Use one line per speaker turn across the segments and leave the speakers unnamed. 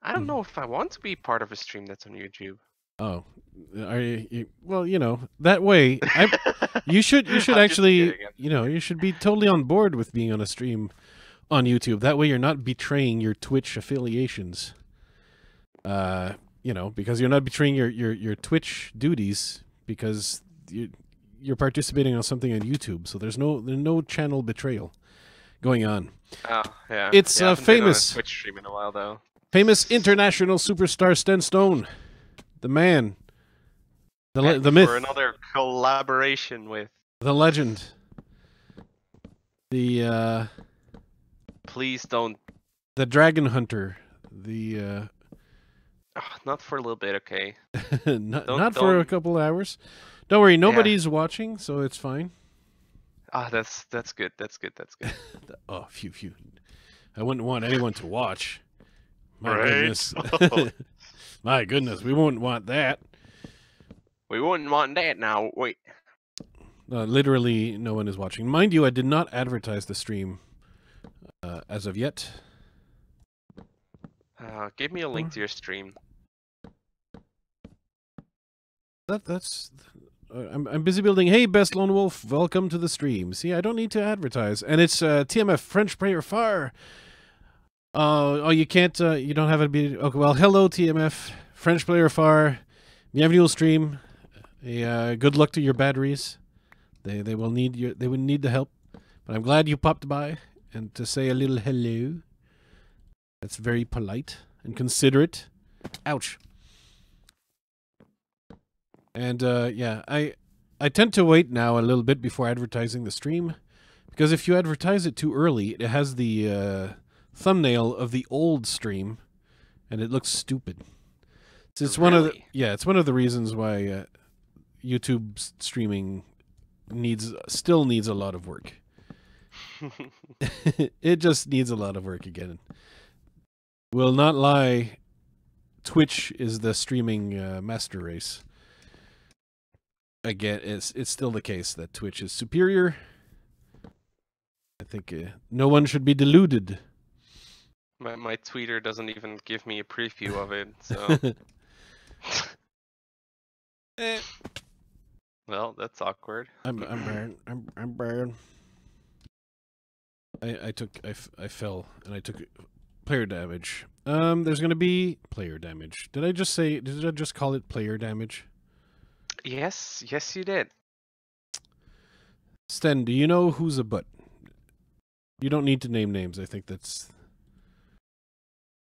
I don't know if I want to be part of a stream that's on YouTube.
Oh, are you well, you know, that way you should
I'm just
actually,
kidding.
you know, you should be totally on board with being on a stream on YouTube. That way you're not betraying your Twitch affiliations. You know, because you're not betraying your Twitch duties because you're participating on something on YouTube. So there's no channel betrayal going on.
Oh, yeah.
It's
yeah, I haven't been on a
famous
Twitch stream in a while though.
famous international superstar Sten Stone. The man, the
And
myth,
for another collaboration with.
the legend, the
Please don't.
dragon hunter, the
Not for a little bit, okay?
not for a couple hours. Don't worry, nobody's watching, so it's fine.
That's good. That's good. That's good.
Oh, phew. I wouldn't want anyone to watch. My
Right?
goodness. My goodness, we wouldn't want that.
We wouldn't want that now. Wait.
Literally, no one is watching. Mind you, I did not advertise the stream as of yet.
Give me a link to your stream.
That's. I'm busy building. Hey, Best Lone Wolf, welcome to the stream. See, I don't need to advertise, and it's TMF French Prayer Far. Oh, you can't. You don't have it be. Okay, well, hello, TMF French Player Far. Bienvenue au stream. Good luck to your batteries. They will need your. They would need the help. But I'm glad you popped by and to say a little hello. That's very polite and considerate. Ouch. And yeah, I tend to wait now a little bit before advertising the stream, because if you advertise it too early, it has the thumbnail of the old stream, and it looks stupid. So it's one of the it's one of the reasons why YouTube streaming still needs a lot of work. It just needs a lot of work again. Will not lie, Twitch is the streaming master race. Again, it's still the case that Twitch is superior. I think no one should be deluded.
My tweeter doesn't even give me a preview of it, so. Well, that's awkward.
I'm burned. I'm burned. I fell and I took player damage. There's gonna be player damage. Did I just call it player damage?
Yes, you did.
Sten, do you know who's a butt? You don't need to name names. I think that's.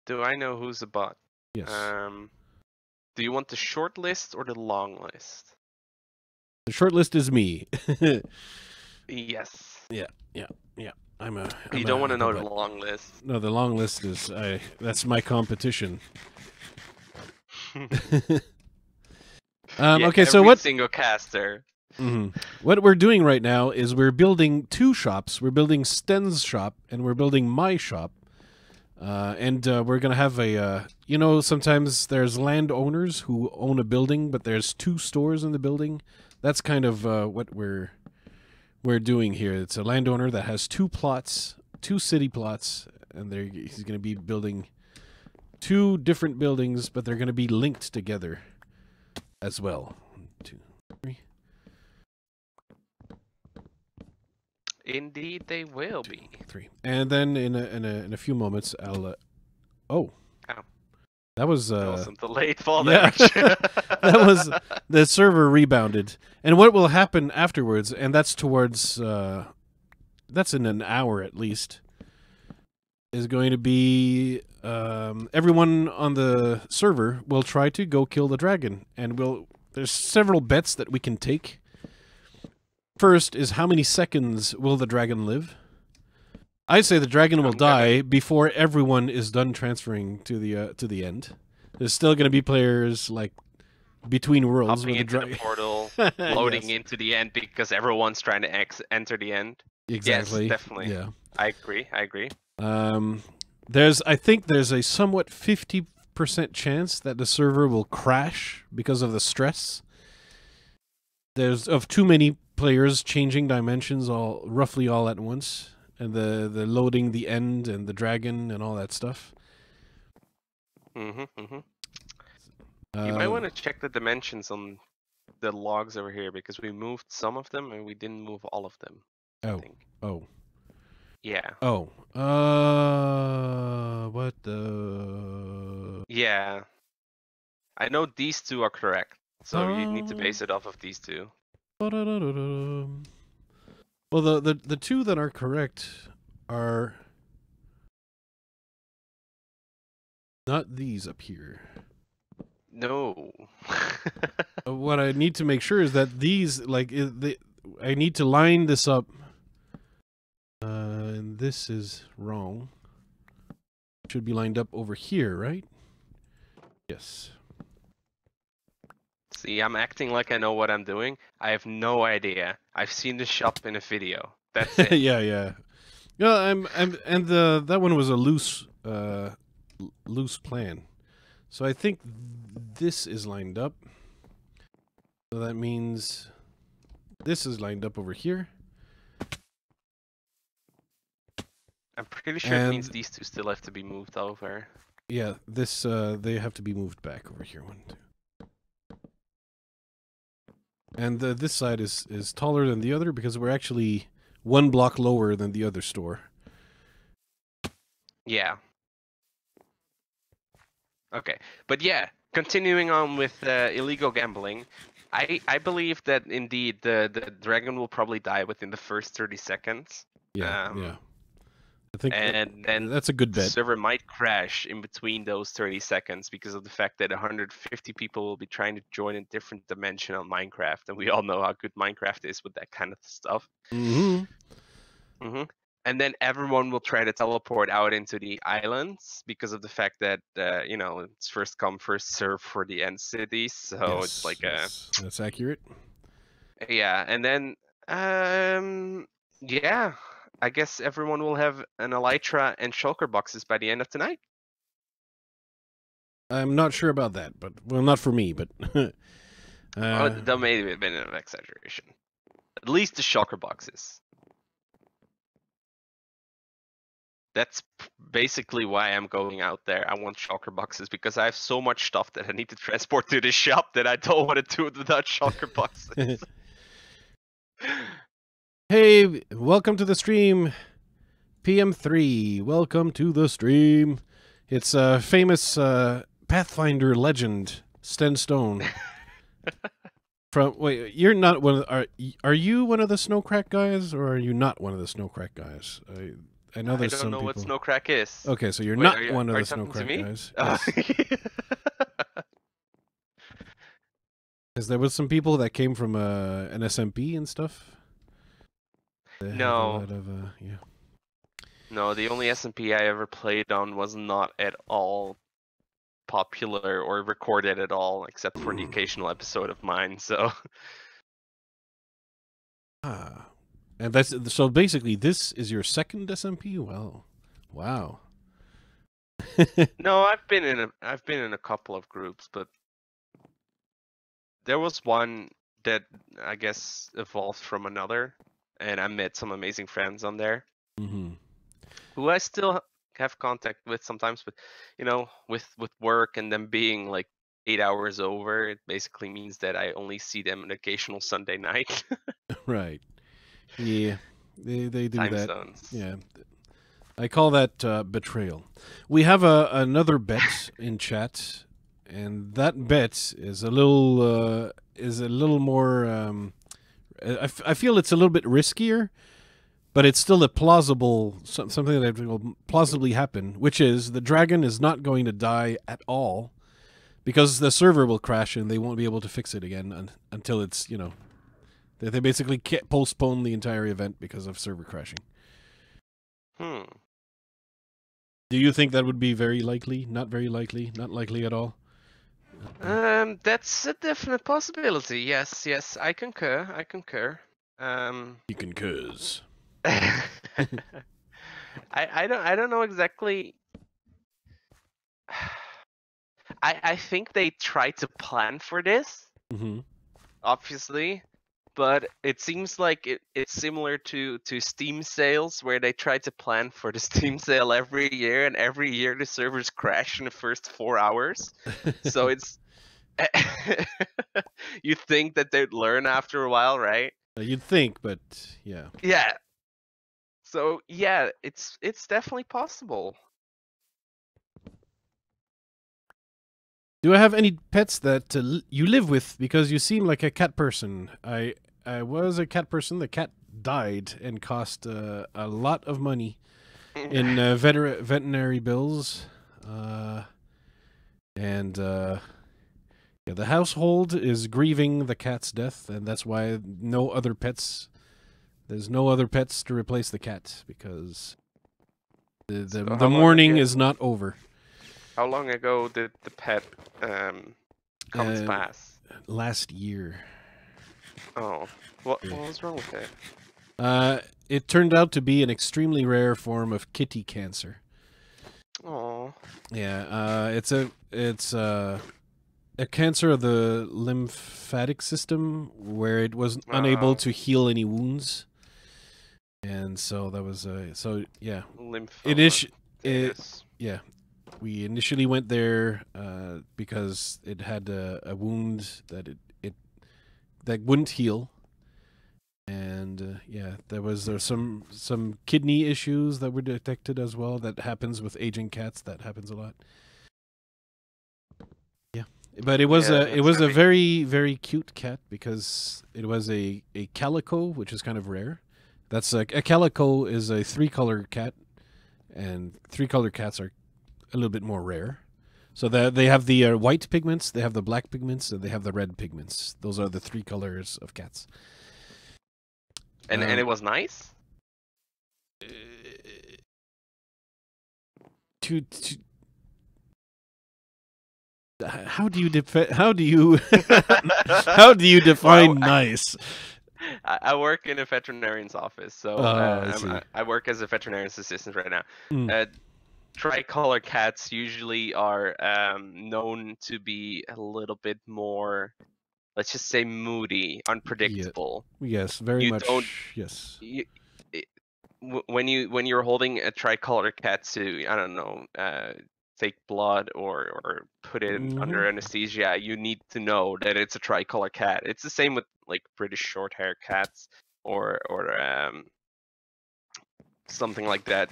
Do I know who's a bot?
Yes.
Do you want the short list or the long list?
The short list is me.
Yes.
Yeah.
You don't want to know the long list.
No, the long list is that's my competition. Okay, so what?
Single caster.
What we're doing right now is we're building two shops. We're building Sten's shop and we're building my shop. And we're gonna have a you know, sometimes there's landowners who own a building, but there's two stores in the building. That's kind of what we're doing here. It's a landowner that has two plots, two city plots, and he's gonna be building two different buildings, but they're gonna be linked together as well. 1, 2, 3.
Indeed, they will be.
3. And then in a few moments, I'll. Oh.
Ow.
That was
wasn't the late fall
yeah.
damage.
That was the server rebounded. And what will happen afterwards? And that's towards. That's in an hour at least. Is going to be everyone on the server will try to go kill the dragon, and there's several bets that we can take. First is how many seconds will the dragon live? I say the dragon will die before everyone is done transferring to the end. There's still going to be players like between worlds
hopping
with
into the portal, loading into the end because everyone's trying to enter the end.
Exactly.
Yes, definitely.
Yeah.
I agree.
I think there's a somewhat 50% chance that the server will crash because of the stress. There's of too many players changing dimensions roughly all at once, and the loading the end and the dragon and all that stuff.
You might want to check the dimensions on the logs over here because we moved some of them and we didn't move all of them. I think.
Oh.
Yeah.
Oh. What the?
Yeah. I know these two are correct, so you need to base it off of these two.
Well, the two that are correct are not these up here.
No.
What I need to make sure is that these, like, I need to line this up. And this is wrong. It should be lined up over here, right? Yes.
See, I'm acting like I know what I'm doing. I have no idea. I've seen the shop in a video. That's it.
Yeah. That one was a loose plan. So I think this is lined up. So that means this is lined up over here.
I'm pretty sure it means these two still have to be moved over.
Yeah, this they have to be moved back over here. 1, 2. And this side is taller than the other because we're actually 1 block lower than the other store.
Yeah. Okay, but yeah, continuing on with illegal gambling, I believe that indeed the dragon will probably die within the first 30 seconds.
Yeah. I think
then
that's a good bet.
The server might crash in between those 30 seconds because of the fact that 150 people will be trying to join a different dimension on Minecraft, and we all know how good Minecraft is with that kind of stuff. And then everyone will try to teleport out into the islands because of the fact that it's first come first serve for the end cities. So it's like
that's accurate.
Yeah, and then yeah, I guess everyone will have an elytra and shulker boxes by the end of tonight.
I'm not sure about that, but well, not for me, but
that may have been an exaggeration. At least the shulker boxes. That's basically why I'm going out there. I want shulker boxes because I have so much stuff that I need to transport to the shop that I don't want to do it without shulker boxes.
Hey, welcome to the stream, PM3. Welcome to the stream. It's a famous Pathfinder legend, Sten Stone. Wait, you're not one of are you one of the Snowcrack guys, or are you not one of the Snowcrack guys? I know there's some people.
I don't know what Snowcrack is.
Okay, so you're not one of the Snowcrack guys. Because there was some people that came from an SMP and stuff.
No.
Yeah.
No, the only SMP I ever played on was not at all popular or recorded at all, except for the occasional episode of mine. So.
And that's so basically this is your second SMP? Well, wow.
No, I've been in a couple of groups, but there was one that I guess evolved from another, and I met some amazing friends on there, who I still have contact with sometimes. But with work and them being like 8 hours over, it basically means that I only see them an occasional Sunday night.
Right. Yeah, they do
Time
that.
zones.
Yeah, I call that betrayal. We have another bet in chat, and that bet is a little more. I feel it's a little bit riskier, but it's still a plausible something that will plausibly happen, which is the dragon is not going to die at all, because the server will crash and they won't be able to fix it again until it's They basically can't postpone the entire event because of server crashing. Do you think that would be very likely? Not very likely? Not likely at all?
That's a definite possibility. Yes, I concur. He
concurs.
I don't know exactly. I think they tried to plan for this, obviously. but it seems like it's similar to Steam sales, where they try to plan for the Steam sale every year, and every year the servers crash in the first 4 hours. So it's you think that they'd learn after a while, right?
You'd think, but yeah.
Yeah. So yeah, it's definitely possible.
Do I have any pets that you live with? Because you seem like a cat person. I was a cat person. The cat died and cost a lot of money in veterinary bills. And yeah, the household is grieving the cat's death, and that's why no other pets. There's no other pets to replace the cat because the mourning is not over.
How long ago did the pet come to pass?
Last year.
Oh, what was wrong with it?
It turned out to be an extremely rare form of kitty cancer.
Oh.
Yeah, it's a cancer of the lymphatic system where it was unable to heal any wounds, and so that was yeah. Yeah. We initially went there because it had a wound that that wouldn't heal, and yeah, there was some kidney issues that were detected as well. That happens with aging cats. That happens a lot. Yeah, but it was a very, very cute cat because it was a calico, which is kind of rare. That's a calico is a 3-color cat, and 3-color cats are a little bit more rare. So they have the white pigments, they have the black pigments, and they have the red pigments. Those are the 3 colors of cats.
And it was nice?
How do you how do you define nice?
I work in a veterinarian's office, so I work as a veterinarian's assistant right now. Tricolor cats usually are known to be a little bit more, let's just say, moody, unpredictable.
Yes, very much. Yes.
When you're holding a tricolor cat to, I don't know, take blood or put it under anesthesia, you need to know that it's a tricolor cat. It's the same with like British short hair cats or something like that.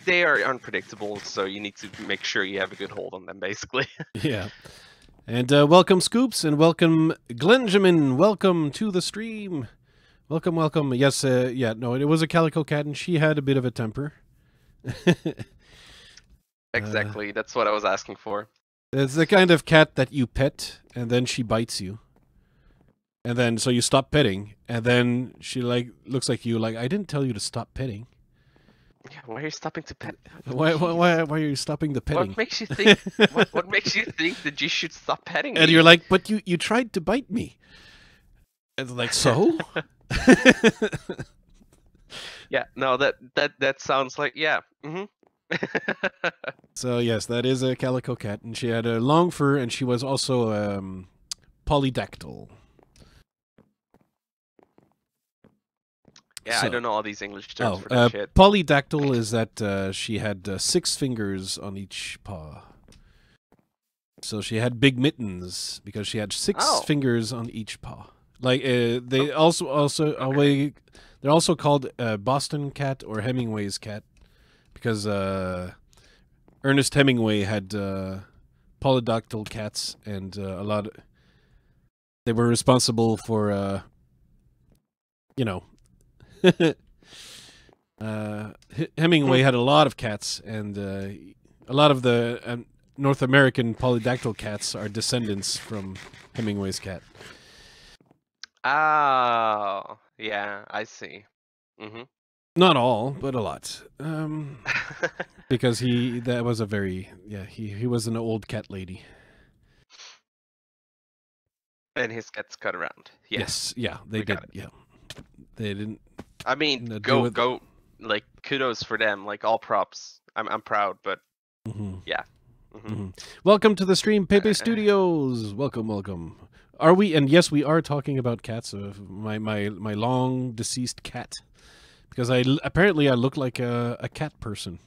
They are unpredictable, so you need to make sure you have a good hold on them, basically.
Yeah. And welcome, Scoops, and welcome, Glenjamin. Welcome to the stream. Welcome, welcome. Yes, yeah, no, it was a calico cat, and she had a bit of a temper.
Exactly, that's what I was asking for.
It's the kind of cat that you pet, and then she bites you. And then, so you stop petting, and then she, like, looks like you, like, I didn't tell you to stop petting.
Yeah, why are you stopping to pet?
Why are you stopping the petting?
What makes you think? what makes you think that you should stop petting me?
And you're like, but you tried to bite me. And like, so?
Yeah, no, that sounds like, yeah.
So yes, that is a calico cat, and she had a long fur, and she was also polydactyl.
Yeah, so, I don't know all these English terms for that shit.
Polydactyl is that she had 6 fingers on each paw. So she had big mittens because she had 6 fingers on each paw. Like they they're also called Boston cat or Hemingway's cat because Ernest Hemingway had polydactyl cats, and they were responsible for you know. Hemingway had a lot of cats, and a lot of the North American polydactyl cats are descendants from Hemingway's cat.
Oh, yeah, I see.
Not all, but a lot. Because he was an old cat lady.
And his cats cut around.
Yes, yeah, they did. Yeah, they didn't.
I mean, go, like, kudos for them. Like, all props. I'm proud, but yeah.
Welcome to the stream, Pepe Studios. Welcome, welcome. Are we? And yes, we are talking about cats. My long deceased cat, because apparently I look like a cat person,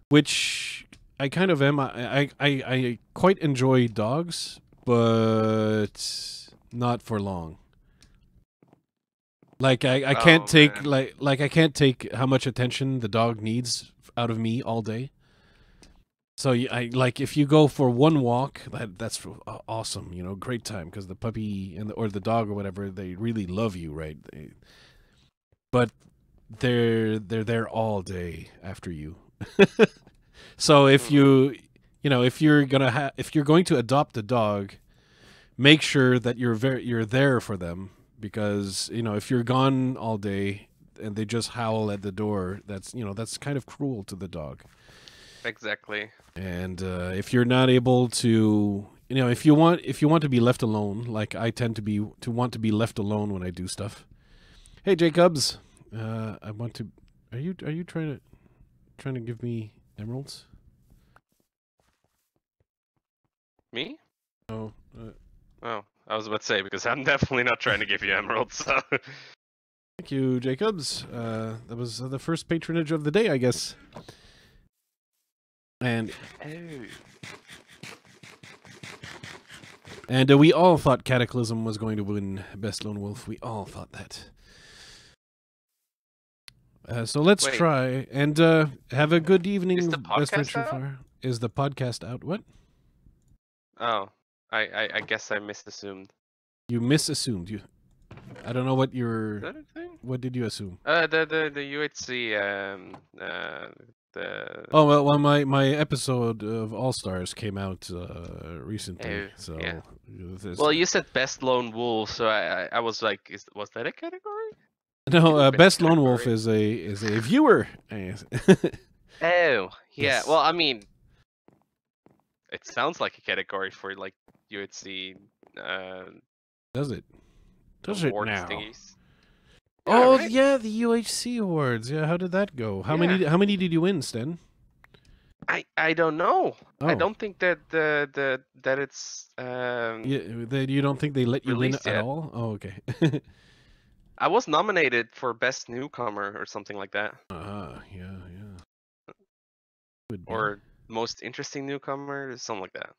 which I kind of am. I quite enjoy dogs, but not for long. Like I can't take like I can't take how much attention the dog needs out of me all day. So I like if you go for one walk, that's awesome, you know, great time because the puppy or the dog or whatever, they really love you, right? But they're there all day after you. So if you know if you're going to adopt a dog, make sure that you're there for them. Because, you know, if you're gone all day and they just howl at the door, that's kind of cruel to the dog.
Exactly.
And if you're not able to, you know, if you want to be left alone, like I tend to want to be left alone when I do stuff. Hey, Jacobs, I want to. Are you trying to give me emeralds?
Me?
Oh.
Oh, I was about to say, because I'm definitely not trying to give you emeralds. So.
Thank you, Jacobs. That was the first patronage of the day, I guess. And we all thought Cataclysm was going to win Best Lone Wolf. We all thought that. So let's try and have a good evening.
Is the podcast out?
Is the podcast out? What?
Oh. I guess I misassumed.
You misassumed. I don't know what you're.
Is that a thing?
What did you assume?
The UHC
Oh well, my episode of All Stars came out recently, so
yeah. Well, you said Best Lone Wolf, so I was like, was that a category?
No, Best Lone Wolf is a viewer.
Oh yeah.
Yes.
Well, I mean, it sounds like a category for like UHC.
Does it? Does it now?
Thingies.
Yeah, oh right? Yeah, the UHC awards. Yeah, how did that go? How many did you win, Sten?
I don't know.
Oh.
I don't think that that it's
that you don't think they let you win at all? Oh, okay.
I was nominated for Best Newcomer or something like that.
Yeah.
Or Most Interesting Newcomer, something like that.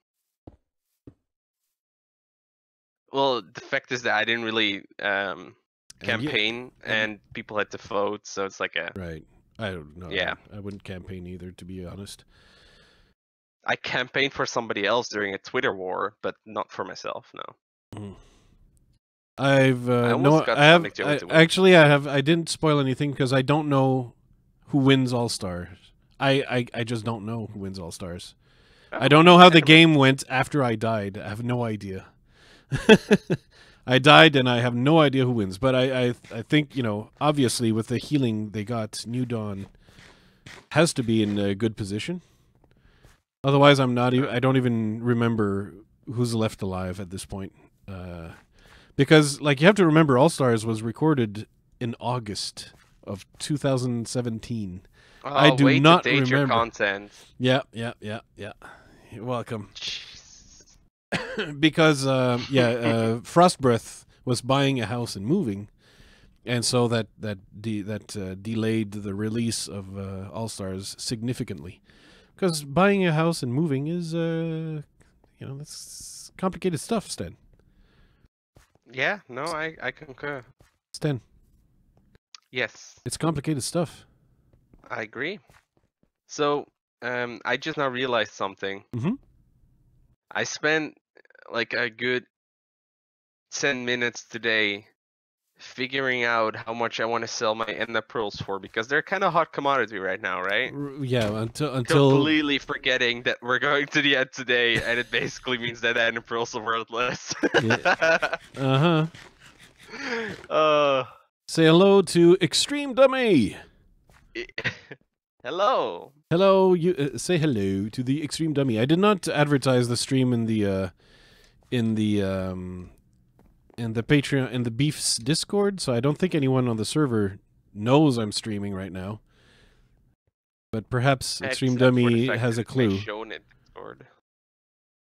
Well, the fact is that I didn't really campaign, and people had to vote, so it's like a...
Right. I don't know.
Yeah.
I wouldn't campaign either, to be honest.
I campaigned for somebody else during a Twitter war, but not for myself, no.
I didn't spoil anything because I don't know who wins All Stars. I just don't know who wins All Stars. I don't know how the game went after I died. I have no idea. I died and I have no idea who wins. But I think, you know, obviously with the healing they got, New Dawn has to be in a good position. Otherwise, I don't even remember who's left alive at this point. Because, like, you have to remember, All Stars was recorded in August of 2017.
Oh,
I do not
remember. Your content.
Yeah. You're welcome. Because Frostbreath was buying a house and moving, and so that delayed the release of All Stars significantly. Because buying a house and moving is, that's complicated stuff, Sten.
Yeah, no, I concur.
Sten.
Yes.
It's complicated stuff.
I agree. So, I just now realized something.
Mm-hmm.
I spent like a good 10 minutes today figuring out how much I want to sell my Ender pearls for, because they're kind of hot commodity right now, right?
Yeah, until
completely forgetting that we're going to the end today, and it basically means that Ender pearls are worthless.
Yeah. Say hello to Extreme Dummy.
Hello.
Hello. You say hello to the Extreme Dummy. I did not advertise the stream in the Patreon, in the Beef's Discord, so I don't think anyone on the server knows I'm streaming right now. But perhaps Extreme Dummy has a clue.
Shown it Discord.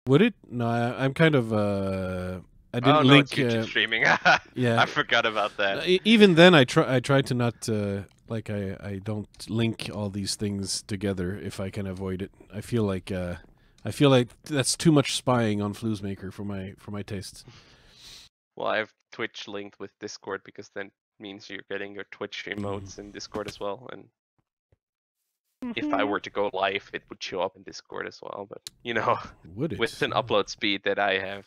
Would it? No, I'm kind of I didn't
oh no,
link.
it's YouTube streaming.
Yeah,
I forgot about that.
Even then, I tried to not like I don't link all these things together if I can avoid it. I feel like that's too much spying on Flouzemaker for my tastes.
Well, I have Twitch linked with Discord because then means you're getting your Twitch emotes in Discord as well. And if I were to go live, it would show up in Discord as well. But you know,
Would it?
with an upload speed that I have,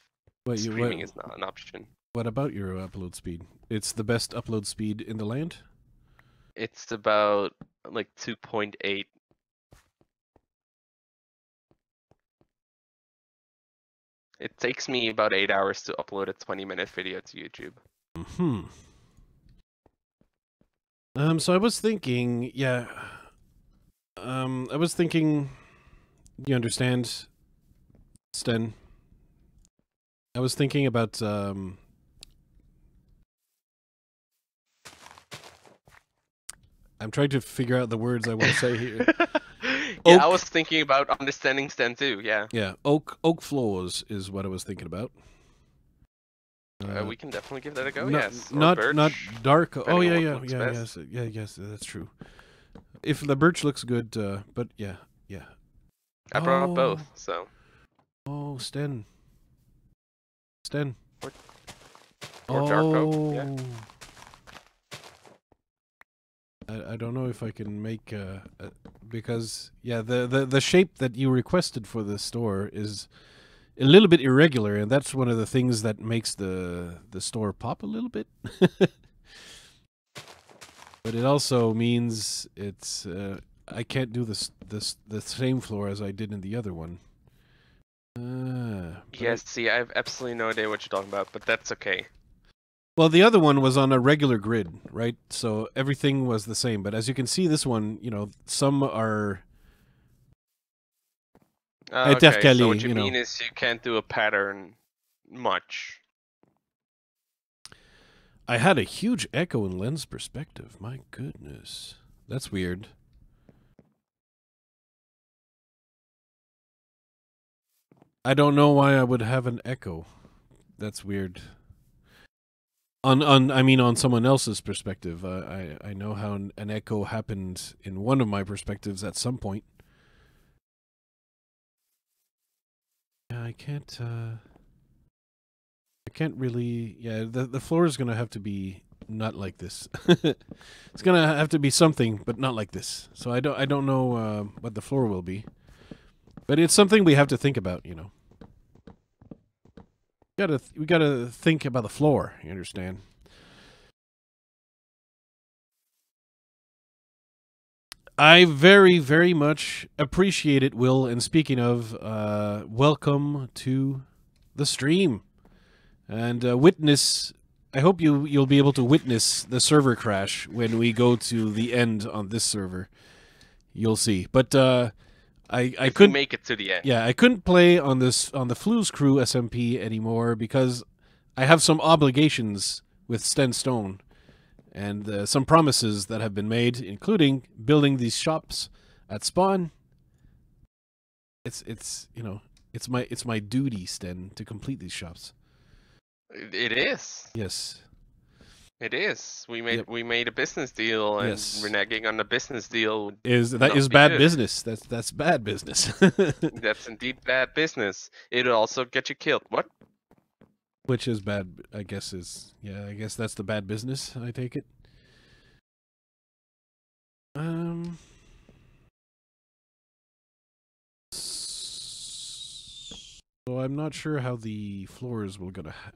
streaming is not an option.
What about your upload speed? It's the best upload speed in the land?
It's about like 2.8. It takes me about 8 hours to upload a 20-minute video to YouTube.
So I was thinking, yeah. I was thinking, you understand, Sten? I was thinking about, I'm trying to figure out the words I want to say here.
Yeah, I was thinking about understanding Sten too, yeah.
Yeah, oak floors is what I was thinking about.
We can definitely give that a go,
not,
yes.
Not dark. Oh,
yes,
that's true. If the birch looks good, but yeah.
I brought up both, so.
Oh, Sten.
Or dark oak, yeah.
I don't know if I can make because yeah, the shape that you requested for the store is a little bit irregular, and that's one of the things that makes the store pop a little bit. But it also means it's I can't do the same floor as I did in the other one.
Yes, see, I have absolutely no idea what you're talking about, but that's okay.
Well, the other one was on a regular grid, right? So everything was the same. But as you can see, this one, you know, some are...
Okay, so what you mean is you can't do a pattern much.
I had a huge echo in lens perspective. My goodness. That's weird. I don't know why I would have an echo. That's weird. I mean, on someone else's perspective. I know how an echo happened in one of my perspectives at some point. Yeah, I can't really... Yeah, the floor is going to have to be not like this. It's going to have to be something, but not like this. So I don't know what the floor will be. But it's something we have to think about, you know. We gotta think about the floor, you understand? I very, very much appreciate it, Will. And speaking of, welcome to the stream. And witness... I hope you'll be able to witness the server crash when we go to the end on this server. You'll see. But I couldn't
make it to the end.
Yeah, I couldn't play on the Flouz Crew SMP anymore because I have some obligations with Sten Stone and some promises that have been made, including building these shops at spawn. It's you know, it's my duty, Sten, to complete these shops.
It is.
Yes.
It is. We made a business deal, and reneging on the business deal
is bad business. That's bad business.
That's indeed bad business. It'll also get you killed. What?
Which is bad, I guess I guess that's the bad business, I take it. So I'm not sure how the floors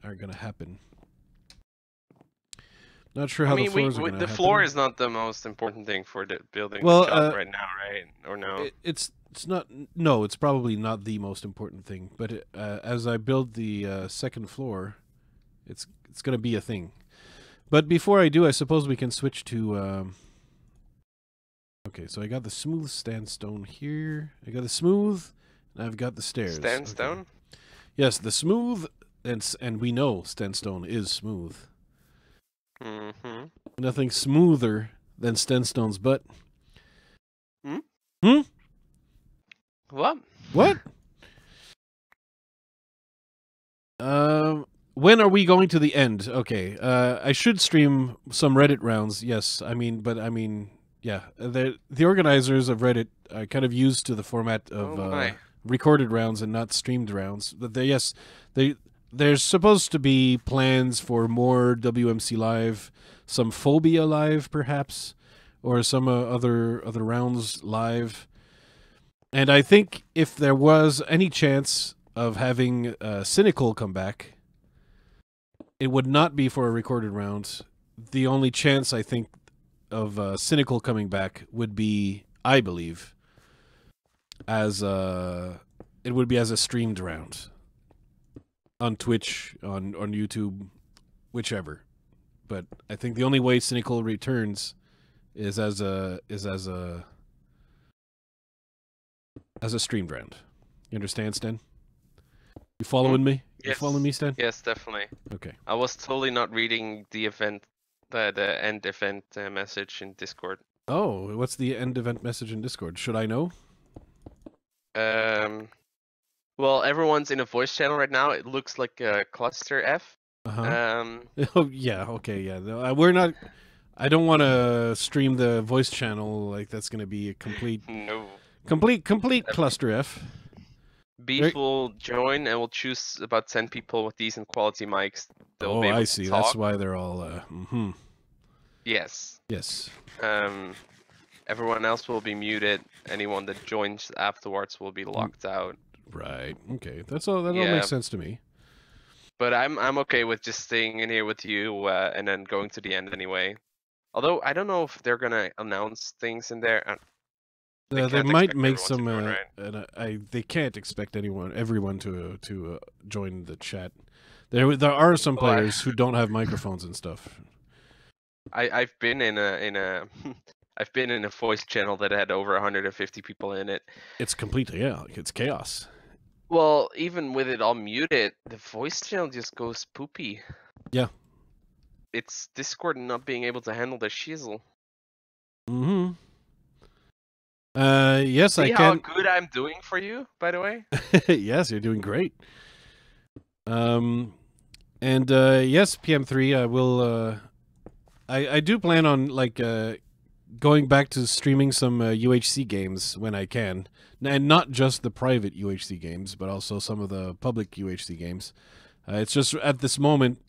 are gonna happen. Not sure how the floors are going to happen.
The floor is not the most important thing for building the shop right now, right? Or no?
It's not. No, it's probably not the most important thing. But as I build the second floor, it's going to be a thing. But before I do, I suppose we can switch to. Okay, so I got the smooth sandstone here. I got the smooth, and I've got the stairs.
Sandstone?
Okay. Yes, the smooth, and we know sandstone is smooth.
Mm-hmm.
Nothing smoother than Stenstone's butt.
Hmm?
Hmm?
What?
What? when are we going to the end? Okay, I should stream some Reddit rounds. Yes, yeah. The organizers of Reddit are kind of used to the format of recorded rounds and not streamed rounds. But there's supposed to be plans for more WMC Live, some Phobia Live, perhaps, or some other rounds live. And I think if there was any chance of having Cynical come back, it would not be for a recorded round. The only chance, I think, of Cynical coming back would be, I believe, as it would be as a streamed round on Twitch, on YouTube, whichever. But I think the only way Cynical returns is as a streamed round. You understand, Sten? You following me?
Yes.
You following me, Sten?
Yes, definitely.
Okay.
I was totally not reading the event, the end event message in Discord.
Oh, what's the end event message in Discord? Should I know?
Well, everyone's in a voice channel right now. It looks like a cluster F.
Oh yeah, okay, yeah. No, we're not. I don't want to stream the voice channel. Like that's going to be a complete cluster F.
Beef will join and we'll choose about 10 people with decent quality mics.
Oh, I see. That's why they're all.
Yes.
Yes.
Everyone else will be muted. Anyone that joins afterwards will be locked out.
Right. Okay. That's all. That all makes sense to me.
But I'm okay with just staying in here with you and then going to the end anyway. Although I don't know if they're gonna announce things in there.
They might make some. They can't expect everyone to join the chat. There are some players who don't have microphones and stuff.
I've been in a I've been in a voice channel that had over 150 people in it.
It's completely it's chaos.
Well, even with it all muted, the voice channel just goes poopy.
Yeah.
It's Discord not being able to handle the shizzle.
Mm-hmm. Yes,
See
I can.
how good I'm doing for you, by the way?
Yes, you're doing great. And yes, PM3, I will. I do plan on going back to streaming some UHC games when I can, and not just the private UHC games, but also some of the public UHC games. It's just at this moment,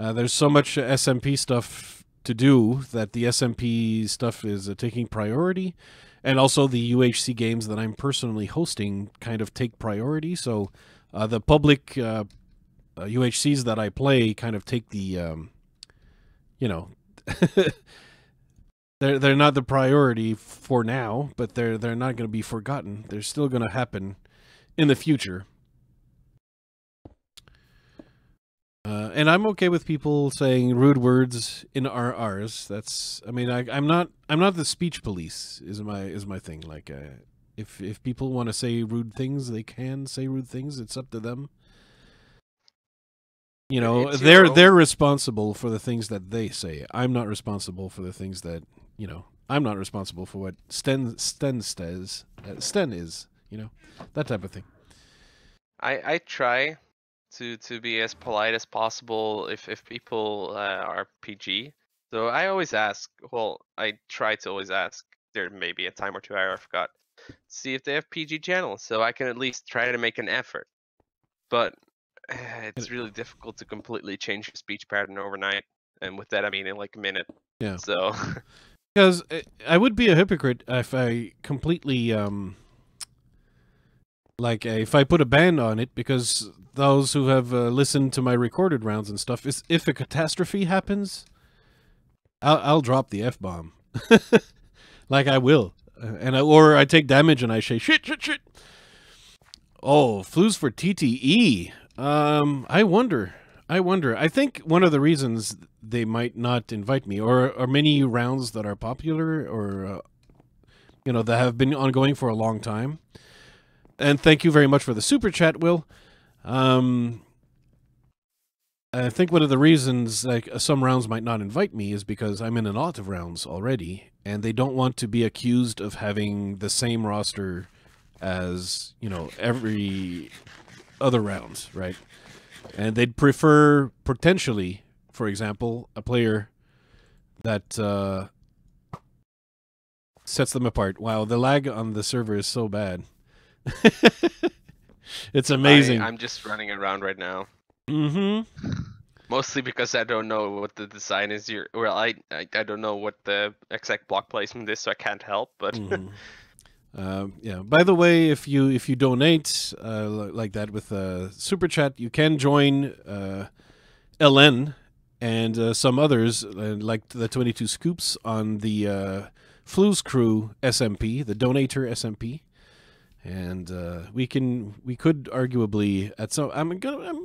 there's so much SMP stuff to do that the SMP stuff is taking priority, and also the UHC games that I'm personally hosting kind of take priority. So the public UHCs that I play kind of take the, they're not the priority for now, but they're not going to be forgotten. They're still going to happen in the future. And I'm okay with people saying rude words in RRs. That's, I mean, I'm not the speech police. Is my thing. Like, if people want to say rude things, they can say rude things. It's up to them. You know, they're responsible for the things that they say. I'm not responsible for the things that, I'm not responsible for what Sten says. Sten is, that type of thing.
I try to be as polite as possible if people are PG. So I always ask. Well, I try to always ask. There may be a time or two I forgot. See if they have PG channels, so I can at least try to make an effort. But it's really difficult to completely change your speech pattern overnight, and with that I mean in like a minute.
Yeah.
So.
Because I would be a hypocrite if I completely if I put a ban on it, because those who have listened to my recorded rounds and stuff, if a catastrophe happens, I'll drop the F-bomb. Like I will, or I take damage and I say shit. Oh, Flouz for TTE. I wonder. I think one of the reasons they might not invite me, or many rounds that are popular, or that have been ongoing for a long time. And thank you very much for the super chat, Will. I think one of the reasons some rounds might not invite me is because I'm in a lot of rounds already, and they don't want to be accused of having the same roster as every other round, right? And they'd prefer, potentially, for example, a player that sets them apart. Wow, the lag on the server is so bad. It's amazing.
I'm just running around right now.
Mm-hmm.
Mostly because I don't know what the design is here. Well, I don't know what the exact block placement is, so I can't help. But
yeah. By the way, if you donate like that with a super chat, you can join LN and some others like the 22 Scoops on the Flu's Crew SMP, the Donator SMP. And we could arguably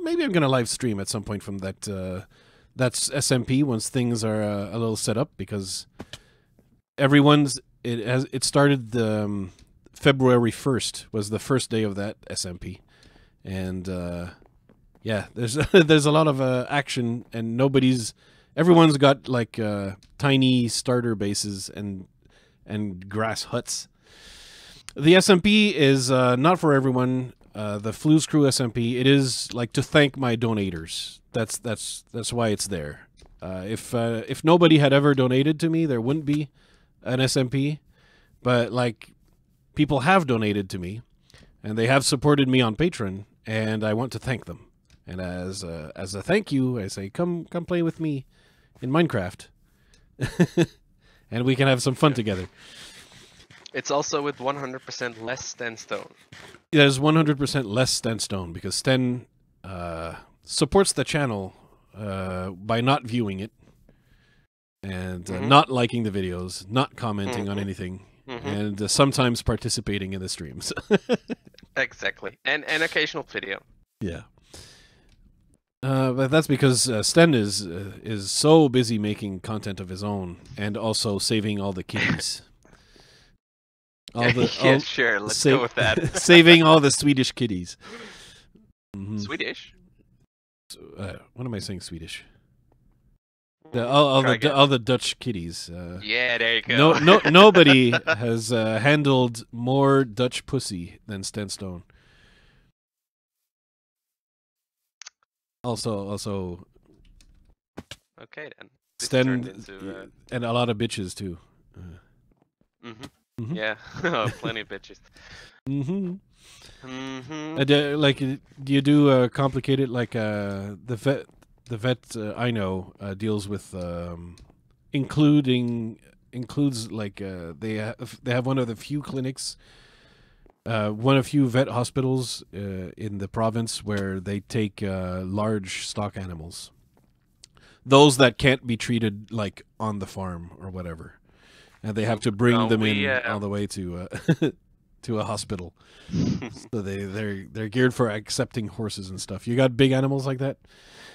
maybe I'm gonna live stream at some point from that's SMP once things are a little set up, because it started February 1st was the first day of that SMP, and yeah, there's a lot of action, and everyone's got like tiny starter bases and grass huts. The SMP is not for everyone. The Flu's Crew SMP, it is like to thank my donators. That's why it's there. If nobody had ever donated to me, there wouldn't be an SMP. But like, people have donated to me, and they have supported me on Patreon, and I want to thank them. And as a thank you, I say, come play with me in Minecraft, and we can have some fun together.
It's also with 100% less than stone.
It is 100% less than stone, because Sten supports the channel by not viewing it and not liking the videos, not commenting on anything, and sometimes participating in the streams.
Exactly, and an occasional video.
Yeah. But that's because Sten is so busy making content of his own and also saving all the kitties.
Sure, let's go with that.
Saving all the Swedish kitties.
Swedish?
What am I saying? Swedish. All the Dutch kitties.
Yeah, there you go.
Nobody has handled more Dutch pussy than Sten Stone. Also.
Okay then.
Sten and a lot of bitches too.
Yeah, plenty of bitches.
Like, do you do complicated, like the vet I know deals with includes like they have one of the few clinics, one of few vet hospitals in the province where they take large stock animals, those that can't be treated like on the farm or whatever. And they have to bring them in all the way to to a hospital. So they're geared for accepting horses and stuff. You got big animals like that?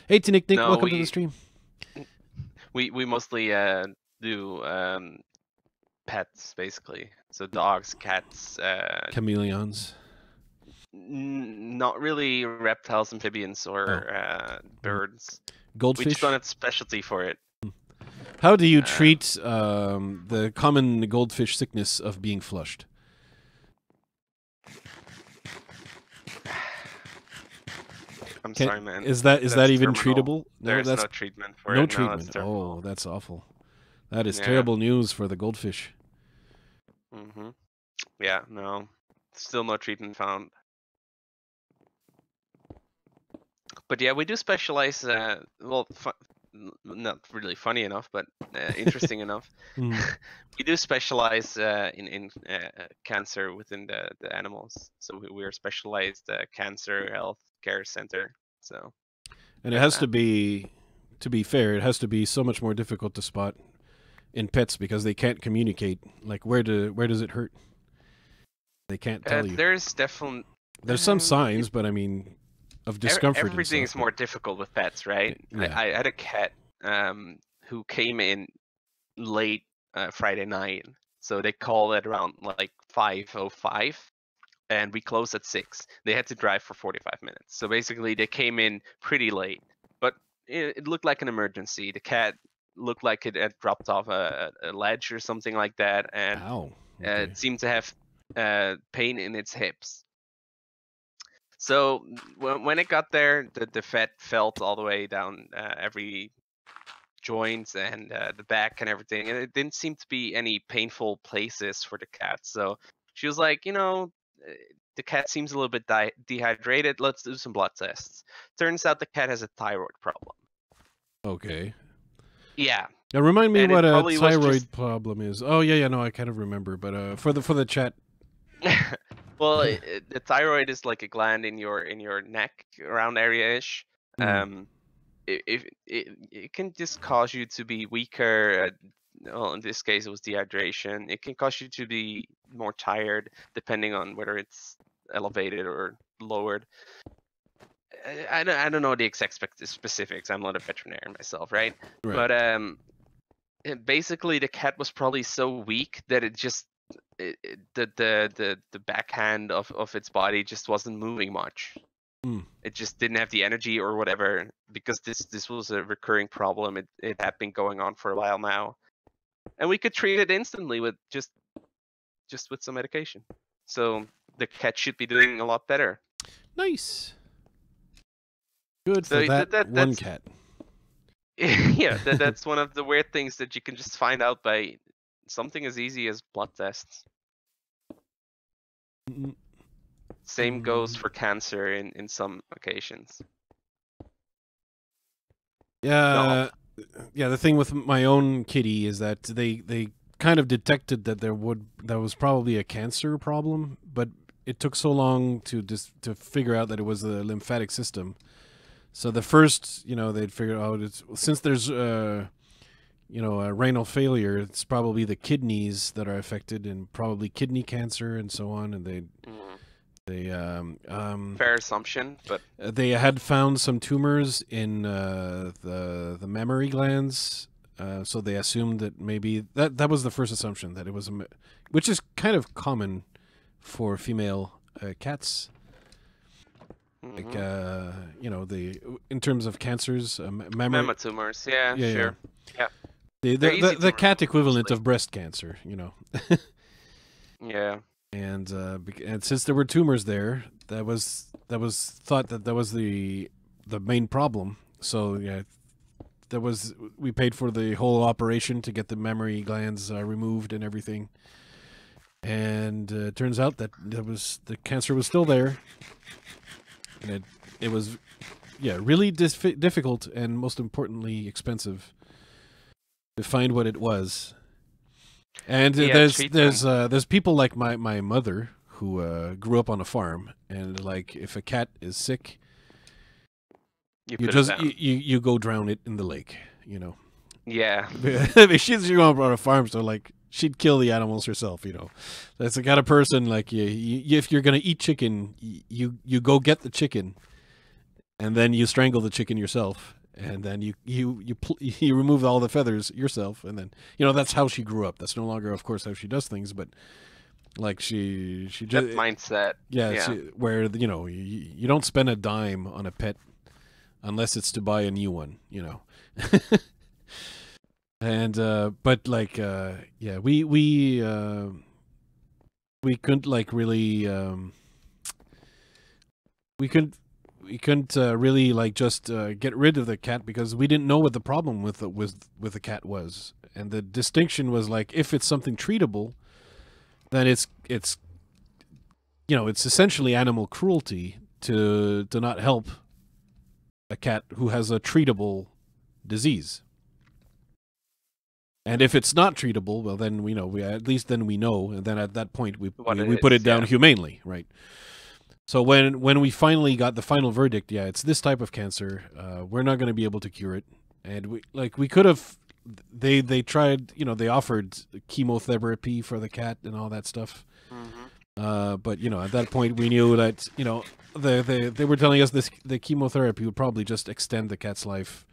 Hey, Nick, welcome to the stream.
We mostly do pets, basically. So dogs, cats,
chameleons.
Not really reptiles, amphibians, or birds.
Goldfish.
We just don't have specialty for it.
How do you treat the common goldfish sickness of being flushed?
I'm sorry, man.
Is that even treatable?
There's no treatment for it.
No treatment. Oh, that's awful. That is terrible news for the goldfish.
Yeah, no. Still no treatment found. But yeah, we do specialize, not really funny enough, but interesting enough. We do specialize in cancer within the animals. So we are specialized cancer health care center. So,
and it has to be fair, it has to be so much more difficult to spot in pets because they can't communicate. Like, where does it hurt? They can't tell you.
There's definitely
some signs, but I mean, of discomfort.
Everything is more difficult with pets, right? Yeah. I had a cat who came in late Friday night, so they called at around like 5:05, and we closed at 6. They had to drive for 45 minutes, so basically they came in pretty late. But it looked like an emergency. The cat looked like it had dropped off a ledge or something like that, and it seemed to have pain in its hips. So when it got there, the vet felt all the way down every joint and the back and everything, and it didn't seem to be any painful places for the cat. So she was like, the cat seems a little bit dehydrated. Let's do some blood tests. Turns out the cat has a thyroid problem.
Okay.
Yeah.
Now remind me
And
what
it
a
probably was
thyroid
just-
problem is. Oh yeah, no, I kind of remember. But for the chat,
well, the thyroid is like a gland in your neck around area-ish. It can just cause you to be weaker. Well, in this case, it was dehydration. It can cause you to be more tired, depending on whether it's elevated or lowered. I don't know the exact specifics. I'm not a veterinarian myself, right? But basically, the cat was probably so weak that it just the backhand of its body just wasn't moving much. It just didn't have the energy or whatever, because this was a recurring problem. It had been going on for a while now, and we could treat it instantly with just with some medication. So the cat should be doing a lot better.
Nice. Good
So
for that one
that's,
cat.
Yeah, that's one of the weird things that you can just find out by something as easy as blood tests. Same goes for cancer in some occasions.
Yeah, yeah. The thing with my own kitty is that they kind of detected that there was probably a cancer problem, but it took so long to figure out that it was the lymphatic system. So the first, they'd figure out since there's a renal failure, it's probably the kidneys that are affected, and probably kidney cancer and so on, and they
fair assumption, but
they had found some tumors in the mammary glands, so they assumed that maybe that was the first assumption, that it was which is kind of common for female cats. Like in terms of cancers,
mamma tumors, yeah, sure, yeah.
The cat equivalent of breast cancer,
Yeah.
And since there were tumors there, that was thought that was the main problem. So yeah, we paid for the whole operation to get the mammary glands removed and everything. And it turns out that the cancer was still there, and it was really difficult and most importantly expensive to find what it was. And there's people like my mother who grew up on a farm, and like if a cat is sick, you go drown it in the lake,
Yeah.
She's grew up on a farm, so like she'd kill the animals herself, That's the kind of person like if you're gonna eat chicken, you go get the chicken, and then you strangle the chicken yourself. And then you remove all the feathers yourself, and then that's how she grew up. That's no longer, of course, how she does things, but like she just
that mindset.
Yeah. Where you don't spend a dime on a pet unless it's to buy a new one, And but like we couldn't like really we couldn't really like just get rid of the cat, because we didn't know what the problem with the cat was. And the distinction was like, if it's something treatable, then it's essentially animal cruelty to not help a cat who has a treatable disease. And if it's not treatable, well then we know, and then at that point we put it down humanely, right? So when we finally got the final verdict, it's this type of cancer. We're not going to be able to cure it, and we could have. They tried, they offered chemotherapy for the cat and all that stuff. But at that point we knew that they were telling us the chemotherapy would probably just extend the cat's life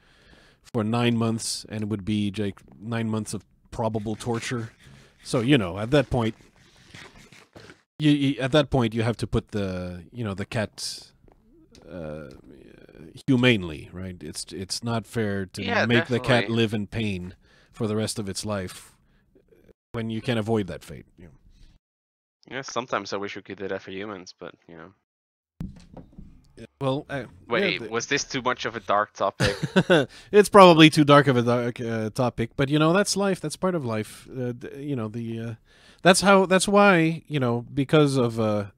for 9 months, and it would be like 9 months of probable torture. So at that point. At that point, you have to put the cat humanely, right? It's not fair to make
definitely.
the cat live in pain for the rest of its life when you can avoid that fate.
Yeah, sometimes I wish we could do that for humans, but
Well,
Wait,
yeah,
was this too much of a dark topic?
it's probably too dark of a dark topic, but that's life. That's part of life. That's how. That's why because of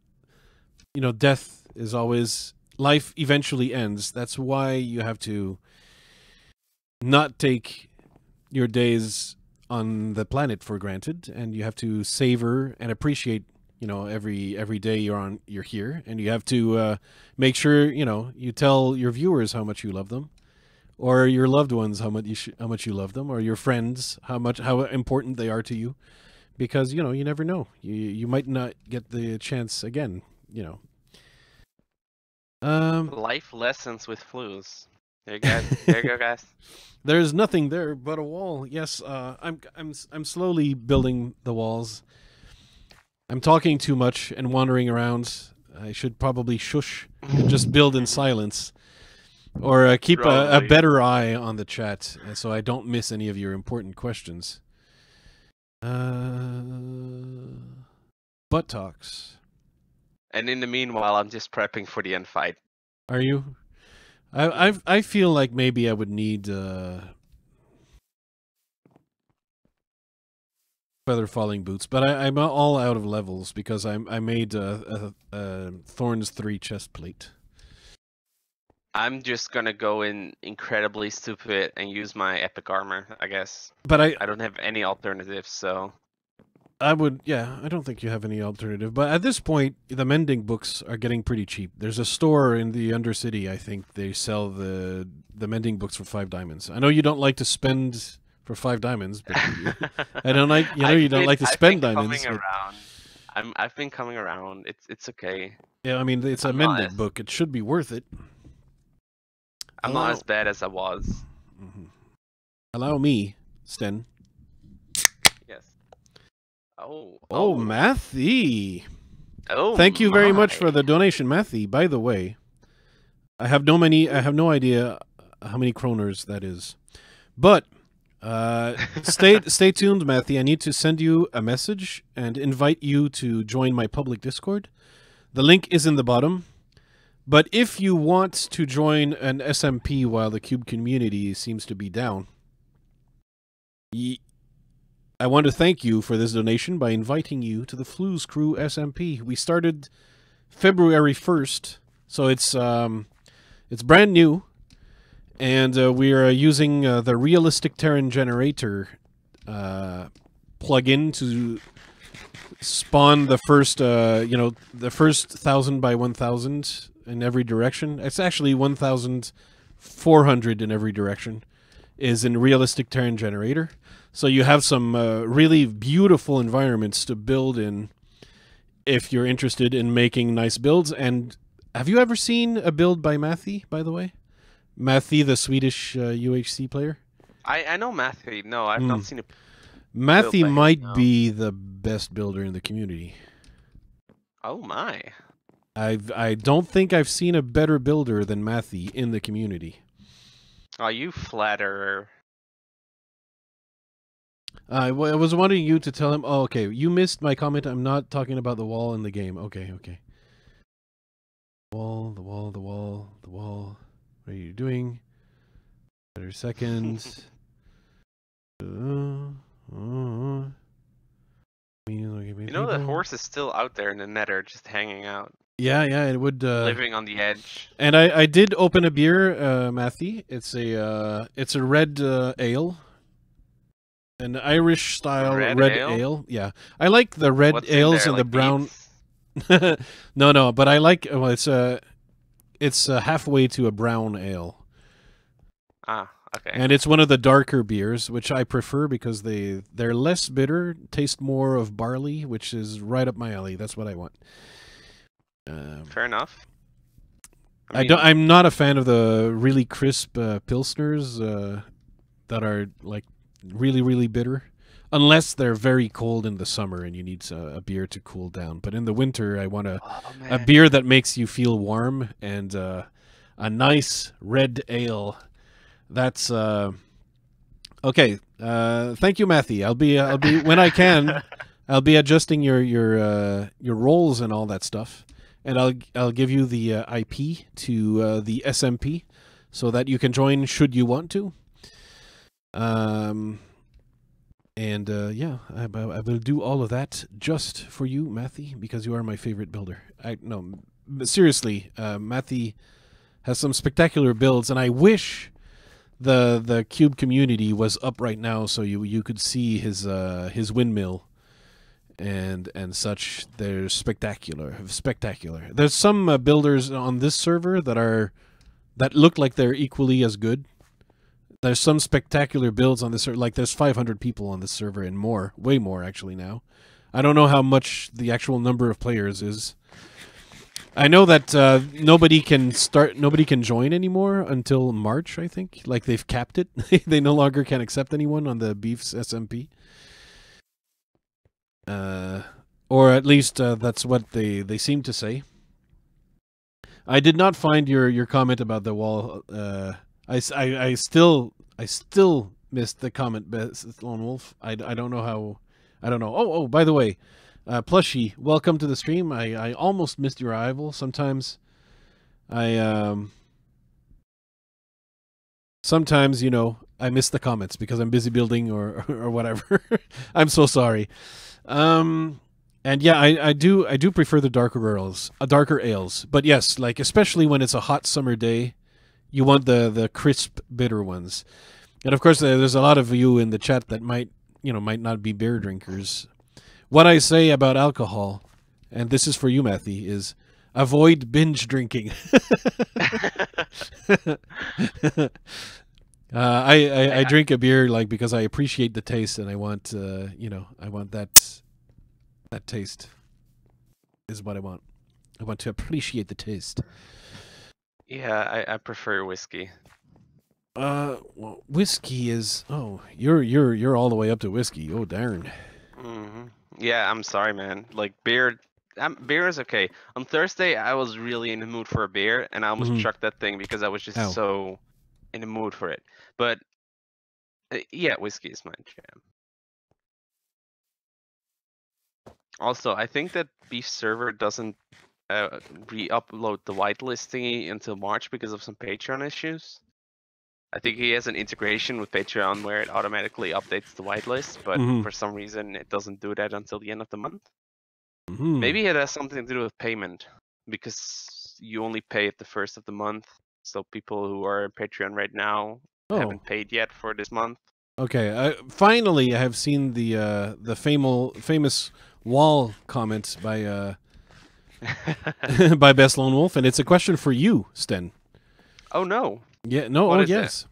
death is always life. Eventually ends. That's why you have to not take your days on the planet for granted, and you have to savor and appreciate every day you're here, and you have to make sure you tell your viewers how much you love them, or your loved ones how much you love them, or your friends how important they are to you, because you never know, you might not get the chance again.
Life lessons with Flouz. There you go. There you go, guys.
There's nothing there but a wall. Yes, I'm slowly building the walls. I'm talking too much and wandering around. I should probably shush and just build in silence, or keep a better eye on the chat so I don't miss any of your important questions. Butt talks.
And in the meanwhile, I'm just prepping for the end fight.
Are you? I feel like maybe I would need feather falling boots, but I'm all out of levels because I made Thorns 3 chest plate.
I'm just gonna go in incredibly stupid and use my epic armor, I guess.
But I
don't have any alternatives, so
I don't think you have any alternative. But at this point, the mending books are getting pretty cheap. There's a store in the Undercity, I think they sell the mending books for 5 diamonds. I know you don't like to spend for 5 diamonds, but I don't like you don't like to spend diamonds.
I've been coming around. It's okay.
Yeah, I mean it's a mending book. It should be worth it.
I'm not as bad as I was.
Allow me, Sten.
Yes.
Oh, Matthew.
Oh,
thank you very much for the donation, Matthew. By the way, I have no idea how many kroners that is, but stay tuned, Matthew. I need to send you a message and invite you to join my public Discord. The link is in the bottom. But if you want to join an SMP while the Cube community seems to be down, I want to thank you for this donation by inviting you to the Flouz Crew SMP. We started February 1st, so it's brand new, and we are using the Realistic Terran Generator plugin to spawn the first, the first 1,000 by 1,000 in every direction. It's actually 1,400 in every direction is in Realistic Terran Generator. So you have some really beautiful environments to build in if you're interested in making nice builds. And have you ever seen a build by Matthew, by the way? Matthew, the Swedish UHC player?
I know Matthew. No, I've not seen a
Matthew might be the best builder in the community.
Oh my.
I don't think I've seen a better builder than Matthew in the community.
Oh, you flatterer.
I was wanting you to tell him. Oh, okay. You missed my comment. I'm not talking about the wall in the game. Okay. The wall. What are you doing? Better seconds.
You know the horse is still out there in the nether, just hanging out.
Yeah, it would
living on the edge.
And I did open a beer, Matthew. It's a red ale, an Irish style red ale. Yeah, I like the red ales and the brown. No, but I like. Well, it's halfway to a brown ale.
Ah, okay.
And it's one of the darker beers, which I prefer because they're less bitter, taste more of barley, which is right up my alley. That's what I want.
Fair enough.
I'm not a fan of the really crisp pilsners that are like really, really bitter, unless they're very cold in the summer and you need a beer to cool down. But in the winter, I want a beer that makes you feel warm, and a nice red ale. That's okay. Thank you, Matthew. I'll be when I can. I'll be adjusting your roles and all that stuff. and I'll give you the IP to the SMP, so that you can join should you want to. And yeah, I will do all of that just for you, Matthew, because you are my favorite builder. But seriously, Matthew has some spectacular builds, and I wish the cube community was up right now so you could see his windmill and such. They're spectacular. There's some builders on this server that look like they're equally as good. There's some spectacular builds on this server. Like, there's 500 people on this server and more, way more actually now. I don't know how much the actual number of players is. I know that nobody can join anymore until March, I think. Like, they've capped it. They no longer can accept anyone on the Beef's SMP. Or at least that's what they seem to say. I did not find your comment about the wall. I still missed the comment, Best Lone Wolf. I don't know how. I don't know. Oh, by the way, Plushy, welcome to the stream. I almost missed your arrival. Sometimes sometimes, you know, I miss the comments because I'm busy building or whatever. I'm so sorry. And yeah, I do prefer the darker ales. But yes, like, especially when it's a hot summer day, you want the crisp, bitter ones. And of course, there's a lot of you in the chat that might not be beer drinkers. What I say about alcohol, and this is for you, Matthew, is avoid binge drinking. I drink a beer like because I appreciate the taste, and I want I want that taste is what I want. I want to appreciate the taste.
Yeah, I prefer whiskey.
Well, whiskey is. Oh, you're all the way up to whiskey. Oh, darn.
Yeah, I'm sorry, man. Like, beer is okay. On Thursday, I was really in the mood for a beer, and I almost chucked that thing because I was just so in the mood for it. But yeah, whiskey is my jam. Also, I think that Beef server doesn't re-upload the whitelist thingy until March because of some Patreon issues. I think he has an integration with Patreon where it automatically updates the whitelist, but for some reason it doesn't do that until the end of the month. Maybe it has something to do with payment, because you only pay at the first of the month. So people who are on Patreon right now haven't paid yet for this month.
Okay, finally I have seen the famous wall comment by by Best Lone Wolf, and it's a question for you, Sten.
Oh no.
Yeah, no, oh yes.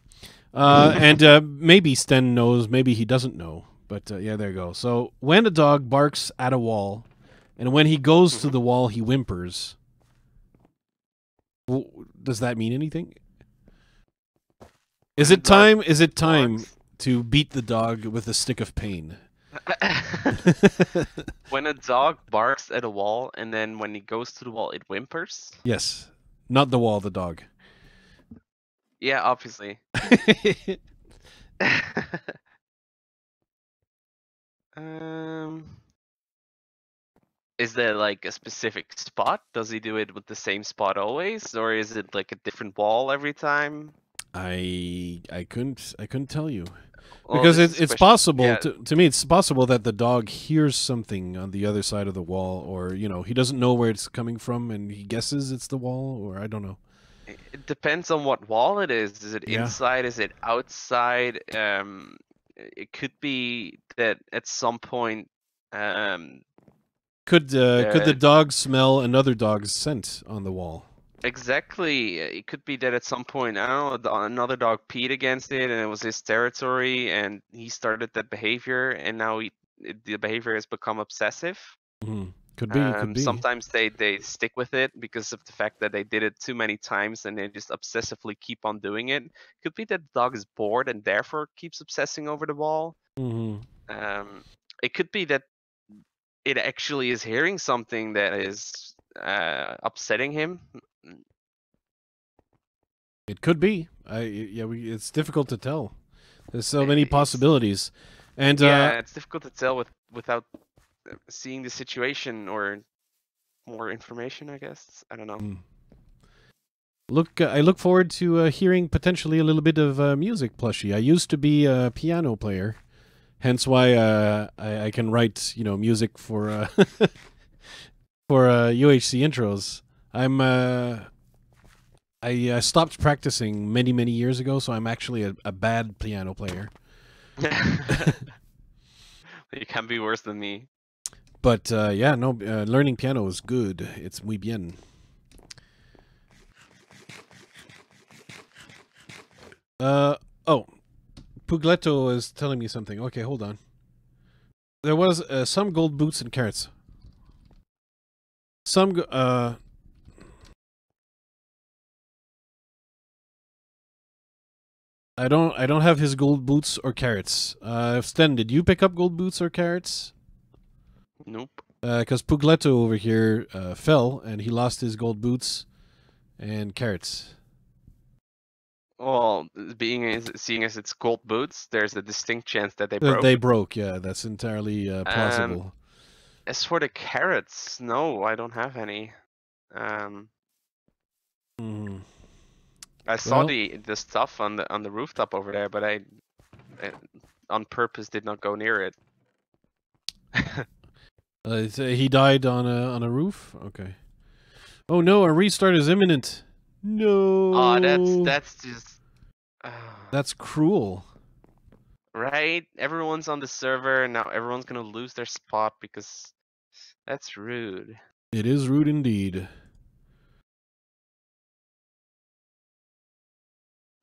And maybe Sten knows, maybe he doesn't know. But yeah, there you go. So when a dog barks at a wall, and when he goes to the wall, he whimpers. Well, does that mean anything? Is it time? Is it time to beat the dog with a stick of pain?
When a dog barks at a wall, and then when he goes to the wall, it whimpers?
Yes. Not the wall, the dog.
Yeah, obviously. Is there like a specific spot? Does he do it with the same spot always, or is it like a different wall every time?
I couldn't tell you. Because it's possible, to me, it's possible that the dog hears something on the other side of the wall, or, he doesn't know where it's coming from, and he guesses it's the wall, or I don't know.
It depends on what wall it is. Is it inside? Is it outside? It could be that at some point...
Could the dog smell another dog's scent on the wall?
Exactly. It could be that at some point, I don't know, another dog peed against it, and it was his territory, and he started that behavior, and now the behavior has become obsessive.
Could be.
Sometimes they stick with it because of the fact that they did it too many times, and they just obsessively keep on doing it. Could be that the dog is bored and therefore keeps obsessing over the wall. It could be that it actually is hearing something that is upsetting him.
It could be. It's difficult to tell. There's so many possibilities, and
yeah, it's difficult to tell without seeing the situation or more information, I guess. I don't know.
I look forward to hearing potentially a little bit of music, Plushie. I used to be a piano player, hence why I can write music for for UHC intros. I stopped practicing many years ago, so I'm actually a bad piano player.
You can be worse than me.
But yeah, no, learning piano is good. It's muy bien. Oh, Pugletto is telling me something. Okay, hold on. There was some gold boots and carrots. I don't have his gold boots or carrots. Sten, did you pick up gold boots or carrots?
Nope.
Because Pugletto over here fell and he lost his gold boots and carrots.
Well, seeing as it's gold boots, there's a distinct chance that they broke.
They broke, yeah. That's entirely plausible.
As for the carrots, no, I don't have any. I saw the stuff on the rooftop over there, but I on purpose did not go near it.
He died on a roof. Okay. Oh no, a restart is imminent. No.
Oh, that's just.
That's cruel.
Right? Everyone's on the server, and now everyone's gonna lose their spot because that's rude.
It is rude indeed.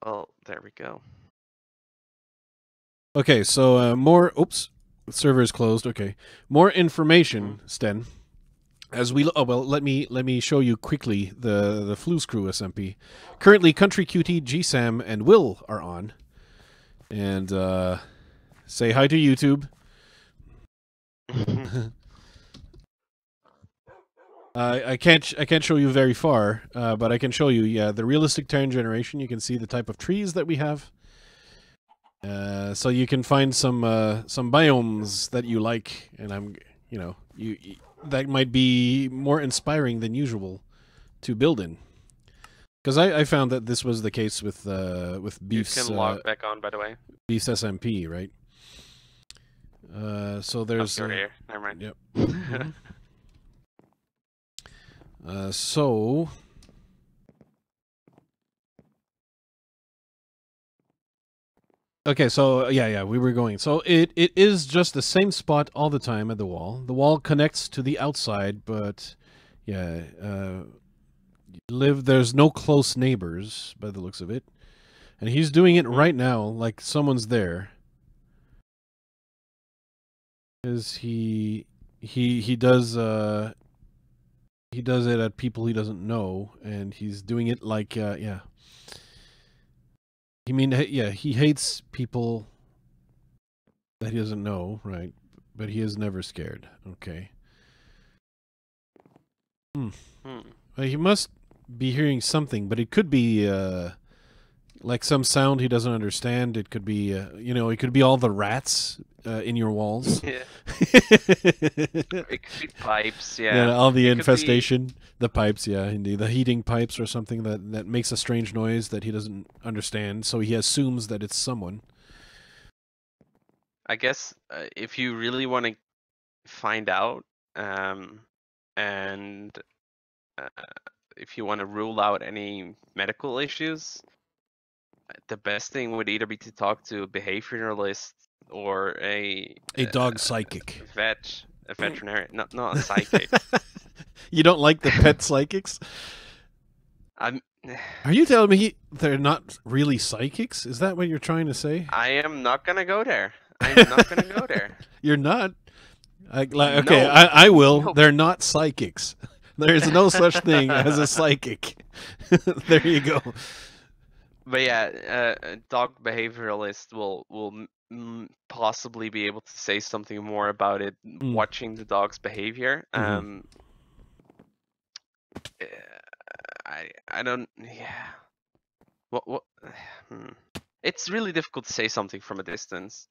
Well, there we go.
Okay, so more. Oops, the server is closed. Okay, more information, Sten. As we let me show you quickly the Flouz crew SMP. Currently, Country Cutie, GSam, and Will are on. And say hi to YouTube. I can't show you very far, but I can show you. Yeah, the realistic terrain generation. You can see the type of trees that we have. So you can find some biomes that you like, and you that might be more inspiring than usual to build in. Because I found that this was the case with Beef's.
You can log back on, by the way.
Beef's SMP, right? So there's.
Here. Never mind.
Yep. So. Okay, so yeah, we were going. So it is just the same spot all the time at the wall. The wall connects to the outside, but yeah, there's no close neighbors by the looks of it. And he's doing it right now, like someone's there. Is he does it at people he doesn't know, and he's doing it like yeah. He hates people that he doesn't know, right? But he is never scared. Okay. Well, he must be hearing something, but it could be like some sound he doesn't understand. It could be, it could be all the rats in your walls.
Yeah. It could be pipes, yeah.
All the infestation. The pipes, yeah, indeed. The heating pipes or something that makes a strange noise that he doesn't understand, so he assumes that it's someone.
I guess if you really want to find out, and if you want to rule out any medical issues, the best thing would either be to talk to a behavioralist or a
dog psychic.
A veterinarian, not a psychic.
You don't like the pet psychics? Are you telling me they're not really psychics? Is that what you're trying to say?
I am not gonna go there. I'm not gonna go there.
You're not? Okay, no. I will. No. They're not psychics. There's no such thing as a psychic. There you go.
But yeah, a dog behavioralist will possibly be able to say something more about it, watching the dog's behavior. I don't. Yeah. What? It's really difficult to say something from a distance.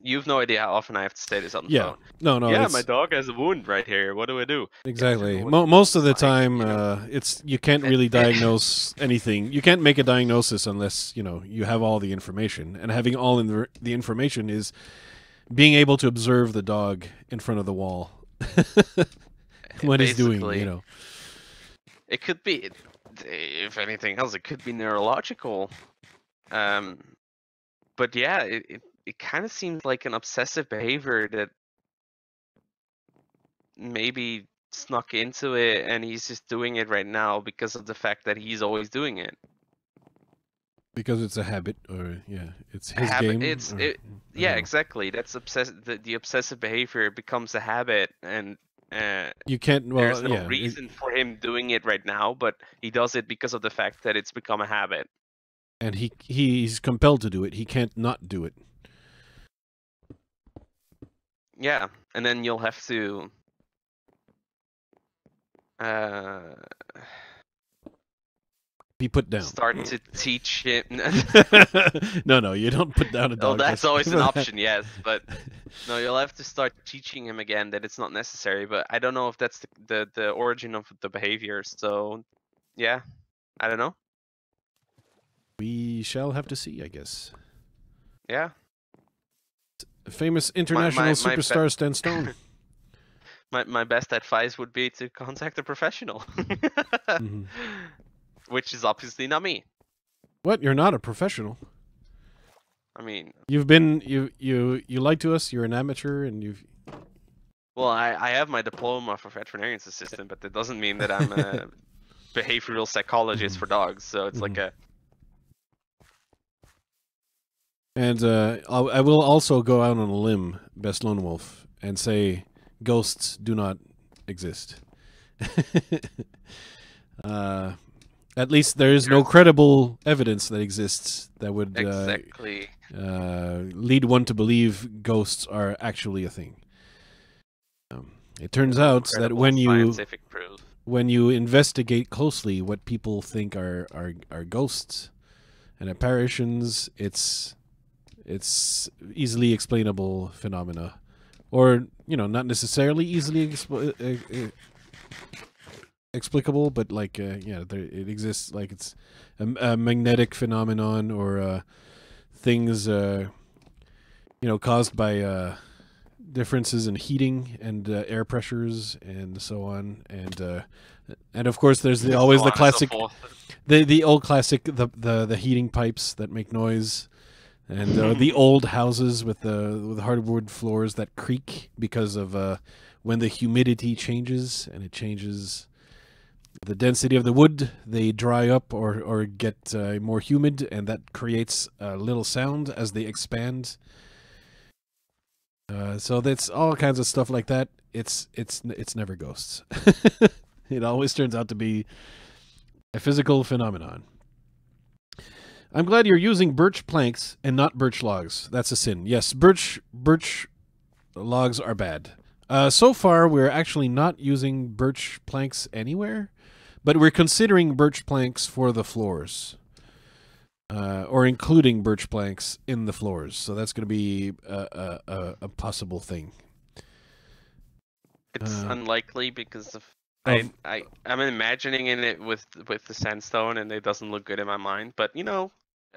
You've no idea how often I have to say this on the
Yeah.
phone.
No.
Yeah, my dog has a wound right here. What do I do?
Exactly.
Yeah,
Most of the
like,
time,
you know,
you can't really diagnose anything. You can't make a diagnosis unless you have all the information. And having all in the information is being able to observe the dog in front of the wall. What he's doing.
It could be, if anything else, it could be neurological. But yeah, it kind of seems like an obsessive behavior that maybe snuck into it, and he's just doing it right now because of the fact that he's always doing it.
Because it's a habit, or it's his
habit.
game.
Yeah, exactly. That's the obsessive behavior becomes a habit, and
you can't. Well,
there's no reason for him doing it right now, but he does it because of the fact that it's become a habit.
And he's compelled to do it. He can't not do it.
Yeah, and then you'll have to
be put down.
Start to teach him.
No, you don't put down a dog.
Oh, that's always an option, yes, but no, you'll have to start teaching him again that it's not necessary. But I don't know if that's the origin of the behavior. So, yeah, I don't know.
We shall have to see, I guess.
Yeah.
Famous international superstar Stan Stone.
My best advice would be to contact a professional. Mm-hmm. Which is obviously not me.
What? You're not a professional?
I mean,
you've been you lied to us. You're an amateur, and you've.
Well, I have my diploma for veterinarian assistant, but that doesn't mean that I'm a behavioral psychologist for dogs. So it's like a.
And I will also go out on a limb, Best Lone Wolf, and say ghosts do not exist. At least there is no credible evidence that exists that would
exactly
lead one to believe ghosts are actually a thing. It turns out that when you investigate closely what people think are ghosts and apparitions, it's easily explainable phenomena, or not necessarily easily explicable, but like it exists. Like it's a magnetic phenomenon, or things caused by differences in heating and air pressures and so on, and of course there's always the classic, the old classic, the heating pipes that make noise. And the old houses with the hardwood floors that creak because of when the humidity changes, and it changes the density of the wood. They dry up or get more humid, and that creates a little sound as they expand. So that's all kinds of stuff like that. It's never ghosts. It always turns out to be a physical phenomenon. I'm glad you're using birch planks and not birch logs. That's a sin. Yes, birch logs are bad. So far, we're actually not using birch planks anywhere, but we're considering birch planks for the floors, or including birch planks in the floors. So that's going to be a possible thing.
It's unlikely because of I'm imagining it with the sandstone, and it doesn't look good in my mind. But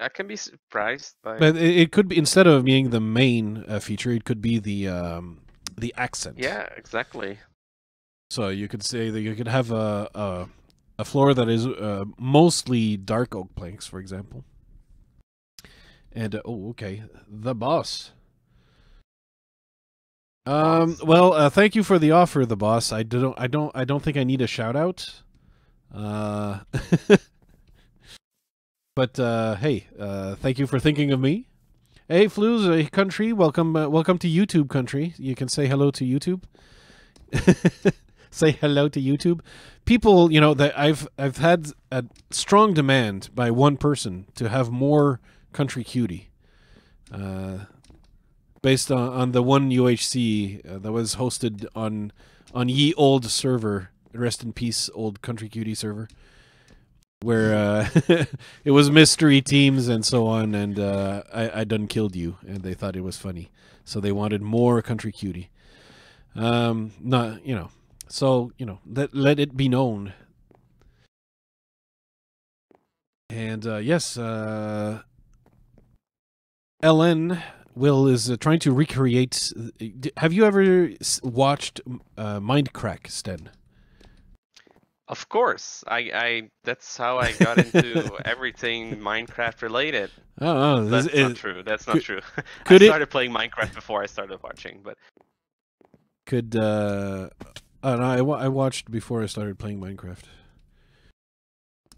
I can be surprised by.
But it could be, instead of being the main feature, it could be the accent.
Yeah, exactly.
So you could say that you could have a floor that is mostly dark oak planks, for example. And okay, the boss. Well, thank you for the offer, the boss. I don't think I need a shout out. But hey, thank you for thinking of me. Hey, Flouz country, welcome to YouTube country. You can say hello to YouTube. Say hello to YouTube. People, that I've had a strong demand by one person to have more Country Cutie. Based on the one UHC that was hosted on ye old server, rest in peace, old Country Cutie server, where it was mystery teams and so on, and I done killed you, and they thought it was funny. so they wanted more Country Cutie. Not so let it be known. And yes, LN Will is trying to recreate. Have you ever watched Mindcrack, Sten?
Of course, I that's how I got into everything Minecraft related.
Oh,
that's not true. That's not true. I
Could
started playing Minecraft before I started watching, but
could no, I watched before I started playing Minecraft.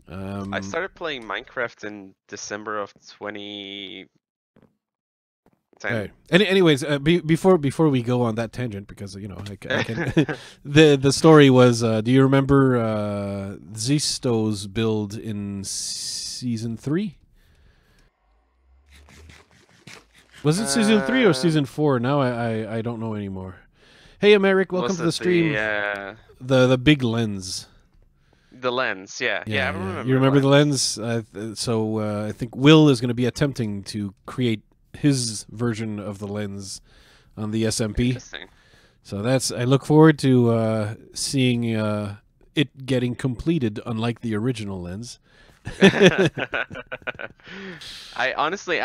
I started playing Minecraft in December of 2010.
Right. Anyways, before we go on that tangent, because I can the story was. Do you remember Zisto's build in season 3? Was it season 3 or season 4? Now I don't know anymore. Hey, Americ, welcome to the stream. The big lens.
The lens, yeah, I remember.
You remember the lens? So I think Will is going to be attempting to create his version of the lens on the SMP.
Interesting.
So I look forward to seeing it getting completed, unlike the original lens.
I honestly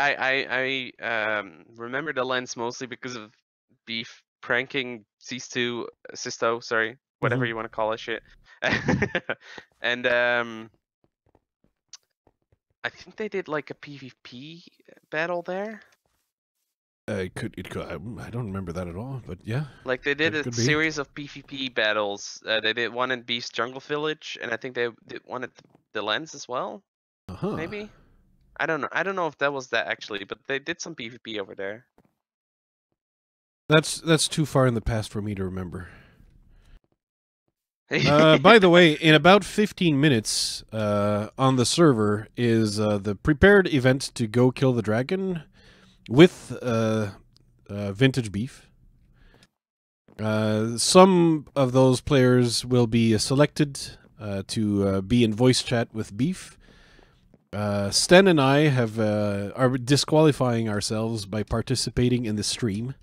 remember the lens mostly because of Beef pranking Sisto, sorry, whatever you want to call it, shit. And I think they did like a PvP battle there.
I don't remember that at all, but yeah.
Like they did a series of PvP battles. They did one in Beef's Jungle Village, and I think they did one at the lens as well. Maybe. I don't know. I don't know if that was that actually, but they did some PvP over there.
That's too far in the past for me to remember. By the way, in about 15 minutes on the server is the prepared event to go kill the dragon with Vintage Beef. Some of those players will be selected to be in voice chat with Beef. Sten and I are disqualifying ourselves by participating in the stream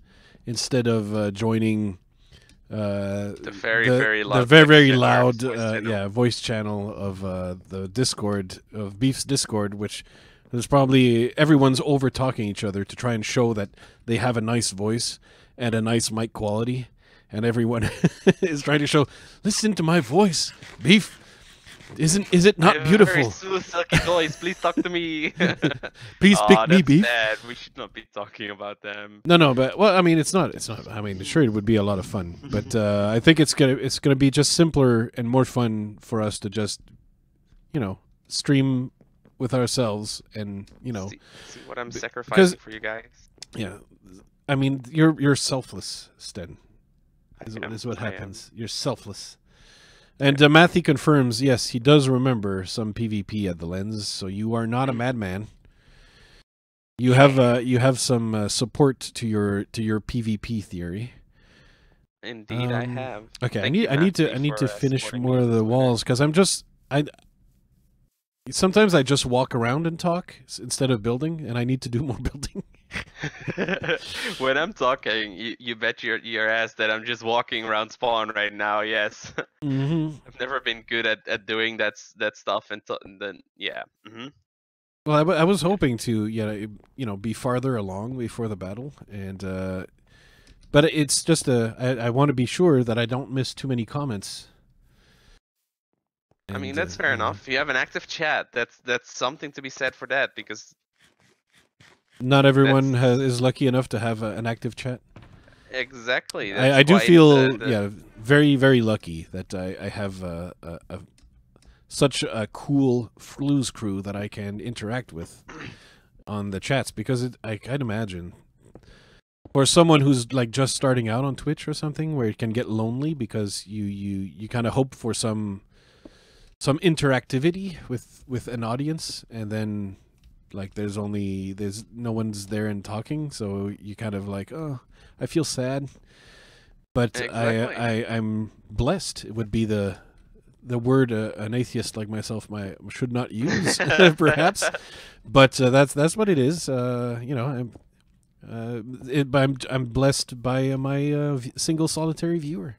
instead of joining
the very loud
voice channel of the Discord, of Beef's Discord, which there's probably everyone's over talking each other to try and show that they have a nice voice and a nice mic quality, and everyone is trying to show, listen to my voice, Beef. Is it not beautiful?
Very smooth, silky voice. Please talk to me.
Please pick me, Beef.
Bad. We should not be talking about them.
No, but well, I mean, it's not. I mean, sure, it would be a lot of fun, but I think it's gonna be just simpler and more fun for us to just, stream with ourselves and see
what I'm sacrificing for you guys.
Yeah, I mean, you're selfless, Sten. Is what happens. You're selfless. And Matthew confirms, yes, he does remember some PvP at the lens, so you are not a madman. You have some support to your PvP theory.
Indeed, I have.
Okay, I need to finish more of the walls, because sometimes I just walk around and talk instead of building, and I need to do more building.
When I'm talking, you bet your ass that I'm just walking around spawn right now. Yes. I've never been good at doing that stuff, and then yeah.
Well, I was hoping to be farther along before the battle, and but it's just I want to be sure that I don't miss too many comments.
I mean, that's fair enough. You have an active chat. That's something to be said for that, because
not everyone is lucky enough to have an active chat.
Exactly.
I do feel very, very lucky that I have such a cool Flouz crew that I can interact with on the chats, because I can imagine for someone who's like just starting out on Twitch or something, where it can get lonely because you kind of hope for some interactivity with an audience, and then like there's no one's there and talking, so you kind of like, oh, I feel sad. But exactly. I'm blessed. It would be the word an atheist like myself should not use, perhaps. But that's what it is. I'm blessed by my single solitary viewer,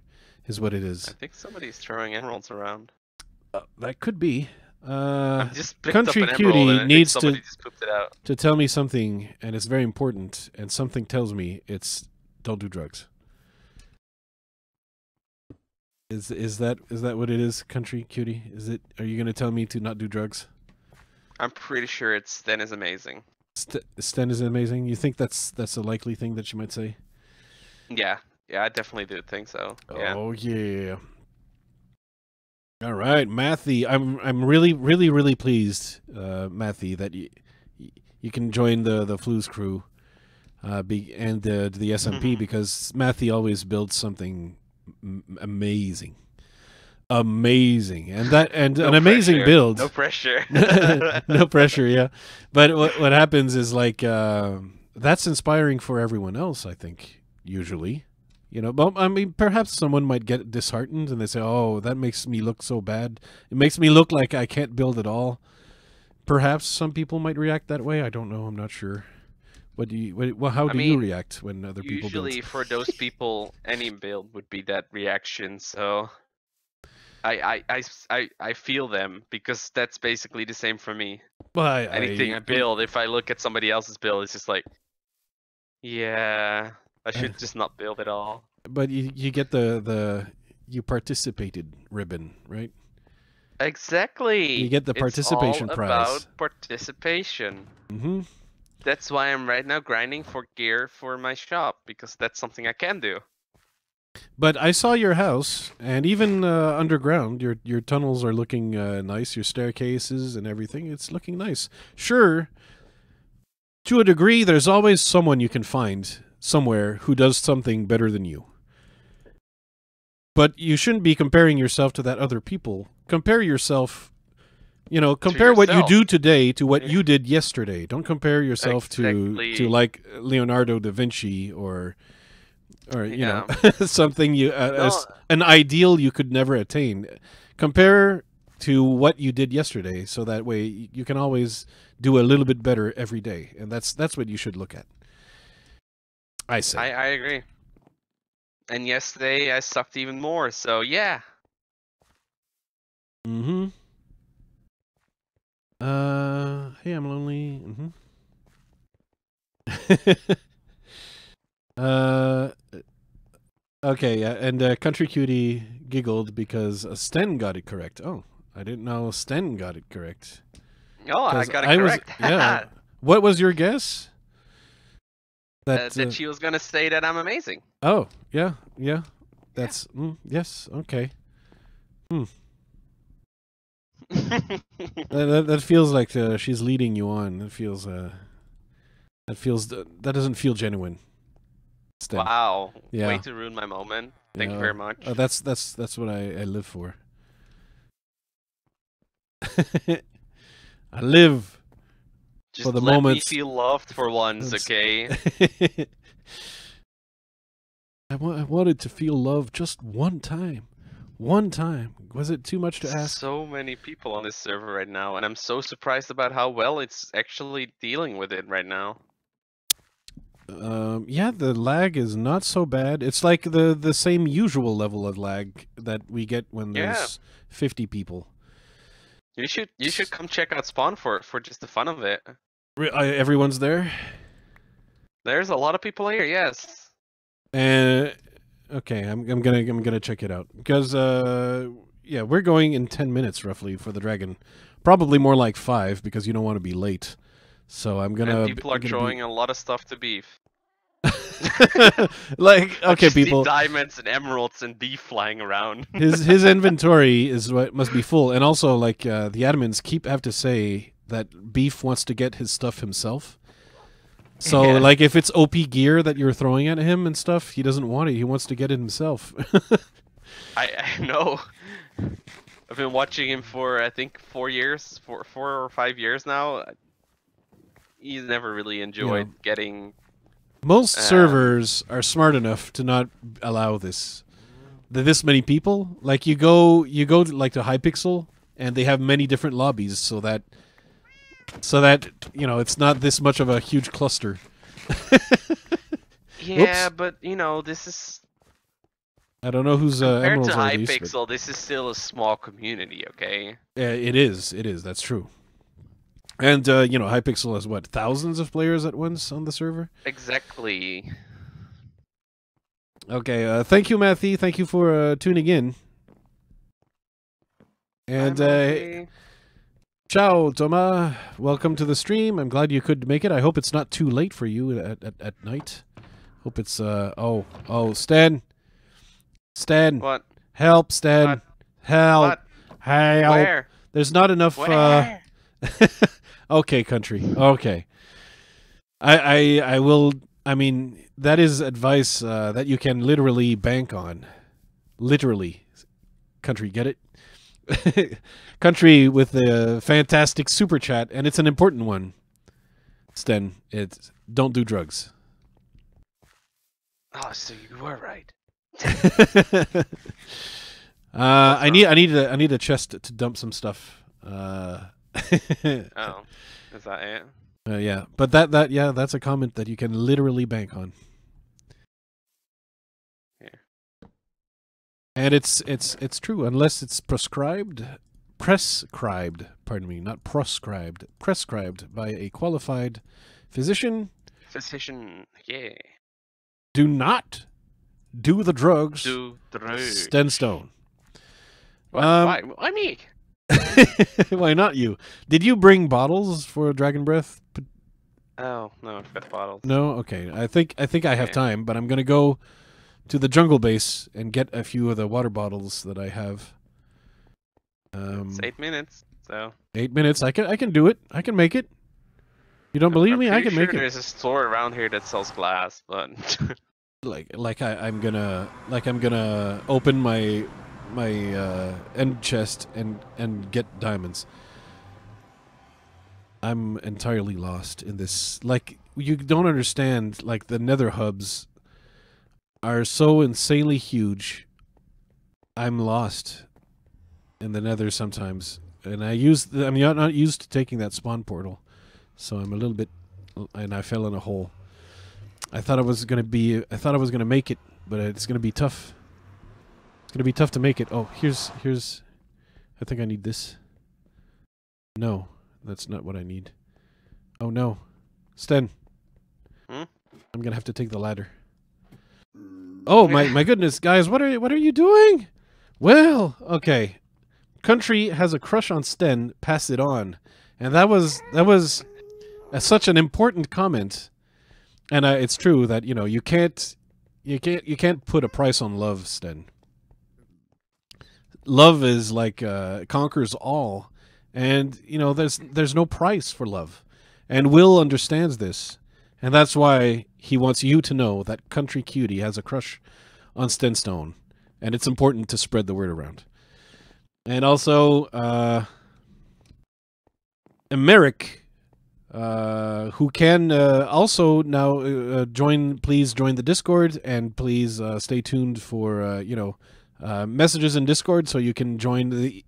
is what it is.
I think somebody's throwing emeralds around.
That could be.
I've just picked
Country
up an emerald
Cutie
and I think
needs
somebody just pooped it out.
to tell me something, and it's very important. And something tells me it's don't do drugs. Is that what it is, Country Cutie? Is it? Are you going to tell me to not do drugs?
I'm pretty sure it's Sten is amazing.
Sten is amazing. You think that's a likely thing that she might say?
Yeah, I definitely do think so. Yeah.
Oh yeah. All right, Matthew. I'm really pleased, Matthew, that you can join the Flouz crew, and the SMP because Matthew always builds something amazing, and
No
an amazing
pressure.
build.
No pressure.
No pressure, yeah. But what happens is like that's inspiring for everyone else. I think usually. You know, well, I mean, perhaps someone might get disheartened and they say, "Oh, that makes me look so bad. It makes me look like I can't build at all." Perhaps some people might react that way. I don't know. I'm not sure. How do you react when other people build?
Usually, for those people, any build would be that reaction. So, I feel them because that's basically the same for me.
Well,
Anything I build, if I look at somebody else's build, it's just like, yeah. I should just not build at all.
But you get the you participated ribbon, right?
Exactly.
You get the participation
it's all
prize.
About participation.
Mm-hmm.
That's why I'm right now grinding for gear for my shop because that's something I can do.
But I saw your house, and even underground, your tunnels are looking nice. Your staircases and everything, it's looking nice. Sure, to a degree, there's always someone you can find somewhere who does something better than you. But you shouldn't be comparing yourself to that other people. Compare yourself, compare what you do today to what you did yesterday. Don't compare yourself to like Leonardo da Vinci or something an ideal you could never attain. Compare to what you did yesterday, so that way you can always do a little bit better every day, and that's what you should look at. I say.
I agree. And yesterday I sucked even more, so yeah.
Mm-hmm. Hey, I'm lonely. Mm-hmm. Okay, and Country Cutie giggled because Sten got it correct. Oh, I didn't know Sten got it correct.
Oh, I got it correct.
Yeah. What was your guess?
That she was gonna say that I'm amazing.
Oh, yeah. That's yes. Okay. That feels like she's leading you on. That feels that doesn't feel genuine. Sten.
Wow.
Yeah.
Way to ruin my moment. Thank you very much.
That's what I live for. I live
Just
for the
let
moments.
me feel loved for once, okay?
I wanted to feel love just one time. One time. Was it too much to ask?
So many people on this server right now, and I'm so surprised about how well it's actually dealing with it right now.
Yeah, the lag is not so bad. It's like the same usual level of lag that we get when there's 50 people.
You should come check out Spawn for just the fun of it.
Everyone's there?
There's a lot of people here, yes.
Okay, I'm gonna check it out because yeah, we're going in 10 minutes roughly for the dragon. Probably more like 5 because you don't want to be late. So I'm gonna.
And people are throwing a lot of stuff to beef.
Like, okay, people.
Diamonds and emeralds and beef flying around.
his inventory is what must be full, and also like the admins have to say that Beef wants to get his stuff himself. So like if it's OP gear that you're throwing at him and stuff, he doesn't want it. He wants to get it himself.
I know. I've been watching him for I think 4 or 5 years now. He's never really enjoyed getting.
Most servers are smart enough to not allow this many people. Like you go to, like to Hypixel, and they have many different lobbies, so that it's not this much of a huge cluster.
Yeah,
Oops.
but you know, this is
I don't know whose
compared
emeralds
to
are these.
Hypixel, this is still a small community, okay?
It is. It is. That's true. And you know, Hypixel has what, thousands of players at once on the server.
Exactly.
Okay. Thank you, Matthew. Thank you for tuning in. And ciao, Thomas. Welcome to the stream. I'm glad you could make it. I hope it's not too late for you at night. Hope it's oh Stan.
What?
Help, Stan.
What?
Help.
What?
Help.
Where?
There's not enough
Where?
Okay, country. Okay. I will. I mean, that is advice that you can literally bank on. Literally. Country, get it? Country with a fantastic super chat, and it's an important one. Sten, it's don't do drugs.
Oh, so you were right.
I need a chest to dump some stuff.
Oh, is that it?
Yeah, but that's a comment that you can literally bank on.
Here.
And it's true unless it's prescribed, pardon me, not prescribed by a qualified physician.
Yeah.
Do not do the drugs.
Do drugs.
Stenstone.
Why? Why me?
Why not you? Did you bring bottles for Dragon Breath?
Oh no, I've got bottles.
No, okay. I think I have time, but I'm gonna go to the jungle base and get a few of the water bottles that I have.
It's 8 minutes, so
8 minutes. I can do it. I can make it. You don't believe me? I can make it.
There's a store around here that sells glass, but
I'm gonna open my end chest and get diamonds. I'm entirely lost in this. Like, you don't understand. Like, the nether hubs are so insanely huge. I'm lost in the nether sometimes, and I'm not used to taking that spawn portal, so I'm a little bit, and I fell in a hole. I thought I was gonna make it, but it's gonna be tough. It's gonna be tough to make it. Oh, here's. I think I need this. No, that's not what I need. Oh no, Sten. I'm gonna have to take the ladder. Oh my goodness, guys! What are you doing? Well, okay. Country has a crush on Sten. Pass it on, and that was such an important comment. And it's true that you can't put a price on love, Sten. Love is like conquers all, and there's no price for love, and Will understands this, and that's why he wants you to know that Country Cutie has a crush on Stenstone, and it's important to spread the word around. And also, Emeric, who can also now please join the Discord, and please stay tuned for messages in Discord so you can join the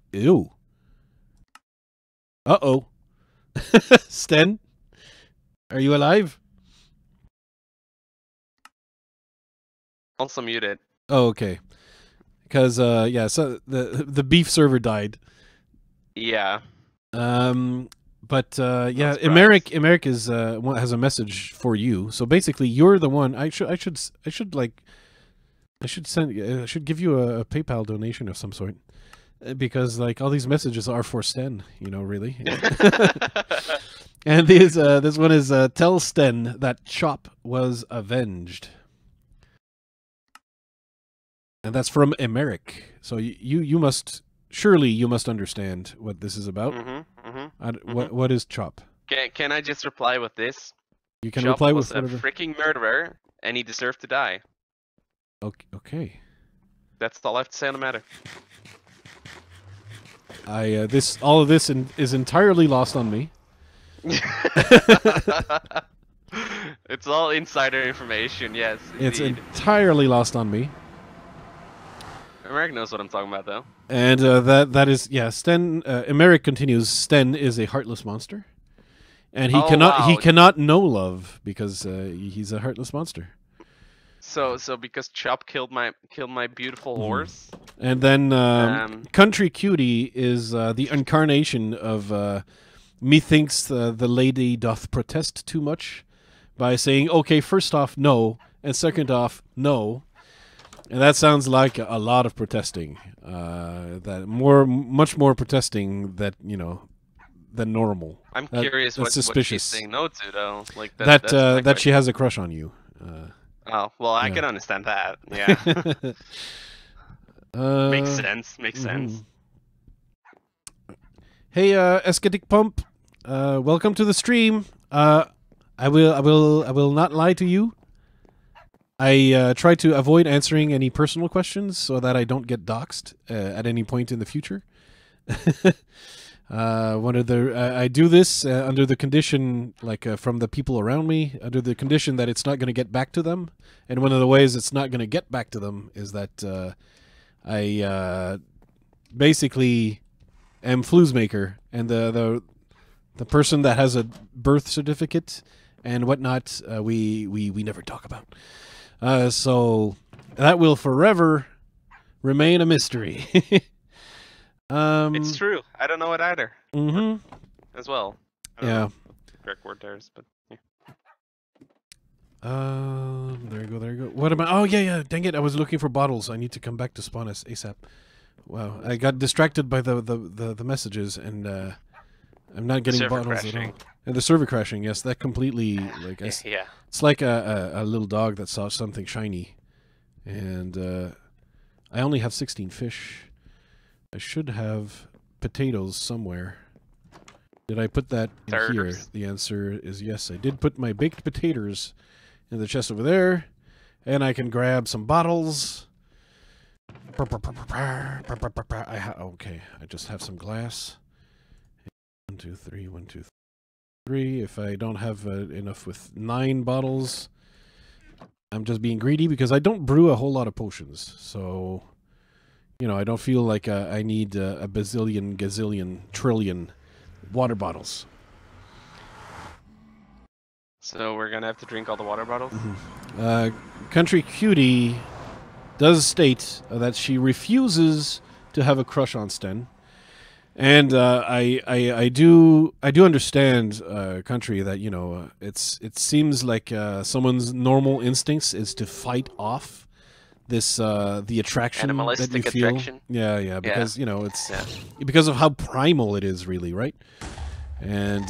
Sten, are you alive?
also muted.
Oh, okay. Because so the beef server died.
Yeah.
But Emeric is has a message for you. So basically, you're the one. I should give you a PayPal donation of some sort, because like all these messages are for Sten. Really. And this one is tell Sten that Chop was avenged. And that's from Emeric. So you must understand what this is about. What is Chop?
Can I just reply with this?
You can
Chop
reply
was
with
a
whatever.
freaking murderer, and he deserved to die.
Okay.
That's all I have to say on the matter.
All of this is entirely lost on me.
It's all insider information. Yes,
it's
indeed.
entirely lost on me.
Emeric knows what I'm talking about, though.
And that is Sten. Emeric continues. Sten is a heartless monster, and he cannot know love because he's a heartless monster.
So because Chop killed my beautiful horse.
And then Country Cutie is the incarnation of methinks the lady doth protest too much by saying, okay, first off, no, and second off, no. And that sounds like a lot of protesting. Much more protesting than normal.
I'm curious what she's saying no to, though. Like
that she has a crush on you.
Oh, well, I can understand that. Yeah. Makes sense. Makes sense.
Hey, Escatic Pump, welcome to the stream. I will not lie to you. I try to avoid answering any personal questions so that I don't get doxxed at any point in the future. I do this under the condition, from the people around me, under the condition that it's not going to get back to them. And one of the ways it's not going to get back to them is that I basically am Flouzemaker, and the person that has a birth certificate and whatnot, we never talk about. So that will forever remain a mystery.
It's true. I don't know it either. As well.
Yeah.
Correct word there is, but yeah.
There you go. What am I? Oh yeah. Dang it! I was looking for bottles. I need to come back to spawn us ASAP. Wow, I got distracted by the messages, and I'm not getting bottles at all. And the server crashing. Yes, that completely
yeah.
It's like a little dog that saw something shiny, and I only have 16 fish. I should have potatoes somewhere. Did I put that in here? The answer is yes. I did put my baked potatoes in the chest over there, and I can grab some bottles. Okay, I just have some glass. 1, 2, 3. 1, 2, 3. If I don't have enough with 9 bottles, I'm just being greedy because I don't brew a whole lot of potions. So, I don't feel like I need a bazillion, gazillion, trillion water bottles.
So we're gonna have to drink all the water bottles?
Country Cutie does state that she refuses to have a crush on Sten. And I do understand, Country, that it seems like someone's normal instincts is to fight off this the attraction
animalistic
that you feel.
Attraction.
Yeah, because it's because of how primal it is, really, right? And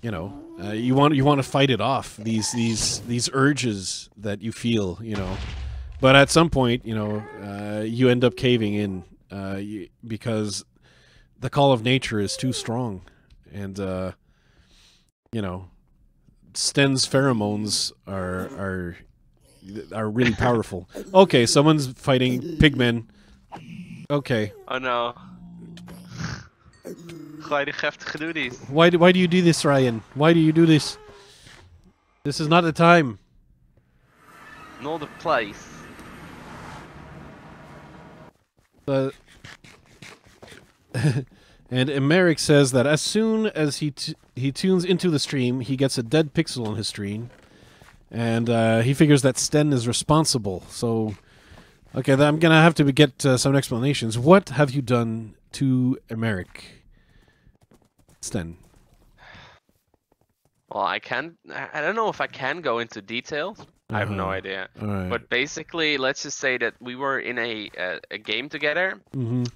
you want to fight it off, these urges that you feel, but at some point, you end up caving in because the call of nature is too strong, and Sten's pheromones are really powerful. Okay, someone's fighting pigmen. Okay.
Oh no. Why do you have to do this?
Why do you do this, Ryan? Why do you do this? This is not the time.
Nor the place.
But and Emeric says that as soon as he tunes into the stream, he gets a dead pixel on his screen, and he figures that Sten is responsible. So, okay, I'm gonna have to get some explanations. What have you done to Emeric, Sten?
Well, I don't know if I can go into details. I have no idea.
Right.
But basically, let's just say that we were in a game together.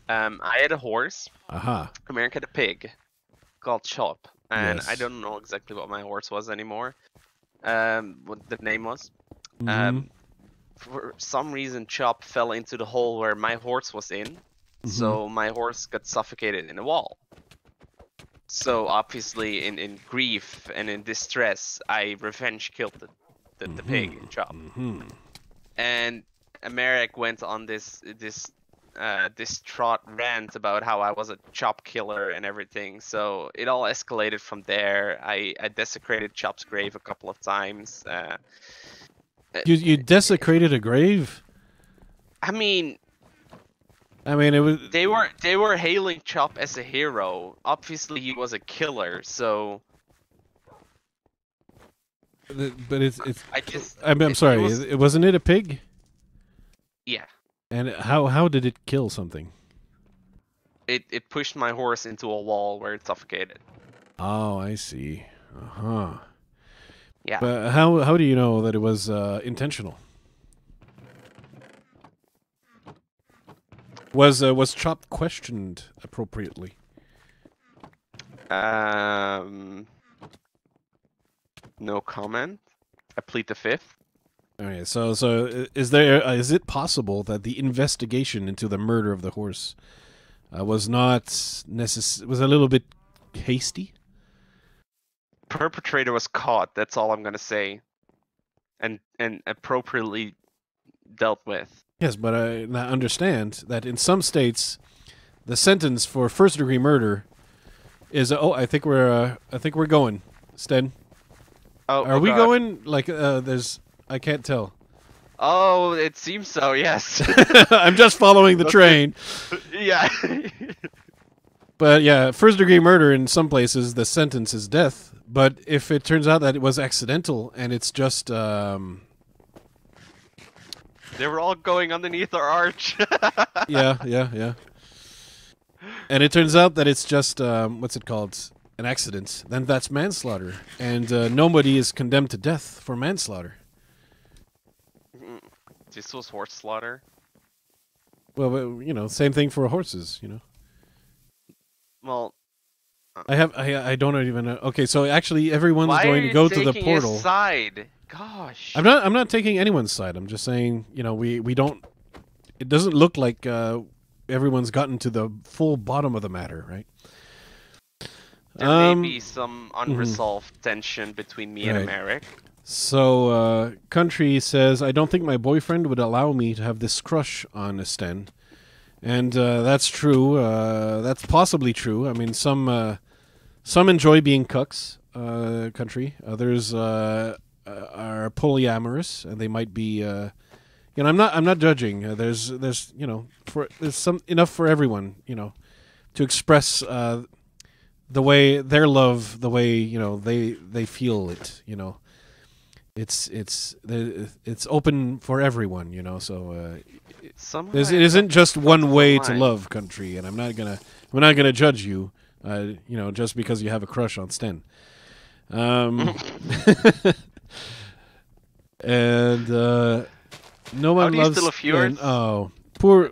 I had a horse. America had a pig called Chop. And I don't know exactly what my horse was anymore. What the name was. For some reason, Chop fell into the hole where my horse was in. So my horse got suffocated in a wall. So obviously, in grief and in distress, I revenge killed the pig, Chop. And Americ went on this distraught rant about how I was a Chop killer and everything. So it all escalated from there. I desecrated Chop's grave a couple of times.
You desecrated a grave?
I mean,
it was.
They were hailing Chop as a hero. Obviously, he was a killer. So
but it's.
I just.
I'm sorry. Wasn't it a pig?
Yeah.
And how did it kill something?
It pushed my horse into a wall where it suffocated.
Oh, I see. Uh-huh.
Yeah.
But how do you know that it was intentional? Was Chop questioned appropriately?
No comment. I plead the fifth.
Okay, so is it possible that the investigation into the murder of the horse was not was a little bit hasty?
Perpetrator was caught. That's all I'm gonna say, and appropriately dealt with.
Yes, but I understand that in some states, the sentence for first-degree murder is I think we're going, Sten.
Oh,
are we
God.
going? Like there's I can't tell.
Oh, it seems so. Yes.
I'm just following the train.
Yeah.
But yeah, first-degree murder in some places the sentence is death. But if it turns out that it was accidental and it's just
they were all going underneath our arch.
yeah. And it turns out that it's just what's it called? An accident. Then that's manslaughter, and nobody is condemned to death for manslaughter.
This was horse slaughter.
Well, same thing for horses.
Well,
I don't even know. Okay, so actually, everyone's
why
going
are
to
you
go to the
taking
portal.
his side? Gosh.
I'm not taking anyone's side. I'm just saying, we don't. It doesn't look like everyone's gotten to the full bottom of the matter, right?
There may be some unresolved tension between me and Merrick.
So, Country says, I don't think my boyfriend would allow me to have this crush on Sten. And that's true. That's possibly true. I mean, some enjoy being cucks, Country. Others are polyamorous, and they might be. I'm not judging. There's some enough for everyone. To express the way their love, the way they feel it. It's open for everyone. So it isn't just one way to love, Country, and I'm not gonna judge you. Just because you have a crush on Sten. And no one loves Sten. Oh, poor.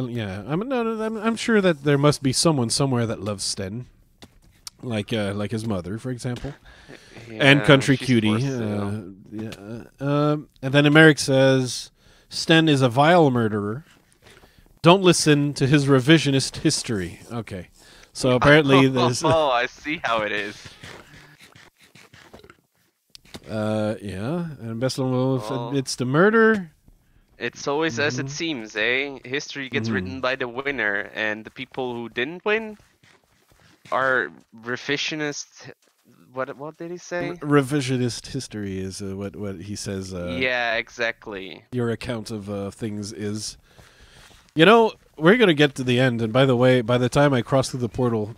Yeah, I'm sure that there must be someone somewhere that loves Sten, like his mother, for example, and Country Cutie. And then Emerick says, Sten is a vile murderer. Don't listen to his revisionist history. Okay, so apparently there's.
Oh, I see how it is.
Yeah, and Besselmov admits to murder.
It's always as it seems, eh? History gets written by the winner, and the people who didn't win are revisionist. What did he say?
Revisionist history is what he says.
Yeah, exactly.
Your account of things is. We're gonna get to the end, and by the way, by the time I cross through the portal,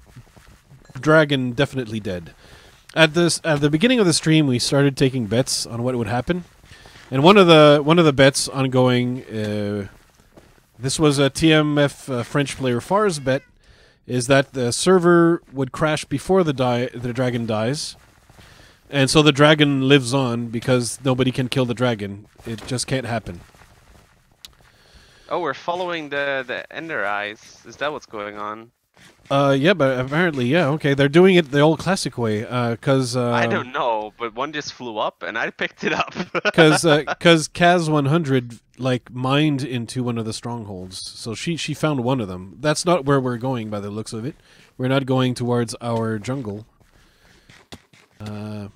dragon definitely dead. At the beginning of the stream, we started taking bets on what would happen, and one of the bets ongoing, this was a TMF French player Far's bet, is that the server would crash before the dragon dies, and so the dragon lives on because nobody can kill the dragon. It just can't happen.
Oh, we're following the Ender Eyes. Is that what's going on?
Yeah, but apparently, yeah, okay. They're doing it the old classic way, because...
I don't know, but one just flew up, and I picked it up.
Because Kaz 100, mined into one of the strongholds, so she found one of them. That's not where we're going, by the looks of it. We're not going towards our jungle. Are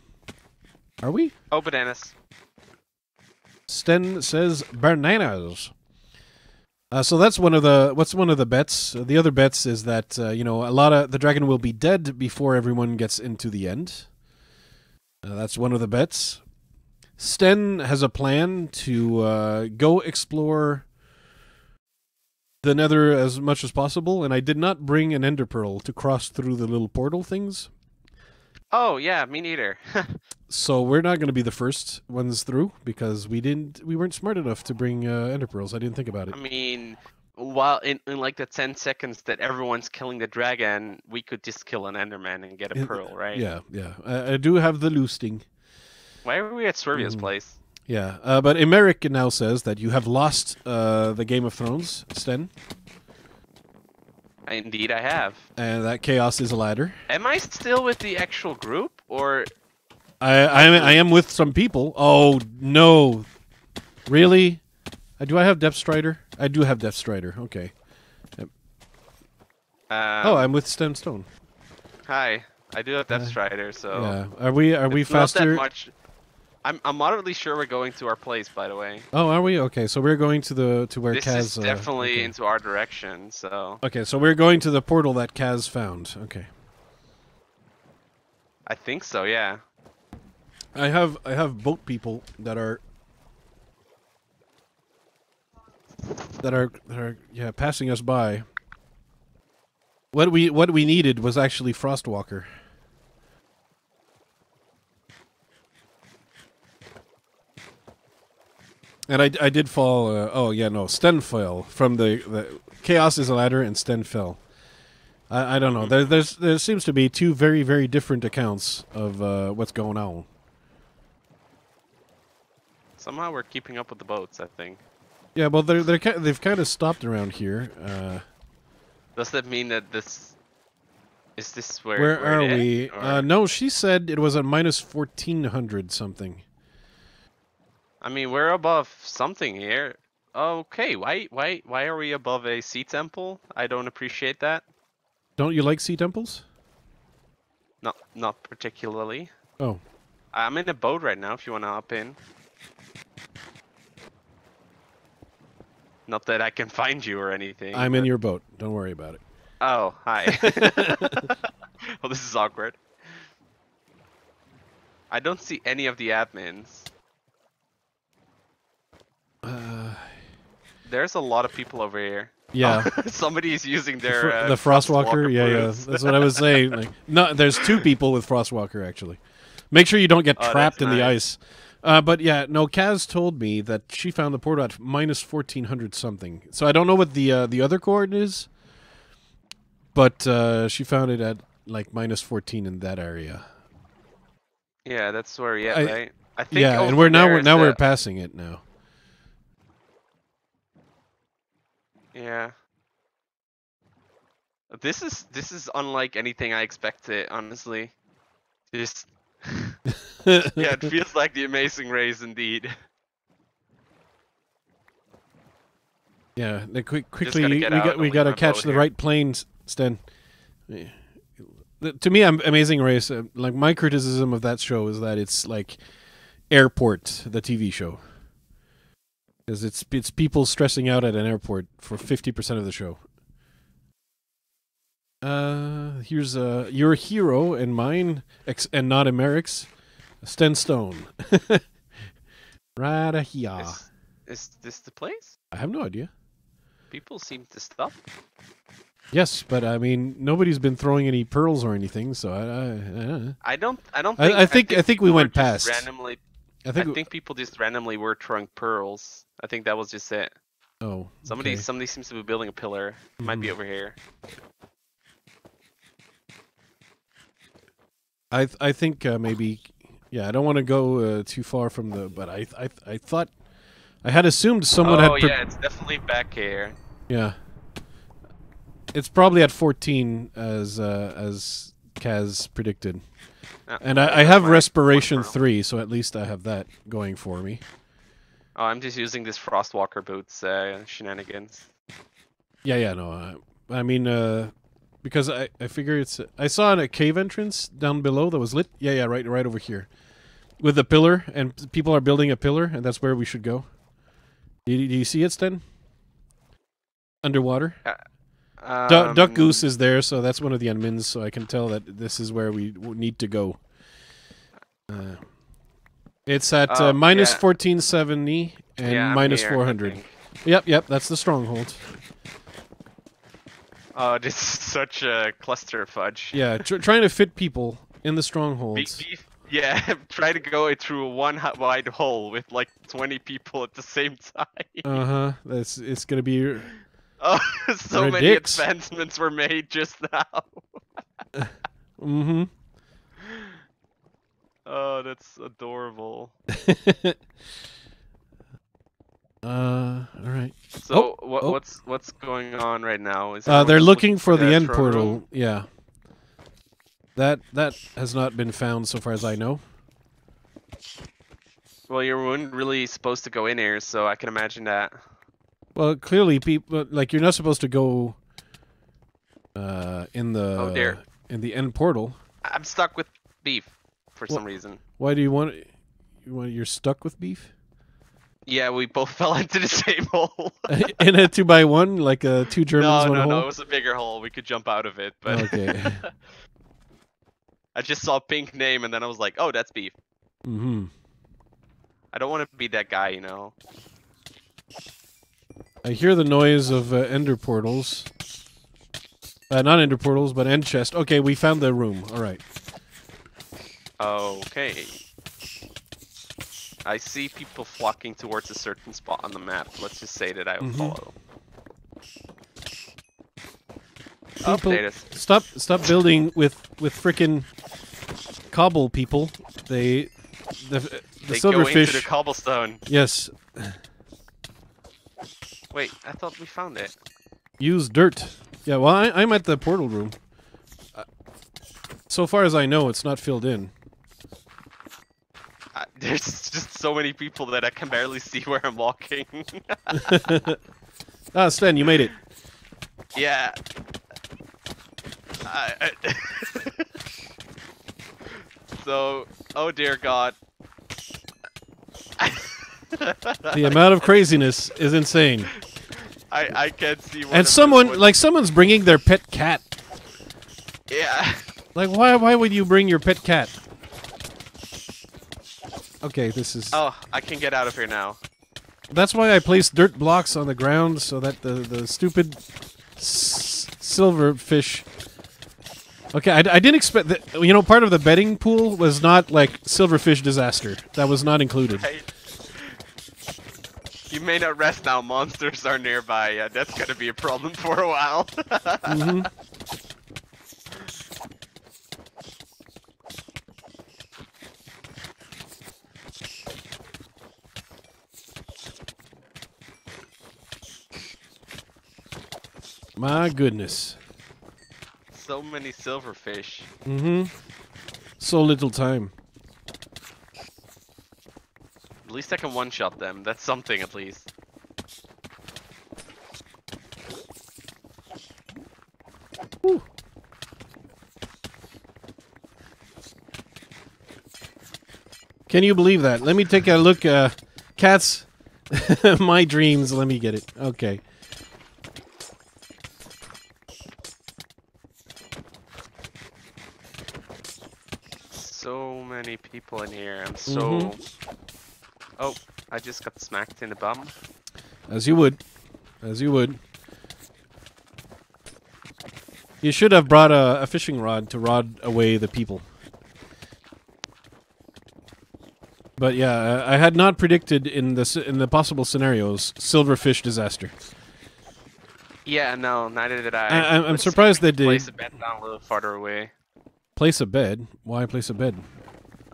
we?
Oh, bananas.
Sten says bananas. So that's one of the bets. The other bets is that a lot of the dragon will be dead before everyone gets into the end. That's one of the bets. Sten has a plan to go explore the Nether as much as possible, and I did not bring an Ender Pearl to cross through the little portal things.
Oh yeah, me neither.
So we're not going to be the first ones through because we weren't smart enough to bring ender pearls. I didn't think about it.
I mean, while in like the 10 seconds that everyone's killing the dragon, we could just kill an enderman and get a pearl, right?
Yeah, yeah. I do have the loosting.
Why are we at Swervia's place?
Yeah, but Emeric now says that you have lost the Game of Thrones, Sten.
Indeed, I have.
And that chaos is a ladder.
Am I still with the actual group, or?
I am with some people. Oh no, really? Do I have Depth Strider? I do have Depth Strider. Okay. Oh, I'm with Sten Stone.
Hi, I do have Depth Strider. So
yeah, are we faster?
Not that much. I'm moderately sure we're going to our place, by the way.
Oh, are we? Okay, so we're going to where Kaz.
This is definitely into our direction. So.
Okay, so we're going to the portal that Kaz found. Okay.
I think so. Yeah.
I have boat people that are passing us by. What we needed was actually Frostwalker. And I did fall. Oh yeah, no, Sten fell from the chaos is a ladder, and Sten fell. I don't know. There seems to be two very, very different accounts of what's going on.
Somehow we're keeping up with the boats, I think.
Yeah, well, they've kind of stopped around here.
Does that mean that this is this where?
Where are we? No, she said it was at minus 1400 something.
I mean, we're above something here. Okay, why are we above a sea temple? I don't appreciate that.
Don't you like sea temples?
Not particularly.
Oh.
I'm in a boat right now. If you want to hop in. Not that I can find you or anything.
I'm in your boat. Don't worry about it.
Oh, hi. Well, this is awkward. I don't see any of the admins. There's a lot of people over here.
Yeah.
Oh, somebody's using their
the Frostwalker. Yeah,
boots.
that's what I was saying. Like, no, there's two people with Frostwalker actually. Make sure you don't get trapped in the ice. But yeah, no. Kaz told me that she found the portal at minus 1400 something. So I don't know what the other coordinate is, but she found it at like minus 14 in that area.
Yeah, that's where we're at, right? I think.
Yeah, and we're passing it now.
Yeah. This is unlike anything I expected, honestly. Just yeah, it feels like the Amazing Race indeed.
Yeah, quickly we gotta catch the right planes, Sten. To me, Amazing Race. Like my criticism of that show is that it's like Airport, the TV show. Because it's people stressing out at an airport for 50% of the show. Here's your hero and mine, and not Emeric's, Sten Stone. Right here.
Is this the place?
I have no idea.
People seem to stop.
Yes, but I mean nobody's been throwing any pearls or anything, so
I don't think.
I think we went past.
Randomly. I think people just randomly were throwing pearls. I think that was just it.
Oh.
Somebody seems to be building a pillar. Might be over here.
I think maybe, yeah. I don't want to go too far from the, but I thought I had assumed someone had.
Oh yeah, it's definitely back here.
Yeah. It's probably at 14 as Kaz predicted. And I have Respiration 3, so at least I have that going for me.
Oh, I'm just using this Frostwalker boots shenanigans.
Yeah, no. I mean, because I figure it's... I saw a cave entrance down below that was lit. Yeah, right over here. With a pillar, and people are building a pillar, and that's where we should go. Do you see it, Sten? Underwater? Duck Goose is there, so that's one of the admins, so I can tell that this is where we need to go. It's at minus 1470 and minus 400. Yep, that's the stronghold.
Oh, this is such a cluster fudge.
Yeah, trying to fit people in the strongholds.
Yeah, try to go through one wide hole with like 20 people at the same time.
It's gonna be
Oh, so many
Redix.
advancements were made just now. Oh, that's adorable.
All right.
So what's going on right now? Is
they're looking for the end
throne
portal.
room?
Yeah. That has not been found so far as I know.
Well, you weren't really supposed to go in here, so I can imagine that.
Well, clearly, people like you're not supposed to go in the end portal.
I'm stuck with beef for some reason.
Why do you want? You're stuck with beef?
Yeah, we both fell into the same hole.
In a 2x1, like two Germans, one hole?
No, it was a bigger hole. We could jump out of it, but
okay.
I just saw a pink name, and then I was like, oh, that's beef.
Mm-hmm.
I don't want to be that guy, you know.
I hear the noise of ender portals. Not ender portals, but end chest. Okay, we found the room. All right.
Okay. I see people flocking towards a certain spot on the map. Let's just say that I will follow. Oh, potatoes.
Stop building with frickin' cobble, people. The
They
silverfish.
go into the cobblestone.
Yes.
Wait, I thought we found it.
Use dirt. Yeah, well, I'm at the portal room. So far as I know, it's not filled in.
There's just so many people that I can barely see where I'm walking.
Stan, you made it.
Yeah. So, oh dear God.
The amount of craziness is insane.
I can't see one.
And someone's bringing their pet cat.
Yeah.
Like, why would you bring your pet cat? Okay, this is...
Oh, I can get out of here now.
That's why I placed dirt blocks on the ground, so that the stupid silverfish... Okay, I didn't expect that... You know, part of the betting pool was not, like, silverfish disaster. That was not included.
Right. You may not rest now, monsters are nearby. That's gonna be a problem for a while.
My goodness.
So many silverfish.
So little time.
At least I can one-shot them. That's something, at least.
Whew. Can you believe that? Let me take a look. Cats. My dreams. Let me get it. Okay.
So many people in here. I'm so... Oh, I just got smacked in the bum.
As you would. As you would. You should have brought a fishing rod to rod away the people. But yeah, I had not predicted in the possible scenarios silverfish disaster.
Yeah, no, neither did I.
I'm surprised they did.
Place a bed down a little farther away.
Place a bed? Why place a bed?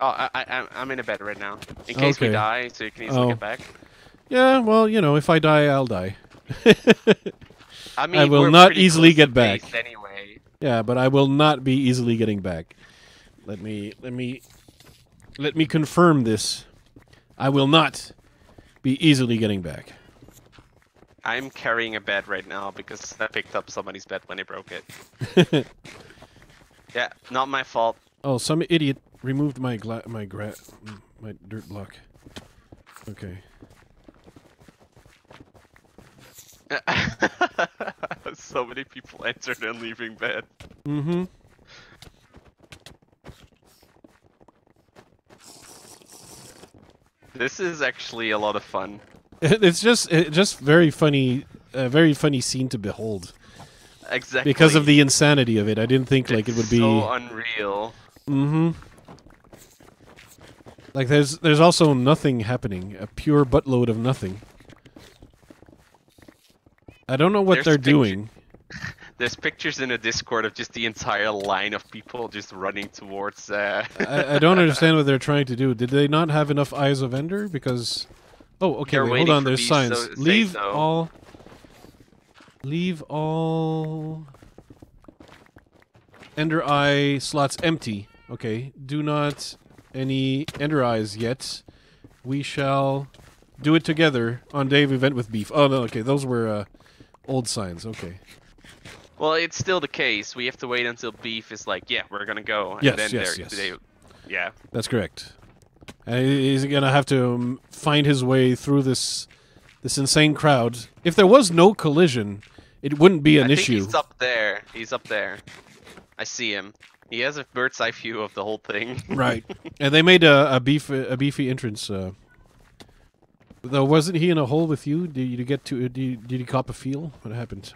Oh, I'm in a bed right now. In case we die, so you can easily get back.
Yeah, well, you know, if I die, I'll die.
I mean,
I will
we're
not
pretty
easily
close
get
to
back.
base anyway.
Yeah, but I will not be easily getting back. Let me confirm this. I will not be easily getting back.
I'm carrying a bed right now because I picked up somebody's bed when they broke it. Yeah, not my fault.
Oh, some idiot removed my dirt block. Okay.
So many people entered and leaving bed. This is actually a lot of fun.
It's just very funny, a very funny scene to behold.
Exactly.
Because of the insanity of it, I didn't think like it would be
so unreal.
Like there's also nothing happening. A pure buttload of nothing. I don't know what they're doing.
There's pictures in a Discord of just the entire line of people just running towards.
I don't understand what they're trying to do. Did they not have enough Eyes of Ender? Because okay, wait, hold on. There's signs. Leave all. Leave all Ender Eye slots empty. Okay. Do not any Ender Eyes yet. We shall do it together on day of event with Beef. Oh no, okay, those were old signs. Okay.
Well, it's still the case. We have to wait until Beef is like, yeah, we're gonna go. And
yes,
then
yes.
Yeah.
That's correct. He's gonna have to find his way through this insane crowd. If there was no collision, it wouldn't be an issue.
He's up there. He's up there. I see him. He has a bird's eye view of the whole thing.
Right. And they made a beefy entrance. Though wasn't he in a hole with you? Did you get to? Did you cop a feel? What happened?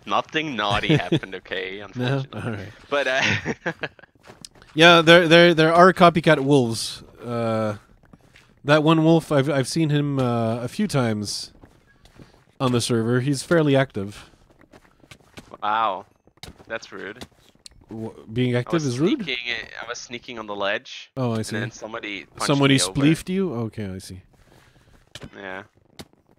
Nothing naughty happened. Okay, unfortunately.
No? All right.
But
yeah, there are copycat wolves. That one wolf, I've seen him a few times on the server. He's fairly active.
Wow, that's rude.
Being active is rude?
I was sneaking on the ledge.
Oh, I see.
And then somebody
spleefed you? Okay, I see.
Yeah.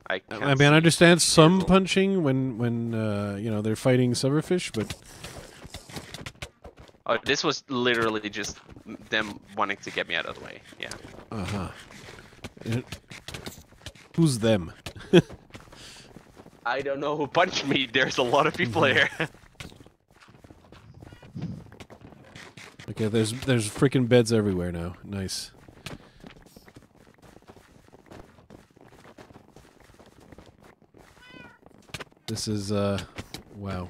I mean, I understand some punching when you know, they're fighting silverfish, but...
Oh, this was literally just them wanting to get me out of the way. Yeah.
Uh-huh. Who's them?
I don't know who punched me. There's a lot of people here.
Okay, there's freaking beds everywhere now. Nice. This is wow.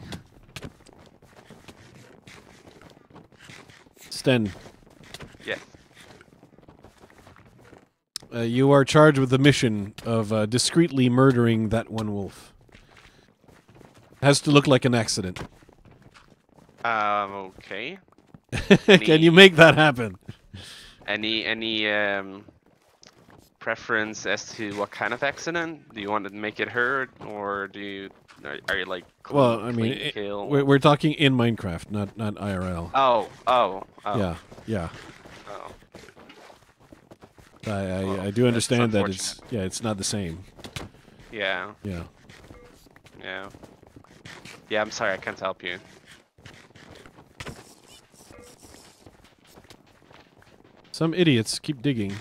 Sten.
Yes.
You are charged with the mission of discreetly murdering that one wolf. Has to look like an accident.
Okay.
Can you make that happen?
Any preference as to what kind of accident? Do you want to make it hurt, or are you like?
Well, I mean, we're talking in Minecraft, not IRL.
Oh.
Yeah.
Oh.
I do understand that it's not the same.
Yeah.
Yeah.
Yeah, I'm sorry, I can't help you.
Some idiots keep digging.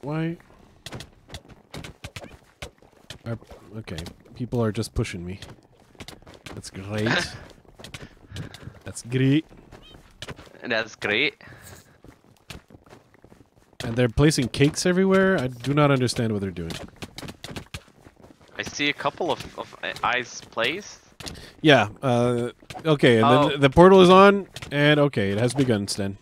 Why? Okay, people are just pushing me. That's great. That's great.
That's great.
And they're placing cakes everywhere? I do not understand what they're doing.
I see a couple of eyes placed.
Yeah, okay, and then the portal is on, and okay, it has begun, Sten.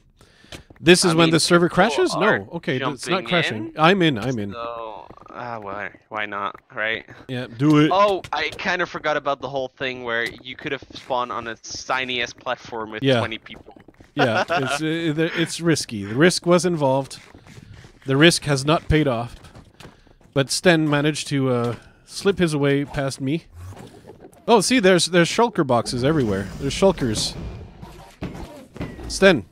This is when the server crashes? No, okay, it's not crashing. I'm in.
So, why not, right?
Yeah, do it.
Oh, I kind of forgot about the whole thing where you could have spawned on a tiny-ass platform with 20 people.
Yeah, it's risky. The risk was involved. The risk has not paid off. But Sten managed to slip his way past me. Oh, see, there's shulker boxes everywhere. There's shulkers. Sten.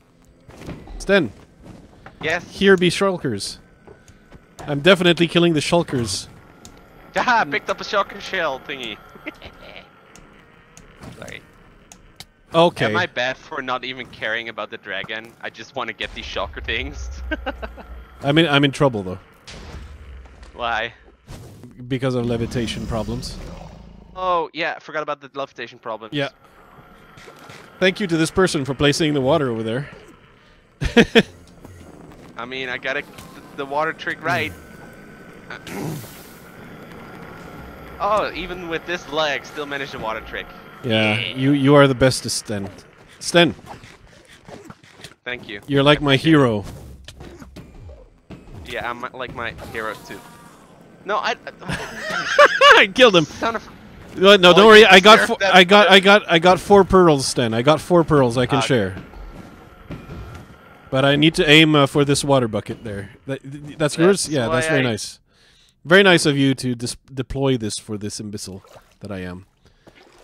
Yes?
Here be shulkers. I'm definitely killing the shulkers.
Haha, picked up a shulker shell thingy. Sorry.
Okay.
Am I bad for not even caring about the dragon? I just want to get these shulker things.
I'm in trouble though.
Why?
Because of levitation problems.
Oh, yeah, I forgot about the levitation problems.
Yeah. Thank you to this person for placing the water over there.
I mean, I got the water trick right. Oh, even with this leg, still managed the water trick.
Yeah, you are the bestest, Sten. Sten.
Thank you.
You're like my hero.
Yeah, I'm like my hero too. No, I
I killed him.
son of.
No,
Oh,
don't worry.
you
I got
deserve
four,
that
I got 4 pearls, Sten. I got 4 pearls I can
Okay.
share. But I need to aim for this water bucket there. That's yours? Yeah,
why
that's very nice. Very nice of you to deploy this for this imbecile that I am.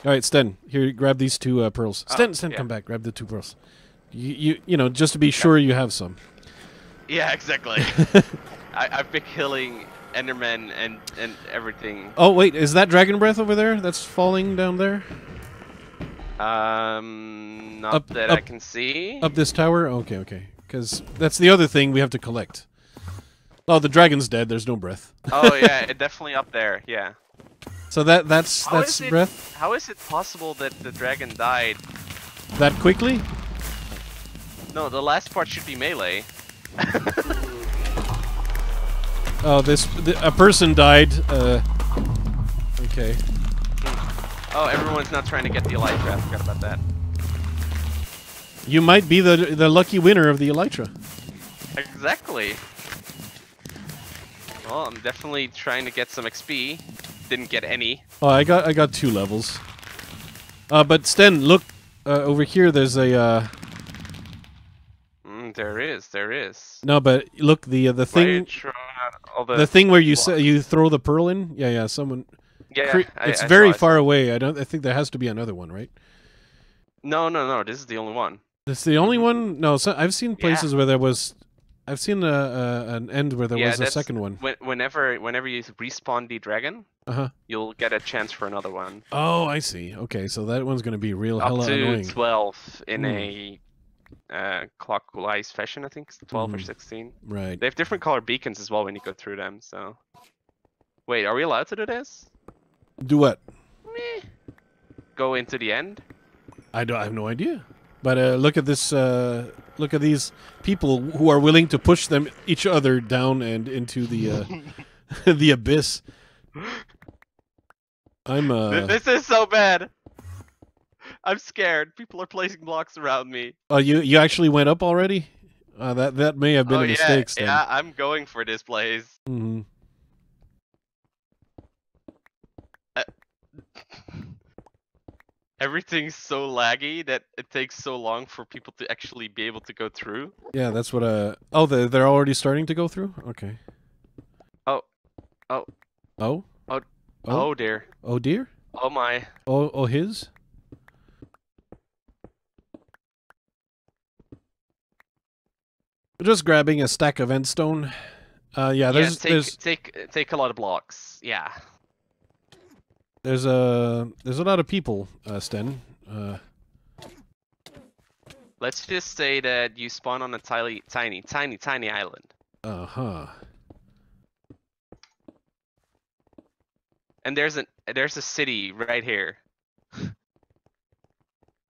All right, Sten, here, grab these 2 pearls. Sten,
yeah.
come back. Grab the 2 pearls. You know, just to be sure you have some.
Yeah, exactly. I've been killing Endermen and everything.
Oh wait, is that dragon breath over there? That's falling down there.
Not that I can see.
Up this tower. Okay, okay. Because that's the other thing we have to collect. Oh, the dragon's dead. There's no breath.
Oh yeah, it definitely up there. Yeah.
So that's breath.
How is it possible that the dragon died
that quickly?
No, the last part should be melee.
Oh, a person died. Okay.
Oh, everyone's not trying to get the elytra. I forgot about that.
You might be the lucky winner of the elytra.
Exactly. Well, I'm definitely trying to get some XP. Didn't get any.
Oh, I got 2 levels. But Sten, look over here. There's a.
There is.
No, but look the thing. The thing where you throw the pearl in. Yeah. Someone.
Yeah.
It's very far away. I think there has to be another one, right?
No. This is the only one.
This the only one? No, I've seen places where there was. I've seen an end where there was a second one.
Whenever you respawn the dragon, you'll get a chance for another one.
Oh, I see. Okay, so that one's gonna be real hella annoying.
Up to 12 in a clockwise fashion, I think. 12 or 16.
Right.
They have different color beacons as well when you go through them. So, wait, are we allowed to do this?
Do what?
Meh. Go into the end.
I have no idea. But look at this. Look at these people who are willing to push each other down and into the the abyss.
This is so bad. I'm scared. People are placing blocks around me.
Oh, you actually went up already? That may have been a mistake. Then.
Yeah, I'm going for this place.
Mm-hmm.
Everything's so laggy that it takes so long for people to actually be able to go through.
Yeah, that's what oh, they're already starting to go through? Okay.
Oh dear.
Oh dear?
Oh my.
Oh his? We're just grabbing a stack of endstone. Yeah,
take a lot of blocks. Yeah.
There's a lot of people, Sten.
Let's just say that you spawn on a tiny island. And there's a city right here.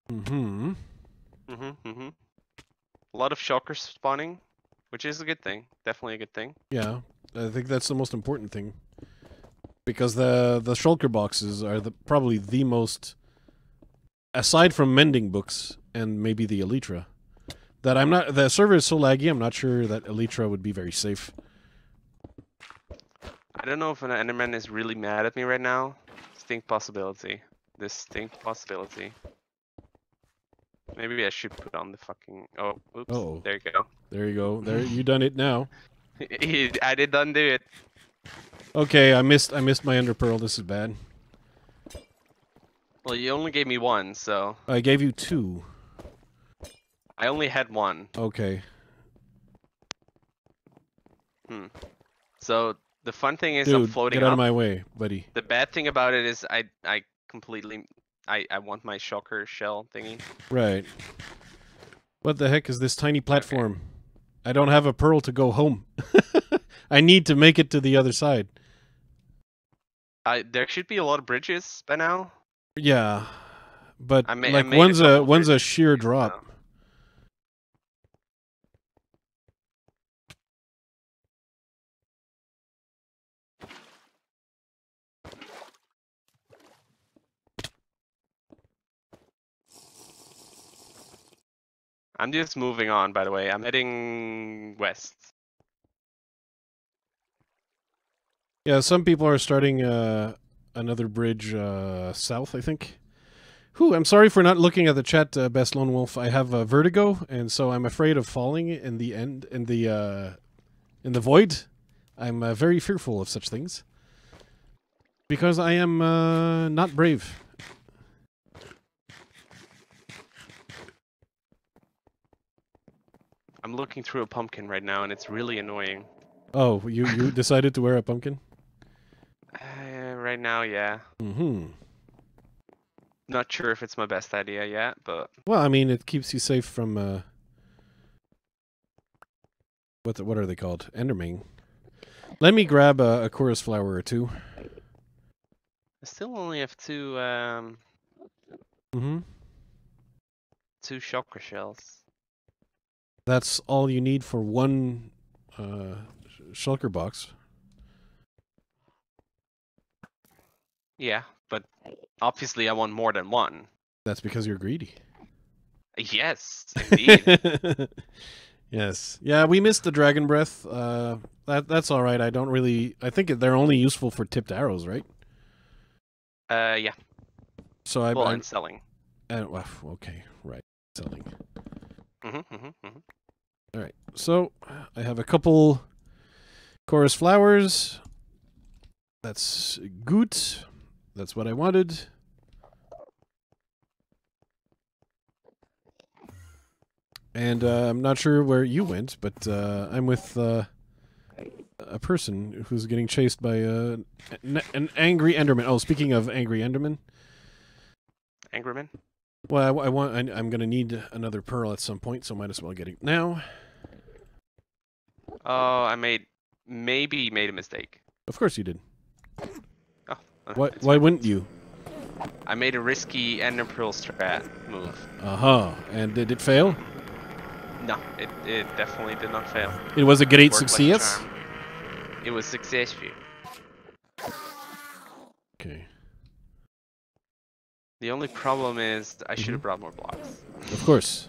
A
lot of shulkers spawning, which is a good thing. Definitely a good thing.
Yeah, I think that's the most important thing. Because the shulker boxes are probably the most, aside from mending books and maybe the elytra, that the server is so laggy. I'm not sure that elytra would be very safe.
I don't know if an Enderman is really mad at me right now. Distinct possibility. Maybe I should put on the fucking. Oh, oops.
Uh-oh.
There you go.
There you go. There you done it now.
I did undo it.
Okay, I missed my ender pearl. This is bad.
Well, you only gave me 1, so.
I gave you 2.
I only had 1.
Okay.
So the fun thing is
Dude,
I'm floating
get out
up.
of my way, buddy.
The bad thing about it is I completely I want my shulker shell thingy.
Right. What the heck is this tiny platform? Okay. I don't have a pearl to go home. I need to make it to the other side.
There should be a lot of bridges by now.
Yeah, but one's a sheer drop.
Now. I'm just moving on, by the way. I'm heading west.
Yeah, some people are starting another bridge south, I think. Whew, I'm sorry for not looking at the chat, Best Lone Wolf. I have vertigo, and so I'm afraid of falling in the void. I'm very fearful of such things because I am not brave.
I'm looking through a pumpkin right now, and it's really annoying.
Oh, you decided to wear a pumpkin?
Right now, yeah.
Mm-hmm.
Not sure if it's my best idea yet, but...
Well, I mean, it keeps you safe from... what are they called? Enderman. Let me grab a chorus flower or two.
I still only have two, two shulker shells.
That's all you need for one shulker box.
Yeah, but obviously I want more than one.
That's because you're greedy.
Yes, indeed.
Yes. Yeah, we missed the dragon breath. That's all right. I don't really... I think they're only useful for tipped arrows, right?
Yeah.
So
I'm selling.
Well, okay, right. Selling.
Mm-hmm.
All right. So I have a couple chorus flowers. That's good. That's what I wanted. And I'm not sure where you went, but I'm with a person who's getting chased by an angry Enderman. Oh, speaking of angry Enderman.
Angryman?
Well, I'm going to need another pearl at some point, so might as well get it now.
Oh, I maybe made a mistake.
Of course you did.
Oh,
why wouldn't you?
I made a risky Ender Pearl strat move.
Uh-huh. And did it fail?
No, it definitely did not fail.
It was a great success?
It was successful.
Okay.
The only problem is I should have brought more blocks.
Of course.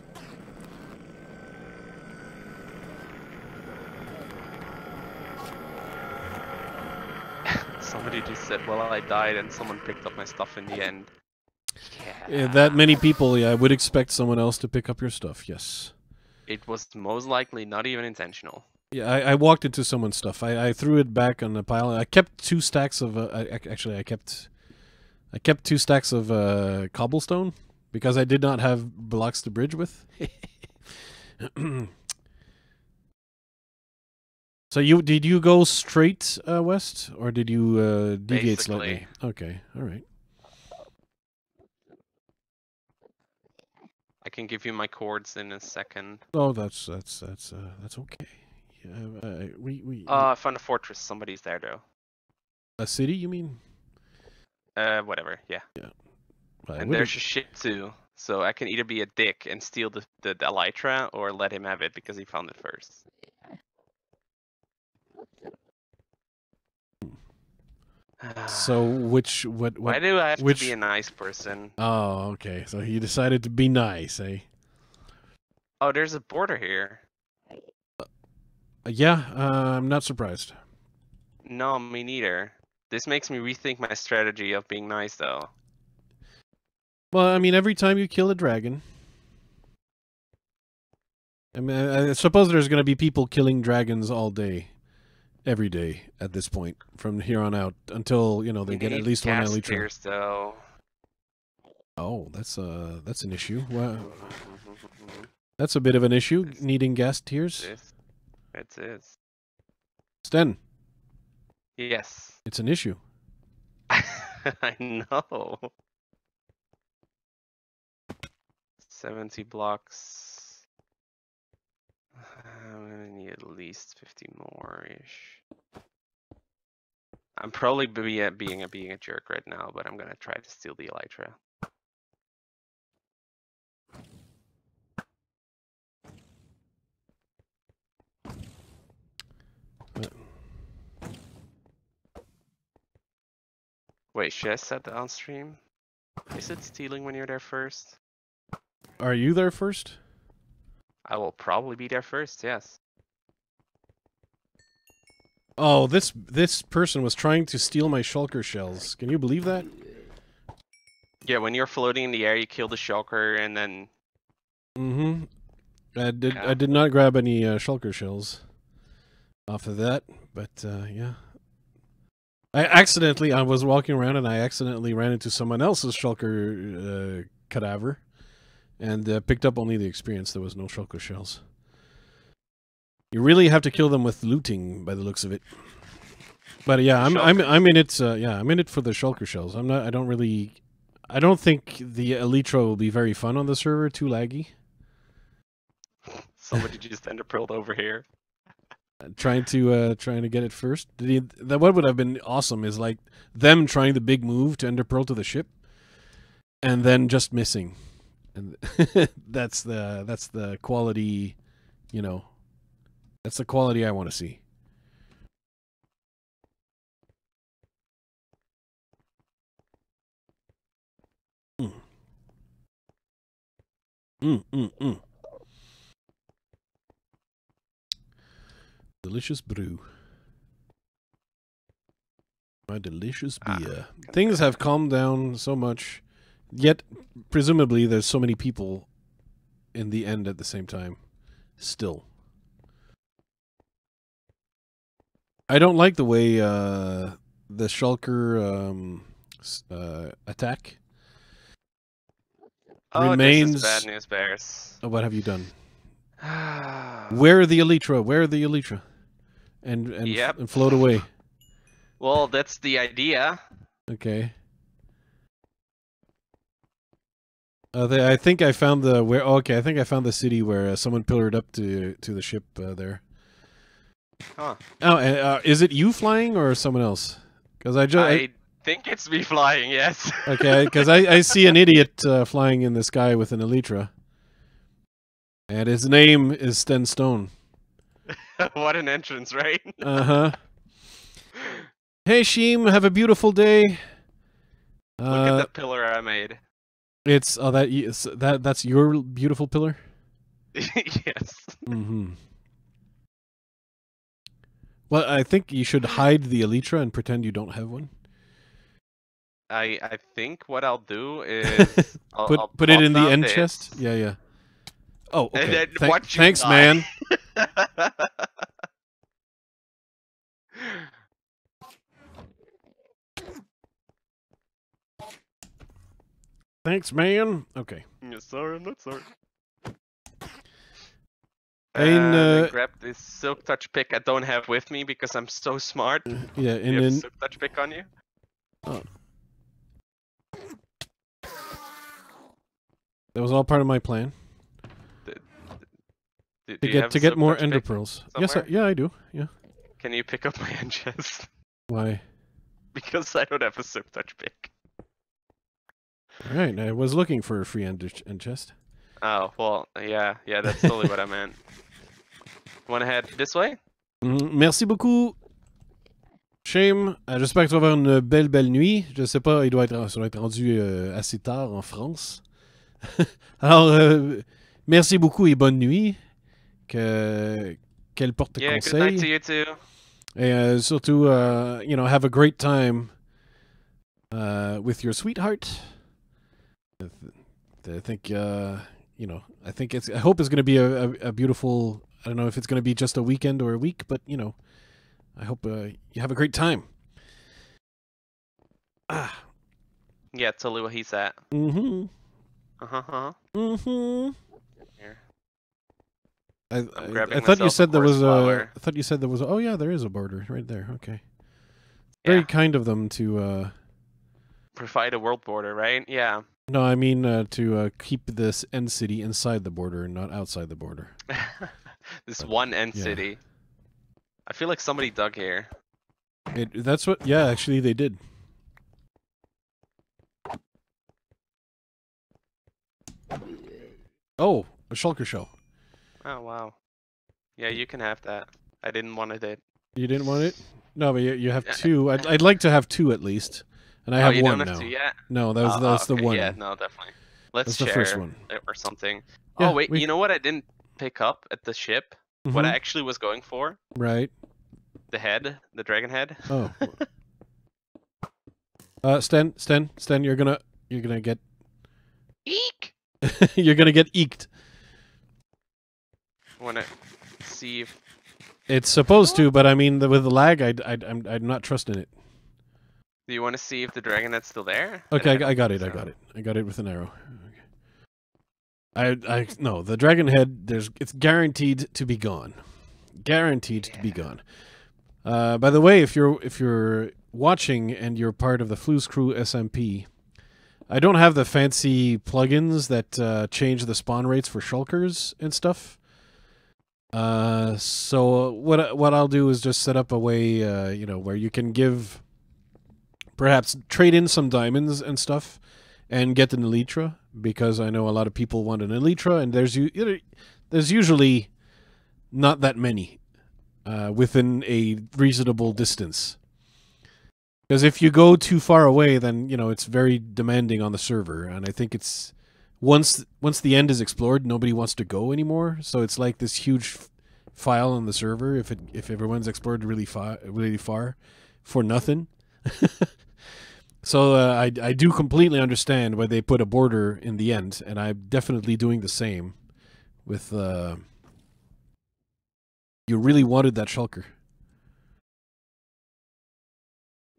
Somebody just said, well, I died and someone picked up my stuff in the end.
Yeah, that many people, yeah, I would expect someone else to pick up your stuff, yes.
It was most likely not even intentional.
Yeah, I walked into someone's stuff. I threw it back on the pile. I kept 2 stacks of... actually, I kept 2 stacks of cobblestone because I did not have blocks to bridge with. So did you go straight west, or did you deviate slightly? Okay, all right.
I can give you my chords in a second.
Oh, that's okay. Yeah,
I found a fortress. Somebody's there though.
A city, you mean?
Whatever. Yeah.
Yeah.
And there's a ship too, so I can either be a dick and steal the elytra, or let him have it because he found it first.
So
why do I have to be a nice person?
Oh, okay. So he decided to be nice, eh?
Oh, there's a border here.
Yeah, I'm not surprised.
No, me neither. This makes me rethink my strategy of being nice, though.
Well, I mean, every time you kill a dragon... I mean, I suppose there's going to be people killing dragons all day. Every day at this point, from here on out, until, you know, they get at least one elytra.
Though.
Oh, that's an issue. Wow. That's a bit of an issue, needing gas tiers.
It is.
Sten.
Yes.
It's an issue.
I know. 70 blocks. I'm gonna need at least 50 more-ish. I'm probably being a jerk right now, but I'm gonna try to steal the elytra. Wait, should I set that on stream? Is it stealing when you're there first?
Are you there first?
I will probably be there first, yes.
Oh, this person was trying to steal my shulker shells. Can you believe that?
Yeah, when you're floating in the air, you kill the shulker, and then.
Mm-hmm. I did not grab any shulker shells off of that, but yeah. I was walking around and I accidentally ran into someone else's shulker cadaver, and picked up only the experience. There was no shulker shells. You really have to kill them with looting, by the looks of it. But yeah, I'm in it. Yeah, I'm in it for the shulker shells. I'm not. I don't think the elytra will be very fun on the server. Too laggy.
Somebody just ender pearled over here.
Trying to get it first. What would have been awesome is like them trying the big move to ender pearl to the ship, and then just missing. And that's the quality, you know. That's the quality I want to see. Delicious brew. My delicious beer. Things have calmed down so much, yet presumably there's so many people in the end at the same time. Still. I don't like the way the shulker attack remains.
This is bad news, Bears.
Oh, what have you done? Where are the elytra? Where are the elytra? And float away.
Well, that's the idea.
Okay. I think I found the I think I found the city where someone pillared up to the ship there.
Huh.
Oh, is it you flying or someone else? Because
I think it's me flying. Yes.
Okay, because I see an idiot flying in the sky with an elytra, and his name is Sten Stone.
What an entrance, right?
Uh-huh. Hey, Sheem, have a beautiful day.
Look at that pillar I made.
It's that's your beautiful pillar?
Yes.
Mm-hmm. Well, I think you should hide the elytra and pretend you don't have one.
I think what I'll do is I'll
put it in the end
this.
chest. Yeah, yeah. Oh, okay.
And then watch you
thanks,
die.
man. Thanks, man. Okay.
Yeah, sorry, I'm not sorry.
And
grab this silk touch pick I don't have with me because I'm so smart.
Yeah, and
you have silk touch pick on you.
Oh. That was all part of my plan. To get more ender pearls. Yes, I do. Yeah.
Can you pick up my end chest?
Why?
Because I don't have a silk touch pick.
All right, I was looking for a free end chest.
Oh well, yeah, that's totally what I meant. Want to head this way?
Merci beaucoup. Shame. J'espère que tu vas avoir une belle nuit. Je sais pas, ça doit être rendu assez tard en France. Alors, merci beaucoup et bonne nuit. Qu'elle porte conseil.
Good night to you too.
Et surtout, have a great time with your sweetheart. I think, I hope it's going to be a beautiful. I don't know if it's going to be just a weekend or a week, but I hope you have a great time.
Yeah, totally what he's at.
Mm-hmm.
Mm-hmm.
Here. I thought you said there was a. I thought you said there was. Oh yeah, there is a border right there. Okay. Very kind of them to
provide a world border, right? Yeah.
No, I mean to keep this end city inside the border and not outside the border.
This one end city. I feel like somebody dug here.
That's what. Yeah, actually, they did. Oh, a shulker shell.
Oh wow. Yeah, you can have that. I didn't want it.
You didn't want it? No, but you have two. I'd like to have two at least, and I have
you
one
don't
now.
have two yet?
No, that's the one.
Yeah, no, definitely. Let's share
the first one
or something.
Yeah,
oh wait, you know what I didn't pick up at the ship? What I actually was going for?
Right.
The head, the dragon head.
Oh. Sten, you're gonna get
Eek!
you're gonna get eked.
Wanna see if
It's supposed to, but I mean, with the lag, I'm not trusting it.
do you want to see if the dragon head's still there?
Okay, I got it. I got it with an arrow. No, the dragon head. It's guaranteed to be gone. Guaranteed to be gone. By the way, if you're watching and you're part of the Flues Crew SMP, I don't have the fancy plugins that change the spawn rates for shulkers and stuff. So what I'll do is just set up a way, where you can perhaps trade in some diamonds and stuff, and get an elytra, because I know a lot of people want an elytra, and there's usually not that many within a reasonable distance. Because if you go too far away, then it's very demanding on the server, and I think it's once the end is explored, nobody wants to go anymore. So it's like this huge file on the server if everyone's explored really far for nothing. So I do completely understand why they put a border in the end, and I'm definitely doing the same with. You really wanted that shulker.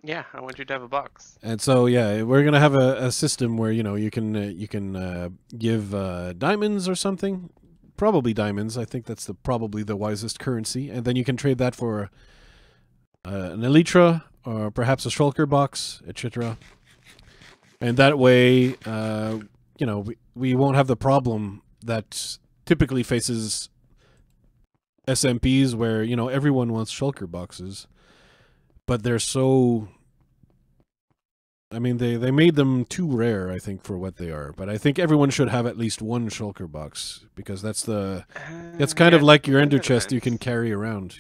Yeah, I want you to have a box.
And so yeah, we're gonna have a system where you can give diamonds or something, probably diamonds. I think that's probably the wisest currency, and then you can trade that for an elytra or perhaps a shulker box, etc. And that way, we won't have the problem that typically faces SMPs, where everyone wants shulker boxes. But they're so... I mean, they made them too rare, I think, for what they are. But I think everyone should have at least one shulker box, because that's kind of like your ender chest you can carry around.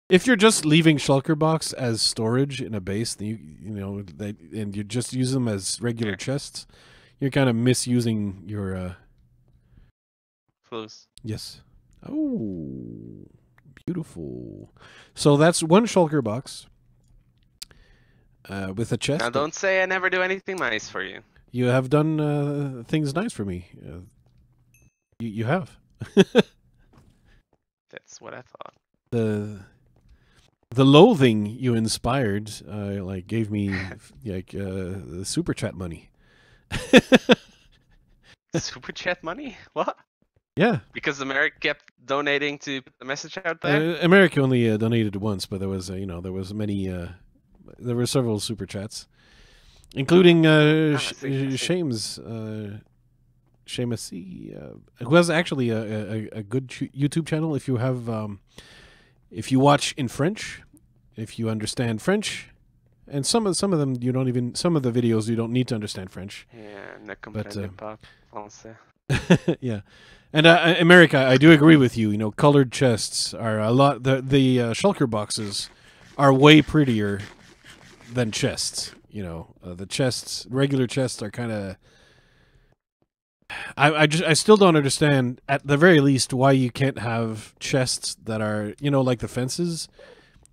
If you're just leaving shulker box as storage in a base, and you just use them as regular chests, you're kind of misusing your...
Flows.
Yes. Oh... Beautiful. So that's one shulker box with a chest.
Now don't say I never do anything nice for you.
You have done things nice for me. You have.
That's what I thought.
The loathing you inspired, gave me the super chat money.
Super chat money? What?
Yeah.
Because America kept donating to put the message out there?
America only donated once, but there was there were several super chats, including Seamus, who has actually a good YouTube channel. If you have, if you watch in French, if you understand French, and some of them you don't even, some of the videos you don't need to understand French.
Yeah, ne comprends pas français.
Yeah. And America, I do agree with you. Colored chests are a lot. The shulker boxes are way prettier than chests. The chests, regular chests, are kind of. I still don't understand, at the very least, why you can't have chests that are like the fences.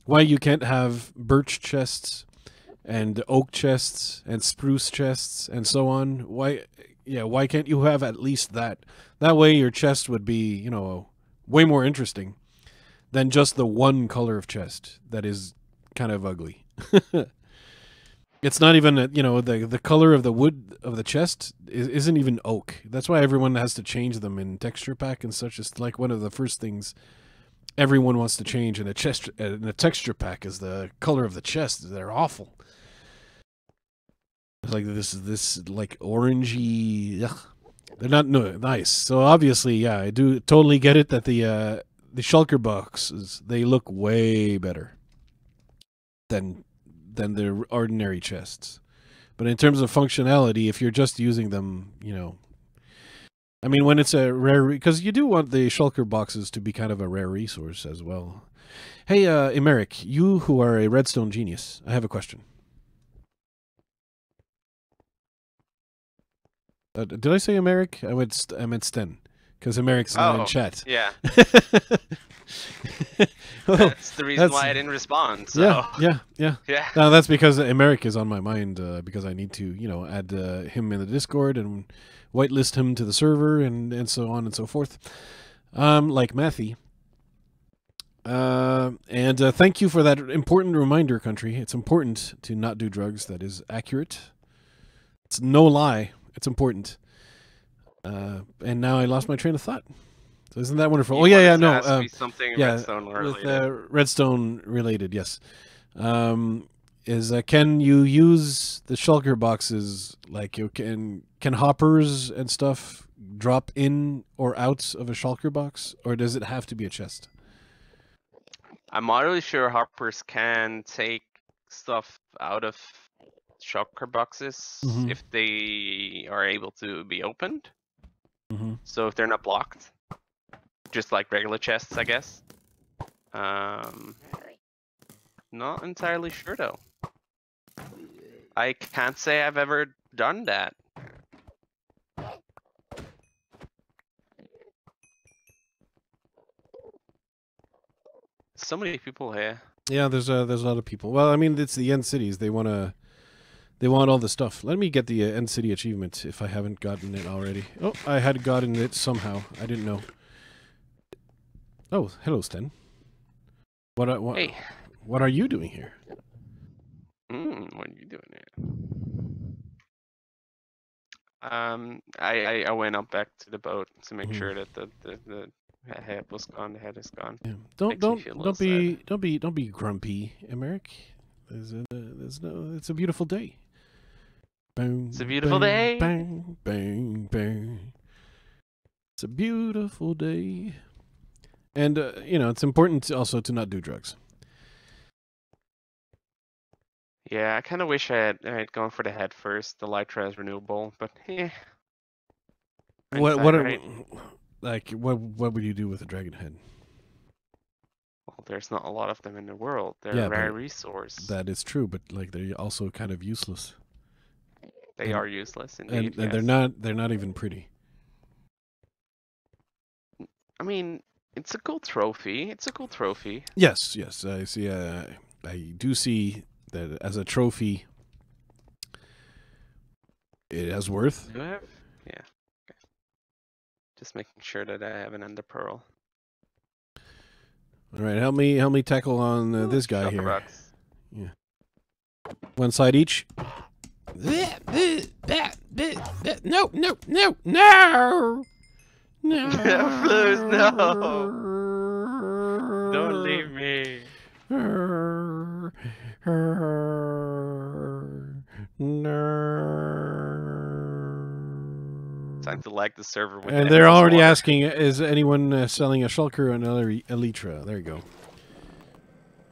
Why you can't have birch chests and oak chests and spruce chests and so on. Why can't you have at least that? That way your chest would be, way more interesting than just the one color of chest that is kind of ugly. It's not even, the color of the wood of the chest isn't even oak. That's why everyone has to change them in texture pack and such. It's like one of the first things everyone wants to change in a texture pack is the color of the chest. They're awful. It's like this like orangey. Ugh. They're not nice. So obviously, yeah, I do totally get it that the shulker boxes, they look way better than the ordinary chests. But in terms of functionality, if you're just using them, I mean, when it's a rare, because you do want the shulker boxes to be kind of a rare resource as well. Hey, Emeric, you who are a redstone genius, I have a question. Did I say Emeric? I meant Sten. because Americ's not in chat.
Yeah.
Well,
that's the reason why I didn't respond. So.
Yeah. No, that's because Americ is on my mind because I need to, add him in the Discord and whitelist him to the server and so on and so forth. Like Matthew. And thank you for that important reminder, Country. It's important to not do drugs. That is accurate. It's no lie. It's important. And now I lost my train of thought. So isn't that wonderful? No.
Something
Redstone
related.
With Redstone related, yes. Can you use the shulker boxes like can hoppers and stuff drop in or out of a shulker box, or does it have to be a chest?
I'm not really sure hoppers can take stuff out of shulker boxes if they are able to be opened. So if they're not blocked, just like regular chests, I guess. Not entirely sure though. I can't say I've ever done that. So many people here.
Yeah, there's a lot of people. Well, I mean, it's the end cities. They want all the stuff. Let me get the end city achievement if I haven't gotten it already. Oh, I had gotten it somehow. I didn't know. Oh, hello, Sten.
Hey.
What are you doing here?
What are you doing here? I went up back to the boat to make sure that the head was gone. The head is gone.
Yeah. Don't be grumpy, Emeric. It's a beautiful day. Bang,
it's a beautiful
bang,
day.
Bang, bang, bang. It's a beautiful day. And it's important also to not do drugs.
Yeah, I kind of wish I had gone for the head first. The Elytra is renewable, but
What would you do with a dragon head?
Well, there's not a lot of them in the world. They're a rare resource.
That is true, but they're also kind of useless.
They are useless indeed.
And they're not even pretty.
I mean, it's a cool trophy.
Yes, I see. I do see that as a trophy, it has worth.
Do I have? Yeah. Okay. Just making sure that I have an ender pearl.
All right, help me tackle on this guy here.
Box.
Yeah. One side each.
No.
Flouz, no. Don't leave me. Time to like the server. With
and they're already asking, is anyone selling a shulker or another elytra? There you go.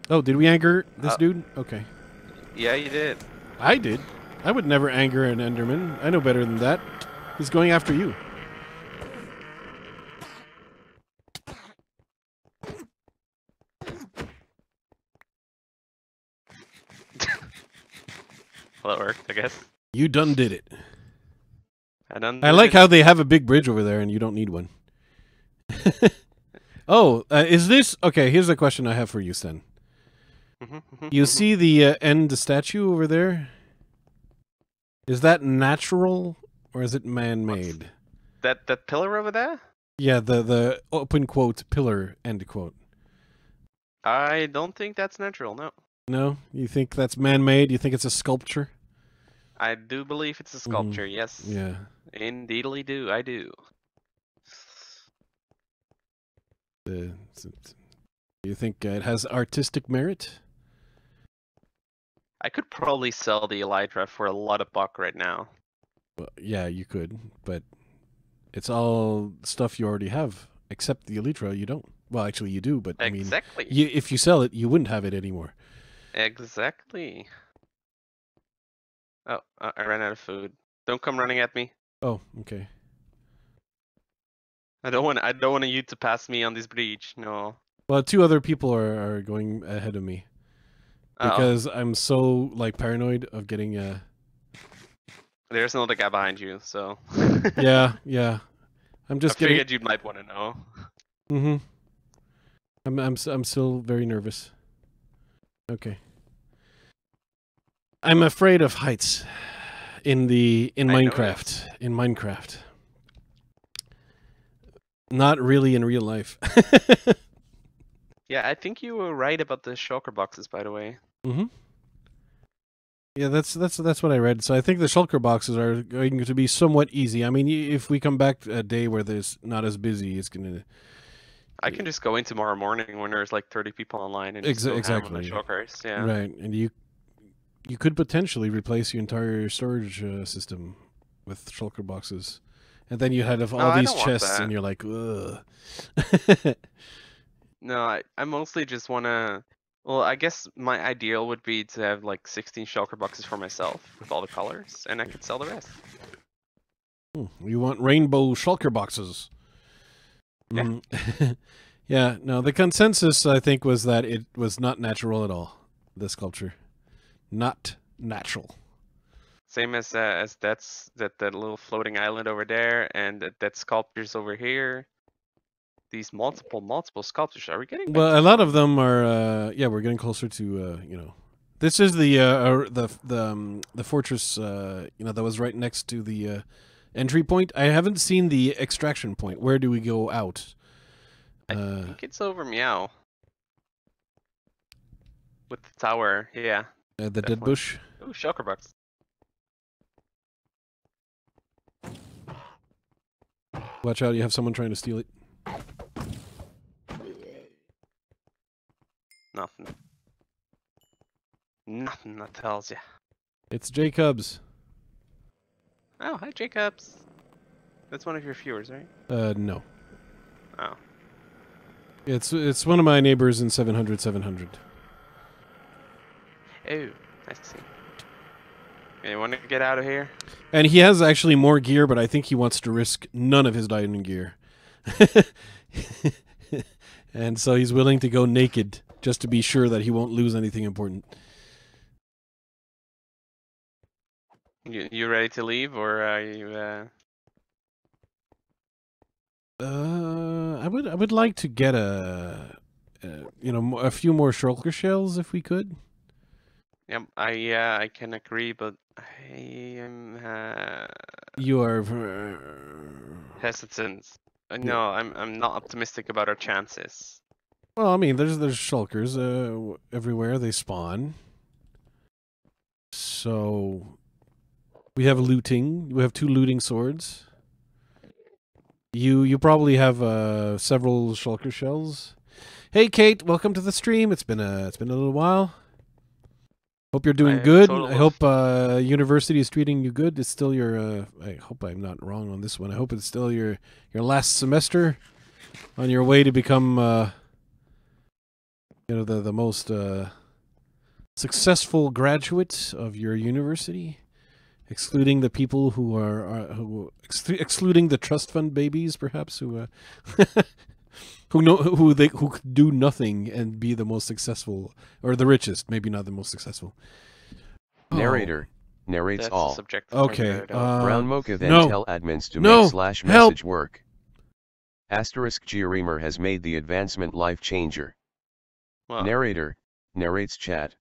Oh, did we anger this dude? Okay.
Yeah, you did.
I did. I would never anger an Enderman. I know better than that. He's going after you.
Well, that worked, I guess.
You done did it.
I
like how they have a big bridge over there and you don't need one. Oh, is this... Okay, here's a question I have for you, Sten. You see the end statue over there? Is that natural or is it man-made?
That pillar over there?
Yeah, the open quote pillar, end quote.
I don't think that's natural, no.
No? You think that's man-made? You think it's a sculpture?
I do believe it's a sculpture, yes.
Yeah.
Indeedly do, I do.
Do you think it has artistic merit?
I could probably sell the Elytra for a lot of buck right now.
Well, yeah, you could, but it's all stuff you already have, except the Elytra you don't. Well, actually you do, but
exactly.
I mean, if you sell it, you wouldn't have it anymore.
Exactly. Oh, I ran out of food. Don't come running at me.
Oh, okay.
I don't want you to pass me on this bridge. No.
Well, 2 other people are going ahead of me because I'm so paranoid of getting
There's another guy behind you, so.
Yeah. I'm just
I figured you might want to know.
Mm-hmm. I'm still very nervous. Okay. I'm afraid of heights in Minecraft. In Minecraft. Not really in real life.
Yeah, I think you were right about the shulker boxes, by the way.
Mm-hmm. Yeah, that's what I read. So I think the shulker boxes are going to be somewhat easy. I mean, if we come back a day where there's not as busy, it's gonna.
I can just go in tomorrow morning when there's like 30 people online and just go ham on the shulkers. Yeah.
Right, and you could potentially replace your entire storage system with shulker boxes, and then you had all these chests, and you're like, ugh.
No, I mostly just want to. Well, I guess my ideal would be to have like 16 shulker boxes for myself with all the colors, and I could sell the rest.
You want rainbow shulker boxes?
Yeah.
Yeah. No, the consensus I think was that it was not natural at all. The sculpture, not natural.
Same as that little floating island over there, and that sculptures over here. These multiple sculptures. Are we getting?
Well, a lot of them are. Yeah, we're getting closer to. This is the fortress. That was right next to the entry point. I haven't seen the extraction point. Where do we go out?
I think it's over Meow. With the tower, yeah.
The dead bush.
Ooh, shulker box.
Watch out! You have someone trying to steal it.
Nothing. Nothing that tells you.
It's Jacobs.
Oh, hi Jacobs. That's one of your viewers, right?
No.
Oh.
It's one of my neighbors in 700.
Oh, nice to see. You want to get out of here?
And he has actually more gear, but I think he wants to risk none of his diamond gear. And so he's willing to go naked just to be sure that he won't lose anything important.
You ready to leave, or are you?
I would like to get a few more shulker shells if we could.
Yeah, I can agree, but I am.
You are
hesitant. No, I'm not optimistic about our chances.
Well, I mean, there's shulkers everywhere. They spawn. So we have looting. We have 2 looting swords. You probably have several shulker shells. Hey, Kate, welcome to the stream. It's been a little while. Hope you're doing good. I hope university is treating you good. It's still your. I hope I'm not wrong on this one. I hope it's still your last semester, on your way to become the most successful graduate of your university, excluding the people who are excluding the trust fund babies, perhaps who who do nothing and be the most successful, or the richest, maybe not the most successful.
Narrator narrates all.
Okay.
Brown Mocha then tell admins to make /message work. Asterisk Georeamer has made the advancement life changer. Wow. Narrator narrates chat.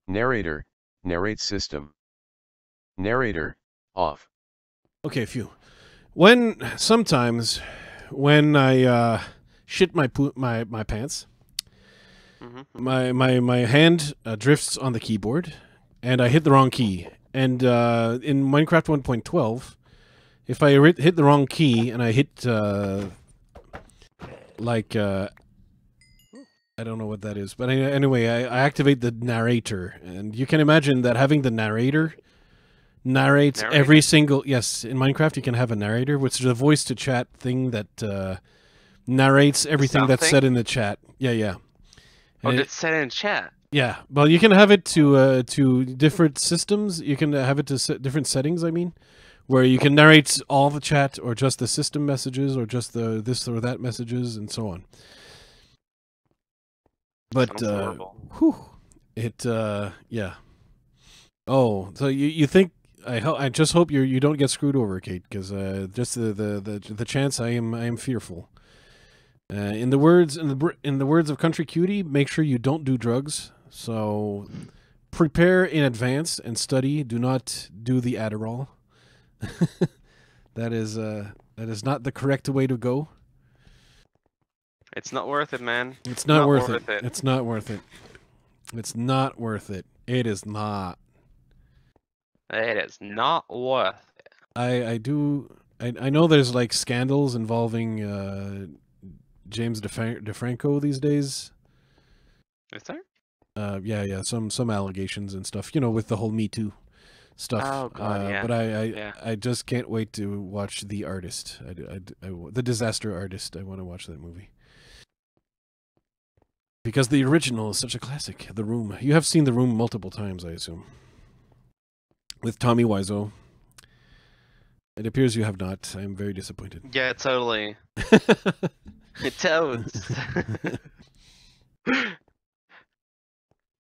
Narrator narrates system. Narrator off.
Okay, phew. Sometimes when I shit my pants, my hand drifts on the keyboard, and I hit the wrong key. And in Minecraft 1.12, if I hit the wrong key and I hit I don't know what that is, but anyway, I activate the narrator, and you can imagine that having the narrator narrates every single. Yes, in Minecraft you can have a narrator, which is a voice to chat thing that narrates everything that's said in the chat. Yeah.
And it's said in chat.
Yeah, well, you can have it to different systems. You can have it to different settings. I mean, where you can narrate all the chat, or just the system messages, or just the this or that messages, and so on. But yeah. Oh, so you think I just hope you don't get screwed over, Kate, because just the chance I am fearful. In the words of Country Cutie, make sure you don't do drugs. So prepare in advance and study. Do not do the Adderall. That is not the correct way to go.
It's not worth it, man.
It's not worth it. It's not worth it. It's not worth it. It is not.
It is not worth it.
I know there's like scandals involving James DeFranco these days.
Is there?
Yeah, some allegations and stuff. You know, with the whole Me Too stuff.
Oh God, yeah.
But I just can't wait to watch The Artist. The Disaster Artist. I want to watch that movie. Because the original is such a classic. The Room. You have seen The Room multiple times, I assume. With Tommy Wiseau. It appears you have not. I am very disappointed.
Yeah, totally. Toads.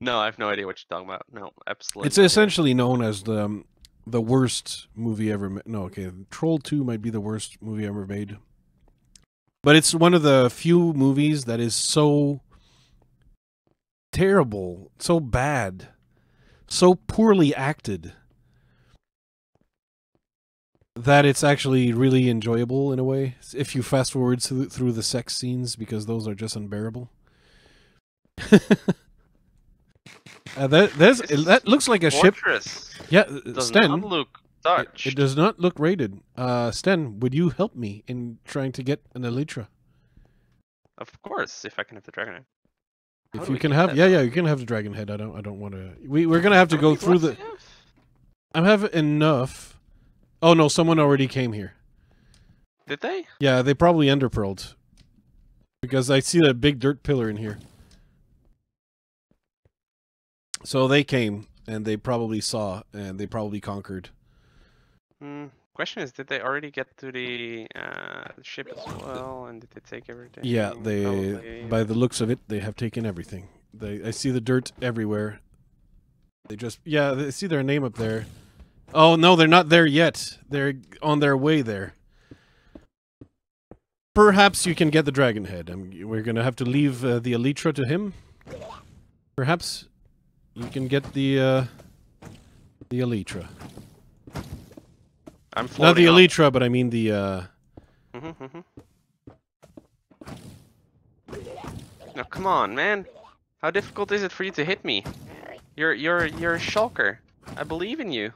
No, I have no idea what you're talking about. No, absolutely.
It's essentially known as the worst movie ever made. No, okay. Troll 2 might be the worst movie ever made. But it's one of the few movies that is so terrible, so bad, so poorly acted that it's actually really enjoyable in a way if you fast forward through the sex scenes, because those are just unbearable. That looks like a
Fortress.
ship. Yeah,
Does
Sten.
not look Dutch.
It does not look rated. Sten, would you help me in trying to get an Elytra?
Of course, if I can have the dragon head.
If you can have, yeah, you can have the dragon head. I don't want to. We're gonna have to go through the. I have enough. Oh no, someone already came here.
Did they?
Yeah, they probably enderpearled. Because I see that big dirt pillar in here. So they came, and they probably saw, and they probably conquered.
Question is, did they already get to the ship as well, and did they take everything?
Yeah,
Probably.
by the looks of it, they have taken everything. I see the dirt everywhere. They just, yeah, I see their name up there. Oh, no, they're not there yet. They're on their way there. Perhaps you can get the dragon head. We're going to have to leave the Elytra to him. Perhaps you can get the Elytra.
I'm floating
Not the
up.
Elytra, but I mean the...
Now, come on, man. How difficult is it for you to hit me? You're a shulker. I believe in you.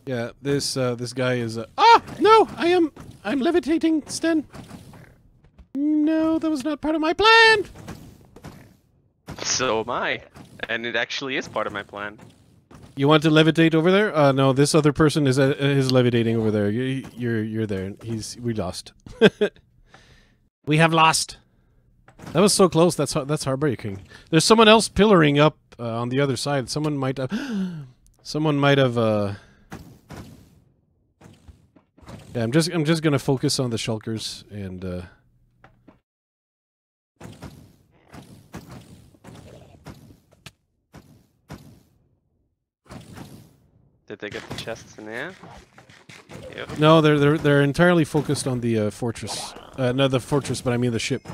Yeah, this guy is... Ah! No! I'm levitating, Sten. No, that was not part of my plan!
So am I. And it actually is part of my plan.
You want to levitate over there? No, this other person is levitating over there. You're there. We lost. We have lost. That was so close. That's heartbreaking. There's someone else pillaring up on the other side. Someone might have. Yeah, I'm just gonna focus on the shulkers and.
Did they get the chests in there? Yep.
No, they're entirely focused on the fortress. Not the fortress, but I mean the ship.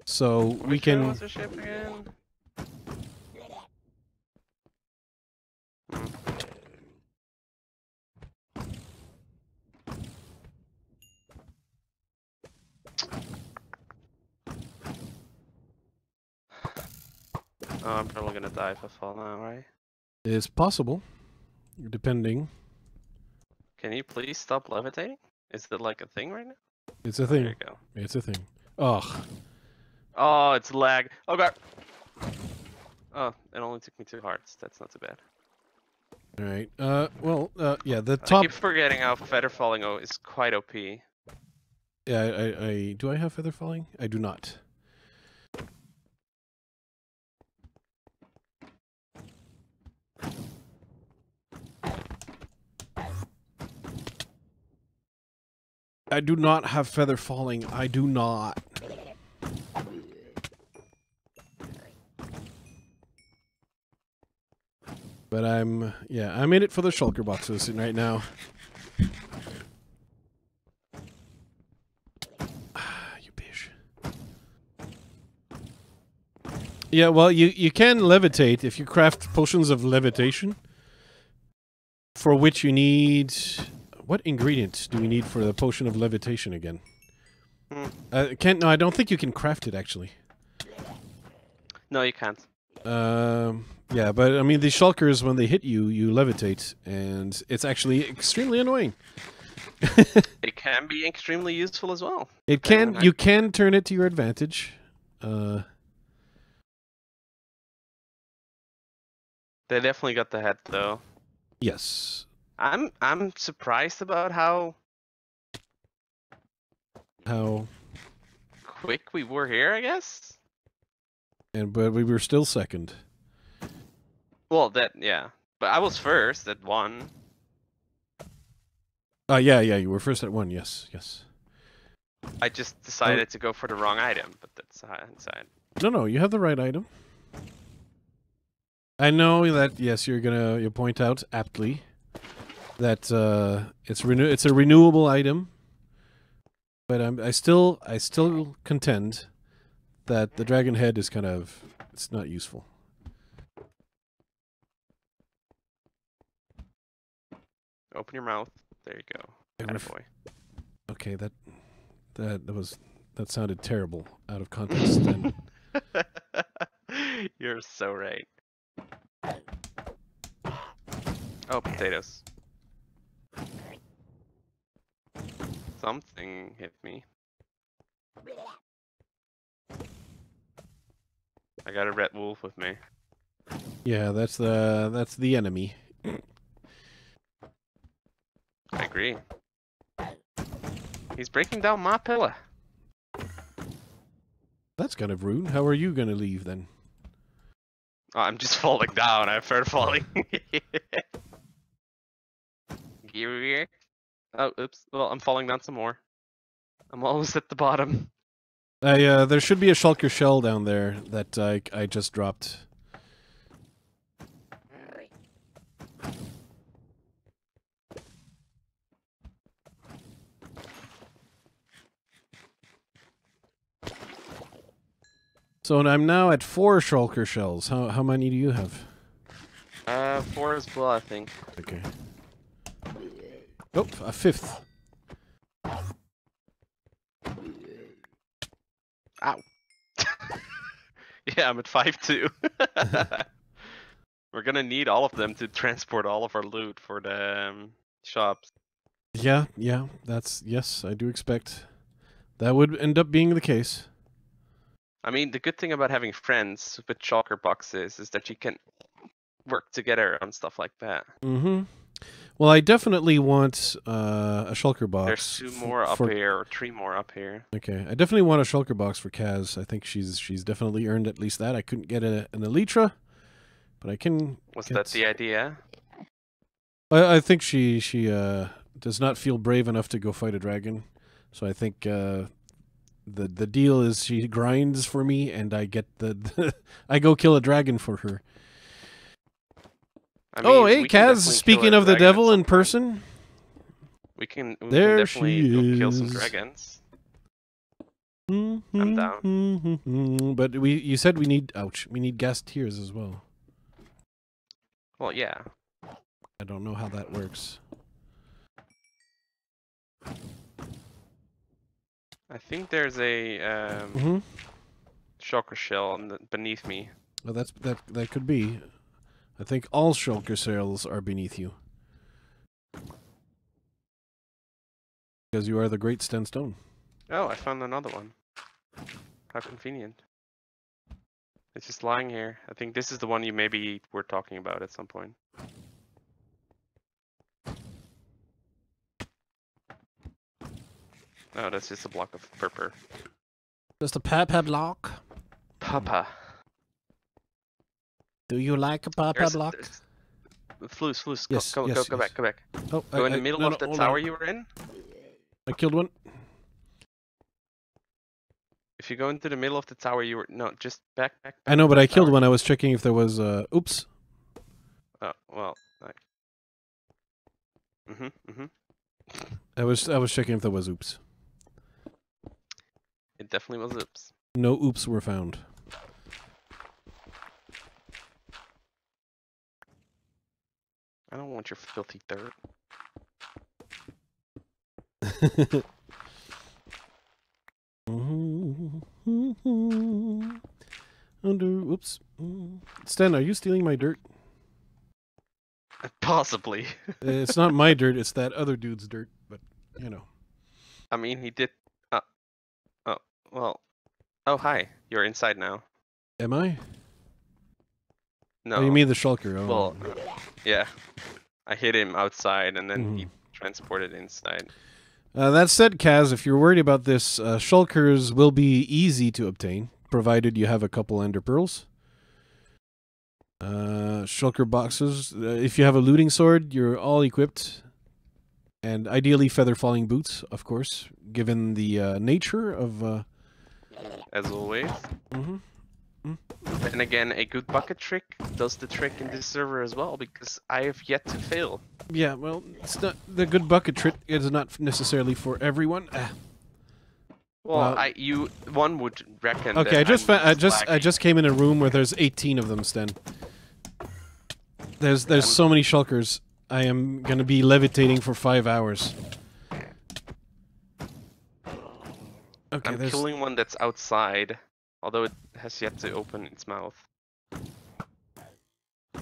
So we can.
Which one was the ship again? Oh, I'm probably gonna die if I fall now, right?
It's possible, depending.
Can you please stop levitating? Is it like a thing right now?
It's a thing.
There you go.
It's a thing. Ugh.
Oh, it's lag. Oh god. Oh, it only took me 2 hearts. That's not too bad.
All right. Well, yeah. The top.
I keep forgetting how feather falling is quite OP.
Yeah. Do I have feather falling? I do not. I do not have feather falling. I do not. But I'm in it for the shulker boxes right now. You bitch. Yeah, well, you can levitate if you craft potions of levitation, for which you need... What ingredient do we need for the potion of levitation again? No, I don't think you can craft it, actually.
No, you can't.
Yeah, but I mean, the shulkers, when they hit you, you levitate, and it's actually extremely annoying.
It can be extremely useful as well.
It can. You can turn it to your advantage.
They definitely got the head, though.
Yes.
I'm surprised about how quick we were here, I guess.
But we were still second.
Well, yeah. But I was first at 1.
Yeah, you were first at 1. Yes.
I just decided to go for the wrong item, but that's inside.
No, you have the right item. I know that. Yes, you'll point out aptly that it's a renewable item, but I still contend that the dragon head is it's not useful.
Open your mouth. There you go. Attaboy.
Okay, that sounded terrible out of context. Then.
You're so right. Oh, potatoes. Something hit me. I got a red wolf with me.
Yeah, that's the enemy.
I agree. He's breaking down my pillar.
That's kind of rude. How are you going to leave then?
Oh, I'm just falling down. I started falling. Oh, oops. Well, I'm falling down some more. I'm almost at the bottom.
There should be a shulker shell down there that I just dropped. So I'm now at 4 shulker shells. How many do you have?
4 as well, I think.
Okay. Oh, a 5th.
Ow. Yeah, I'm at 5 too. We're gonna need all of them to transport all of our loot for the shops.
Yeah, yes, I do expect that would end up being the case.
I mean, the good thing about having friends with shulker boxes is that you can work together on stuff like that.
Mm-hmm. Well, I definitely want a shulker box.
There's 2 more up here, or 3 more up here.
Okay, I definitely want a shulker box for Kaz. I think she's definitely earned at least that. I couldn't get an Elytra, but I can.
Was that the idea?
I think she does not feel brave enough to go fight a dragon, so I think the deal is she grinds for me, and I get I go kill a dragon for her. I mean, hey, Kaz! Speaking of the devil in person,
we can
there
definitely
she
go
is.
kill some dragons. I'm down.
But you said we need gas tears as well.
Well, yeah.
I don't know how that works.
I think there's a shulker shell beneath me.
Well, that could be. I think all shulker shells are beneath you. Because you are the great Sten Stone.
Oh, I found another one. How convenient. It's just lying here. I think this is the one you maybe were talking about at some point. Oh, that's just a block of purple.
Just a papa block?
Papa.
Do you like a papa block?
Flouz,
yes,
go back.
Oh,
go in the middle of the tower you were in.
I killed one.
If you go into the middle of the tower you were... No, just back.
I know, but I killed one. I was checking if there was... Oops.
Oh well.
I was checking if there was oops.
It definitely was oops.
No oops were found.
I don't want your filthy dirt.
Oops. Stan, are you stealing my dirt?
Possibly.
It's not my dirt, it's that other dude's dirt, but, you know.
I mean, he did... oh, well... Oh, hi. You're inside now.
Am I?
No.
Oh, you mean the shulker? Oh.
Well, yeah. I hit him outside, and then he transported inside.
That said, Kaz, if you're worried about this, shulkers will be easy to obtain, provided you have a couple ender pearls. Shulker boxes. If you have a looting sword, you're all equipped. And ideally feather falling boots, of course, given the nature of...
As always. And again, a good bucket trick does the trick in this server as well, because I have yet to fail.
Yeah, well, it's not the good bucket trick is not necessarily for everyone.
Well, one would reckon.
Okay, I just came in a room where there's 18 of them, Sten. There's so many shulkers. I am gonna be levitating for 5 hours. Okay,
I'm killing one that's outside, although it has yet to open its mouth. I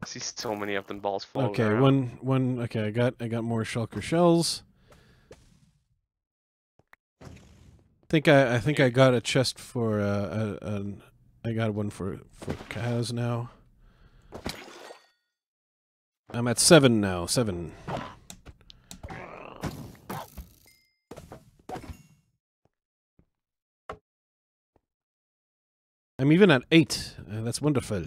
see so many of them balls floating
okay,
around.
okay, I got more shulker shells. I think I got a chest for I got one for Kaz now. I'm at 7 now. 7. I'm even at 8. That's wonderful.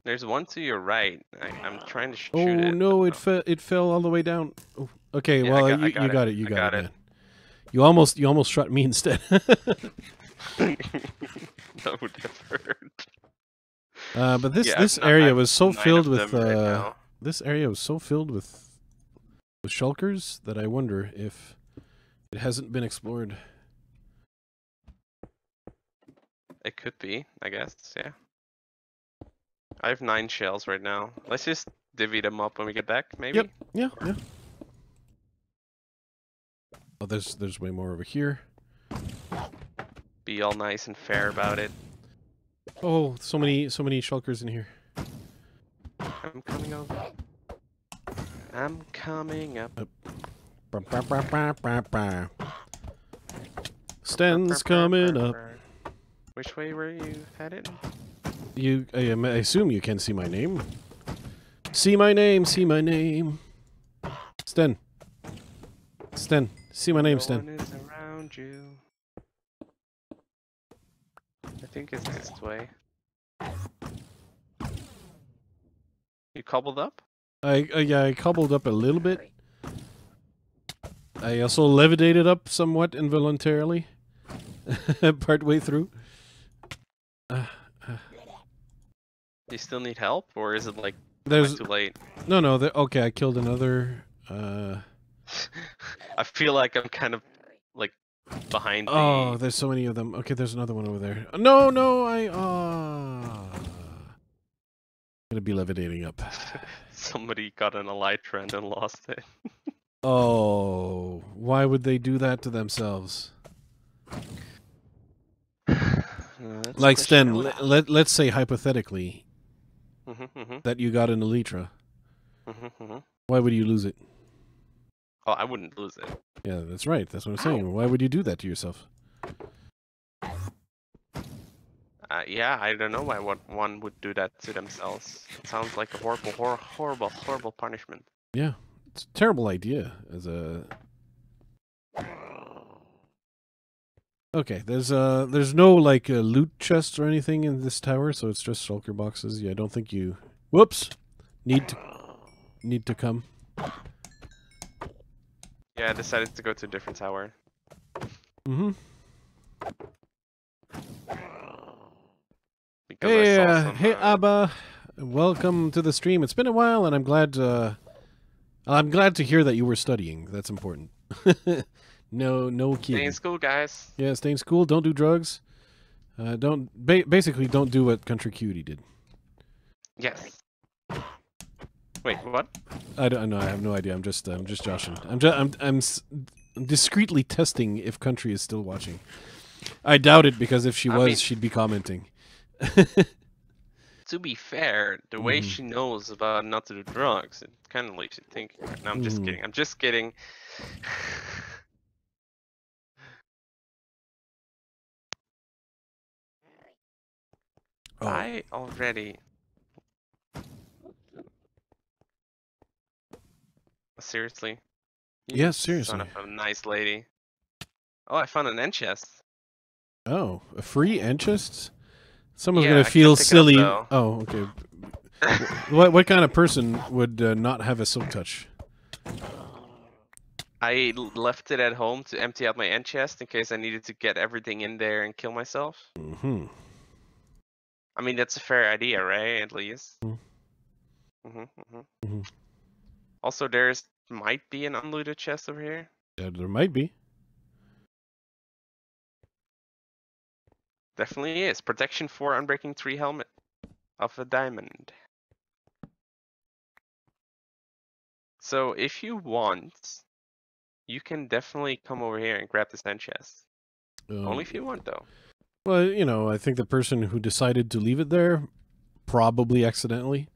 There's one to your right. I'm trying to shoot it.
Oh no! It fell all the way down. Oh, okay, yeah, well you got it. You got it. Man. You almost shot me instead.
That would have hurt.
But this area was so filled with this area was so filled with shulkers that I wonder if it hasn't been explored.
It could be, I guess. Yeah. I have 9 shells right now. Let's just divvy them up when we get back, maybe.
Yep. Yeah. Yeah. Oh, there's way more over here.
Be all nice and fair about it.
Oh, so many shulkers in here.
I'm coming over. I'm coming up.
Sten's coming up.
Which way were you headed?
I assume you can see my name. See my name. See my name. Sten. Sten. See my name, Sten.
No one is around you. I think it's this way. You cobbled up?
Yeah, I cobbled up a little bit. I also levitated up somewhat involuntarily. Partway through.
Do you still need help, or is it like
too
late?
No. Okay, I killed another.
I feel like I'm kind of like behind.
Oh, there's so many of them. Okay, there's another one over there. No, I'm gonna be levitating up.
Somebody got an elytra and then lost it.
Oh, why would they do that to themselves? Like Sten, let's say hypothetically that you got an elytra. Why would you lose it?
Oh, I wouldn't lose it.
Yeah, that's right. That's what I'm saying. Why would you do that to yourself?
Yeah, I don't know why one would do that to themselves. It sounds like a horrible punishment.
Yeah, it's a terrible idea. Okay, there's no like loot chests or anything in this tower, so it's just shulker boxes. Yeah, I don't think you. Whoops, need to come.
Yeah, I decided to go to a different tower.
Hey, Abba. welcome to the stream. It's been a while, and I'm glad to hear that you were studying. That's important. no kidding.
Stay in school, guys.
Yeah, stay in school. Don't do drugs. Basically don't do what Country Cutie did.
Yes. Wait, what?
I don't know. I have no idea. I'm just joshing. I'm discreetly testing if Country is still watching. I doubt it, because if she was, she'd be commenting.
To be fair, the way she knows about not to do drugs, it kind of leaves you thinking. No, I'm just kidding. I'm just kidding.
Oh.
I already. Seriously?
Yes, seriously.
Son of a nice lady. Oh, I found an end chest.
Oh, a free end chest? Someone's
Yeah,
gonna
I
feel
can't pick it up,
silly.
though.
Oh, okay. What kind of person would not have a silk touch?
I left it at home to empty out my end chest in case I needed to get everything in there and kill myself.
Mm-hmm.
I mean, that's a fair idea, right? At least. Also, might be an unlooted chest over here.
Yeah, there might be.
Definitely is. Protection 4 Unbreaking 3 helmet of a diamond. So if you want, you can definitely come over here and grab this end chest. Only if you want, though.
Well, you know, I think the person who decided to leave it there, probably accidentally,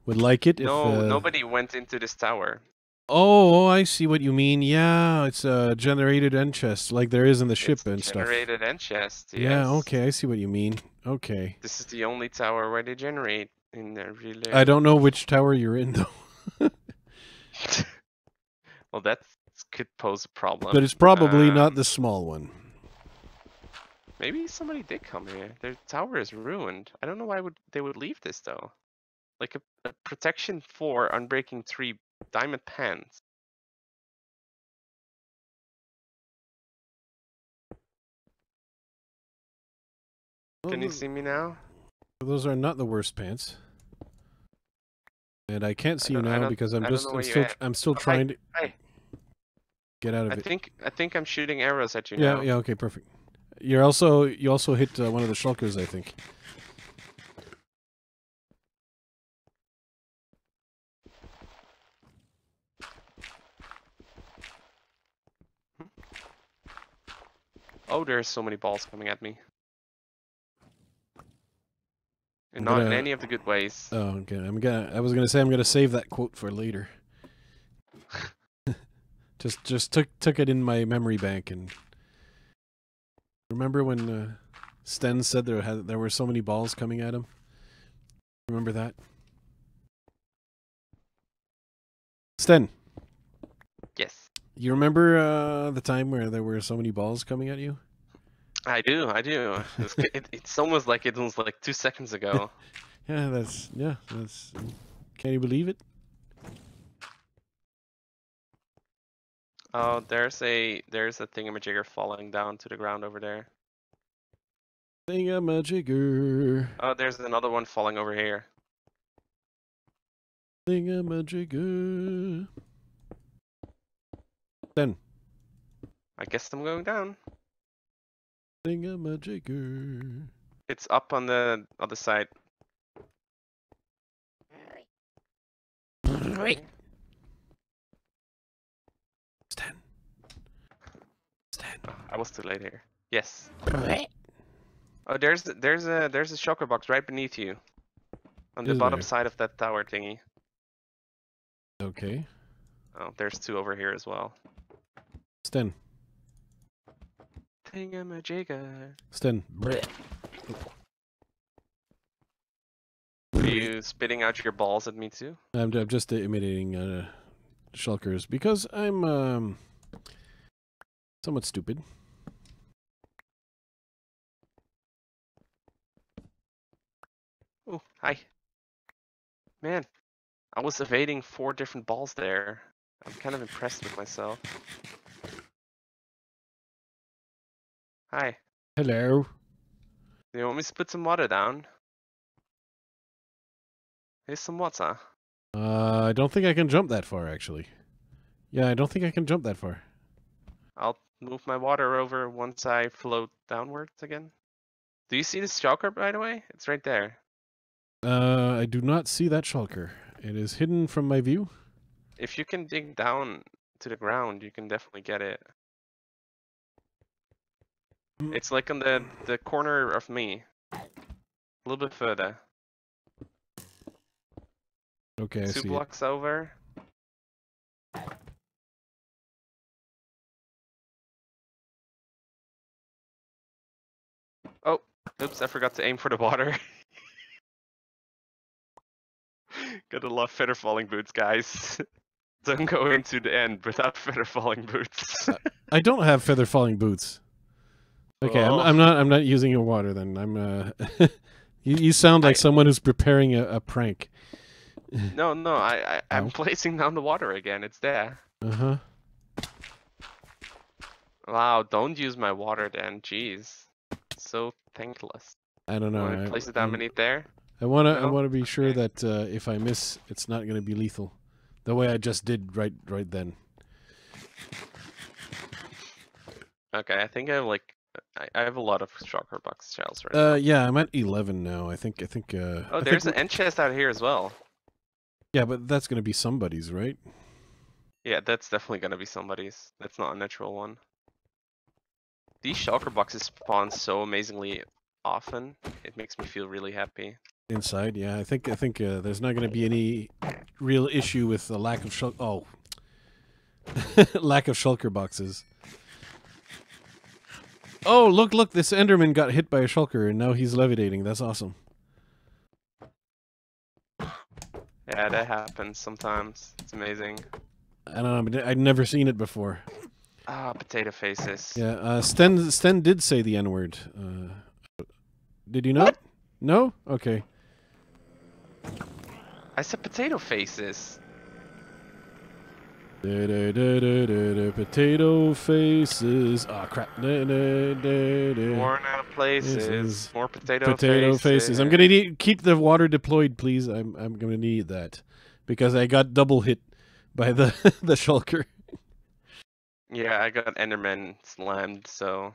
would like it.
No, nobody went into this tower.
Oh, I see what you mean. Yeah, it's a generated end chest, like there is in the ship and stuff.
Generated end chest. Yes.
Yeah, okay, I see what you mean. Okay.
This is the only tower where they generate in the relay.
I don't know which tower you're in, though.
Well, that could pose a problem.
But it's probably not the small one.
Maybe somebody did come here. Their tower is ruined. I don't know why they would leave this, though. Like a protection 4 Unbreaking 3 diamond pants. Can you see me now?
Those are not the worst pants. And I can't see you now because I'm still trying to get out of it.
I think I'm shooting arrows at you
now.
now.
Yeah, okay, perfect. You also hit one of the shulkers, I think.
Oh, there's so many balls coming at me. And not in any of the good ways.
Oh, okay. I was gonna say I'm gonna save that quote for later. just took it in my memory bank. And remember when Sten said there were so many balls coming at him? Remember that? Sten.
Yes.
You remember the time where there were so many balls coming at you?
I do. It's almost like it was like 2 seconds ago.
That's can you believe it?
Oh, there's a thingamajigger falling down to the ground over there.
Thingamajigger.
Oh, there's another one falling over here.
Thingamajigger. Then.
I guess I'm going down.
Thingamajigger.
It's up on the other side.
Stan.
Oh, I was too late here. Yes. Oh, there's a shulker box right beneath you, on the bottom side of that tower thingy.
Okay.
Oh, there's 2 over here as well.
Sten.
Thingamajigger.
Sten.
Are you spitting out your balls at me too?
I'm just imitating shulkers because I'm somewhat stupid.
Oh, hi. Man, I was evading 4 different balls there. I'm kind of impressed with myself. Hi.
Hello.
Do you want me to put some water down? Here's some water.
I don't think I can jump that far, actually. Yeah, I don't think I can jump that far.
I'll move my water over once I float downwards again. Do you see the shulker, by the way? It's right there.
I do not see that shulker. It is hidden from my view.
If you can dig down to the ground, you can definitely get it. It's like on the corner of me. A little bit further.
Okay, I see
2 blocks over. Oh, oops, I forgot to aim for the water. Gotta love feather falling boots, guys. Don't go into the end without feather falling boots.
I don't have feather falling boots. Okay,
Oh.
I'm not using your water then. I'm you sound like someone who's preparing a prank.
No, I'm placing down the water again. It's there.
Uh-huh.
Wow, don't use my water then. Jeez. So thankless.
I don't know.
Wanna place it down beneath there?
I wanna be sure that if I miss, it's not gonna be lethal, the way I just did right then.
Okay, I think I have like I have a lot of shulker box shells right now.
Yeah, I'm at 11 now. I think.
Oh, there's an end chest out here as well.
Yeah, but that's gonna be somebody's, right?
Yeah, that's definitely gonna be somebody's. That's not a natural one. These shulker boxes spawn so amazingly often. It makes me feel really happy.
Inside, yeah. I think there's not going to be any real issue with the lack of lack of shulker boxes. Oh, look! This Enderman got hit by a shulker, and now he's levitating. That's awesome.
Yeah, that happens sometimes. It's amazing.
I don't know, but I'd never seen it before.
Ah, potato faces.
Yeah, Sten did say the N-word. Did you not?
What?
No? Okay.
I said potato faces.
Potato faces. Oh crap.
Worn out of places. More potato
faces. I'm gonna keep the water deployed, please. I'm gonna need that because I got double hit by the the shulker.
Yeah, I got Enderman slammed, so.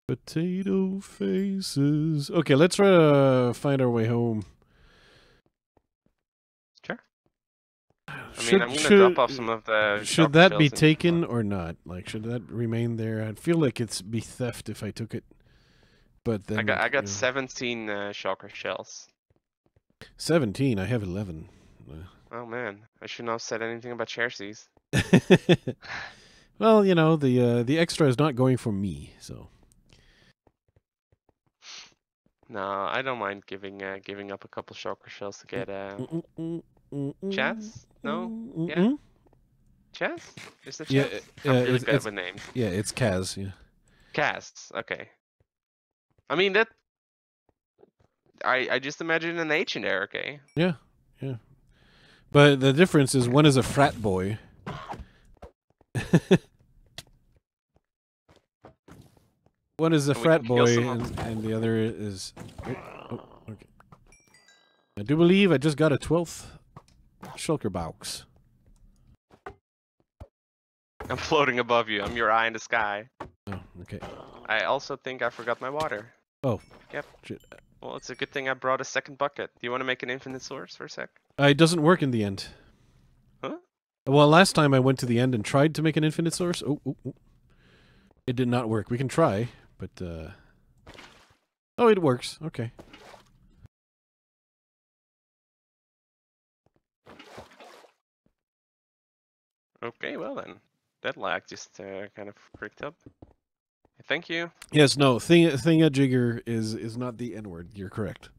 Potato faces. Okay, let's try to find our way home.
Sure. I mean, I'm gonna drop off some of the.
Should that be taken or not? Like, should that remain there? I'd feel like it's be theft if I took it. But then
I got 17 shulker shells.
17. I have 11.
Oh man, I shouldn't have said anything about Cherseys.
Well, you know, the extra is not going for me, so.
No, I don't mind giving up a couple shulker shells to get Chaz? No? Yeah? Chaz? Is that Chaz?
Yeah,
I'm really good with names.
Yeah, it's Kaz, yeah.
Casts, okay. I mean, that... I just imagine an H in there, okay?
Yeah, yeah. But the difference is one is a frat boy. One is a frat boy, and the other is... Oh, okay. I do believe I just got a 12th shulker box.
I'm floating above you. I'm your eye in the sky.
Oh, okay.
I also think I forgot my water.
Oh.
Yep.
Shit.
Well, it's a good thing I brought a second bucket. Do you want to make an infinite source for a sec?
It doesn't work in the end.
Huh?
Well, last time I went to the end and tried to make an infinite source. Oh. It did not work. We can try, but... Oh, it works. Okay.
Okay, well then. That lag just kind of freaked up. Thank you.
Yes, no, thingamajigger is not the N-word. You're correct.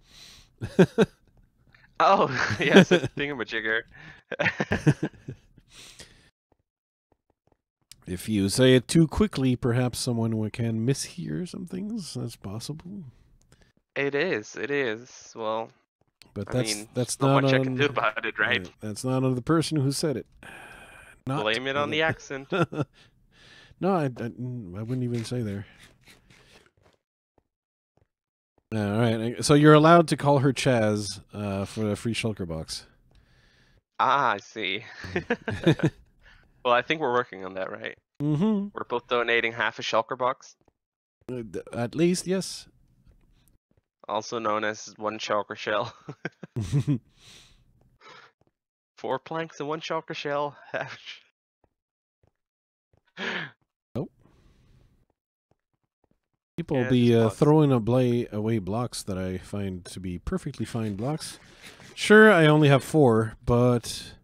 Oh, yes, it's thingamajigger.
If you say it too quickly, perhaps someone can mishear some things. That's possible.
It is. Well,
but
that's
not
not much I can do about it, right?
That's not on the person who said it.
Blame it on the accent.
No, I wouldn't even say there. All right. So you're allowed to call her Chaz for a free shulker box.
Ah, I see. Well, I think we're working on that, right?
Mm-hmm.
We're both donating half a shulker box.
At least, yes.
Also known as one shulker shell. 4 planks and one shulker shell.
Nope. People
Yeah,
be throwing away blocks that I find to be perfectly fine blocks. Sure, I only have 4, but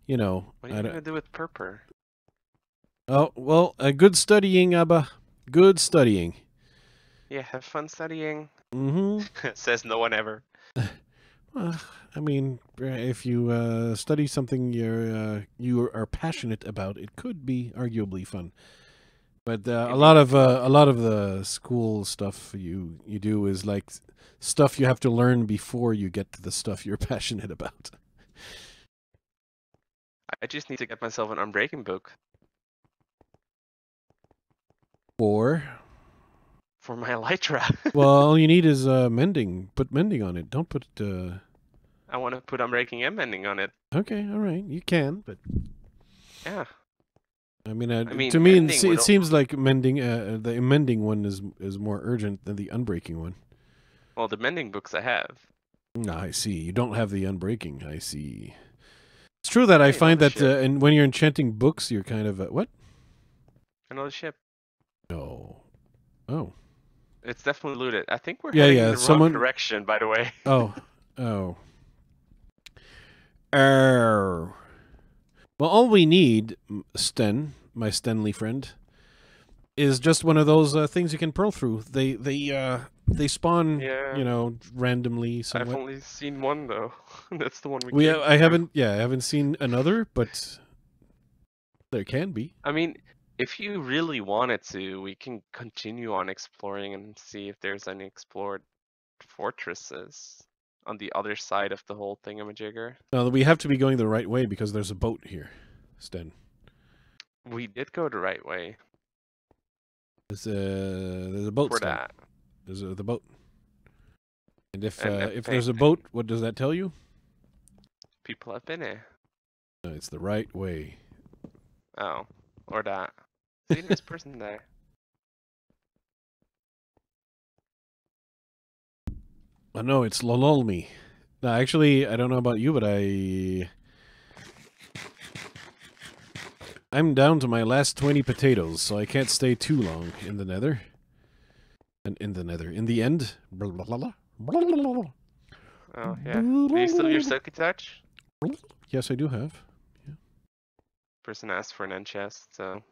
you know.
What are you gonna do with purpur?
Oh well, good studying, Abba. Good studying.
Yeah, have fun studying.
Mm-hmm.
Says no one ever.
I mean, if you study something you are passionate about, it could be arguably fun. But a lot of the school stuff you do is like stuff you have to learn before you get to the stuff you're passionate about.
I just need to get myself an unbreaking book.
For
my elytra.
Well, all you need is mending. Put mending on it. Don't put.
I want to put unbreaking and mending on it.
Okay, all right, you can, but
yeah.
I mean, to me, it seems like mending. The mending one is more urgent than the unbreaking one.
Well, the mending books I have.
I see. You don't have the unbreaking. I see. It's true that I find that and when you're enchanting books, you're kind of what?
Another ship.
No. Oh.
It's definitely looted. I think we're heading in the wrong direction, by the way.
Oh. Well, all we need, Sten, my Stenley friend, is just one of those things you can pearl through. They spawn, you know, randomly. Somewhat.
I've only seen one though. That's the one we.
I haven't seen another, but there can be.
I mean, if you really wanted to, we can continue on exploring and see if there's any explored fortresses on the other side of the whole thingamajigger.
No, we have to be going the right way because there's a boat here, Sten.
We did go the right way.
There's a boat.
For
Sten.
that.
There's the boat. And if there's a boat, what does that tell you?
People have been there.
No, it's the right way.
Oh, or that. See this person there.
Oh no, it's Lololmi. No, actually, I don't know about you, but I'm down to my last 20 potatoes, so I can't stay too long in the nether. And in the end.
Oh yeah. Do you still have your silky touch?
Yes, I do have. Yeah.
Person asked for an end chest, so.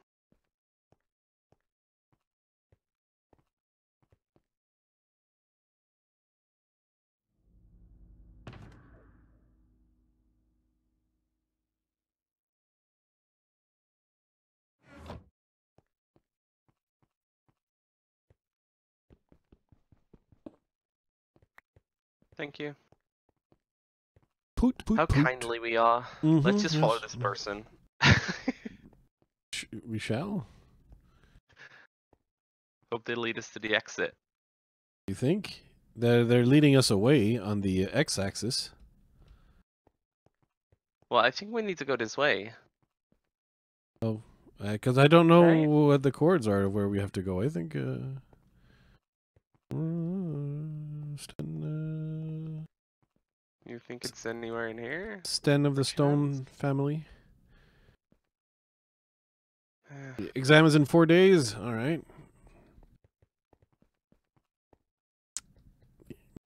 Thank you. How kindly we are. Let's just follow this person.
We shall.
Hope they lead us to the exit.
You think? They're leading us away on the x-axis.
Well, I think we need to go this way.
Oh, because I don't know what the chords are of where we have to go. I think.
You think it's anywhere in here?
Sten of the Stone family. Exam is in 4 days. All right.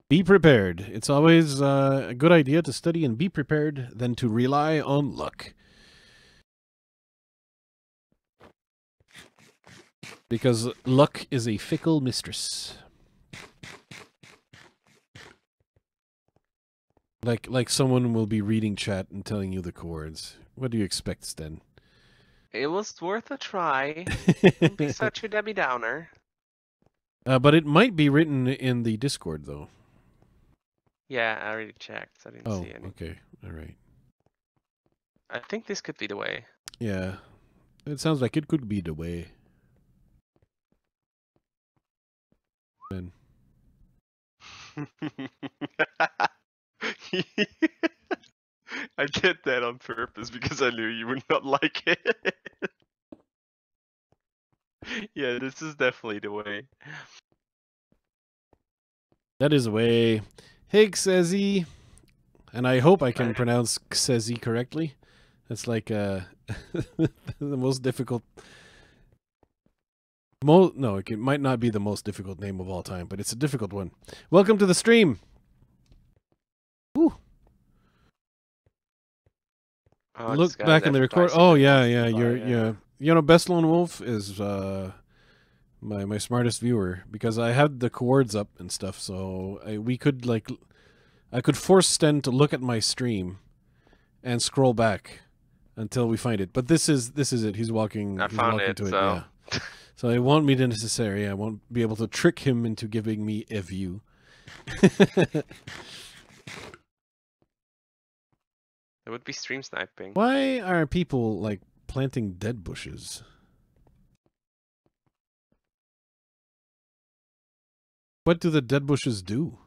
Be prepared. It's always a good idea to study and be prepared than to rely on luck. Because luck is a fickle mistress. Like someone will be reading chat and telling you the chords. What do you expect, Sten?
It was worth a try. Don't be such a Debbie Downer.
But it might be written in the Discord, though.
Yeah, I already checked. I didn't see any.
Okay. All right.
I think this could be the way.
Yeah. It sounds like it could be the way. Ben.
I did that on purpose because I knew you would not like it. Yeah, this is definitely the way.
That is the way. Hey, Xezi. And I hope I can pronounce Xezi correctly. That's like the most difficult. No, it might not be the most difficult name of all time, but it's a difficult one. Welcome to the stream. Woo. Look back in the record. Oh yeah. You know, Best Lone Wolf is my smartest viewer because I had the chords up and stuff, so I could force Sten to look at my stream and scroll back until we find it. But this is it. He's walking.
I found it.
To it. Yeah. So it won't be necessary. I won't be able to trick him into giving me a view.
It would be stream sniping.
Why are people like planting dead bushes? What do the dead bushes do?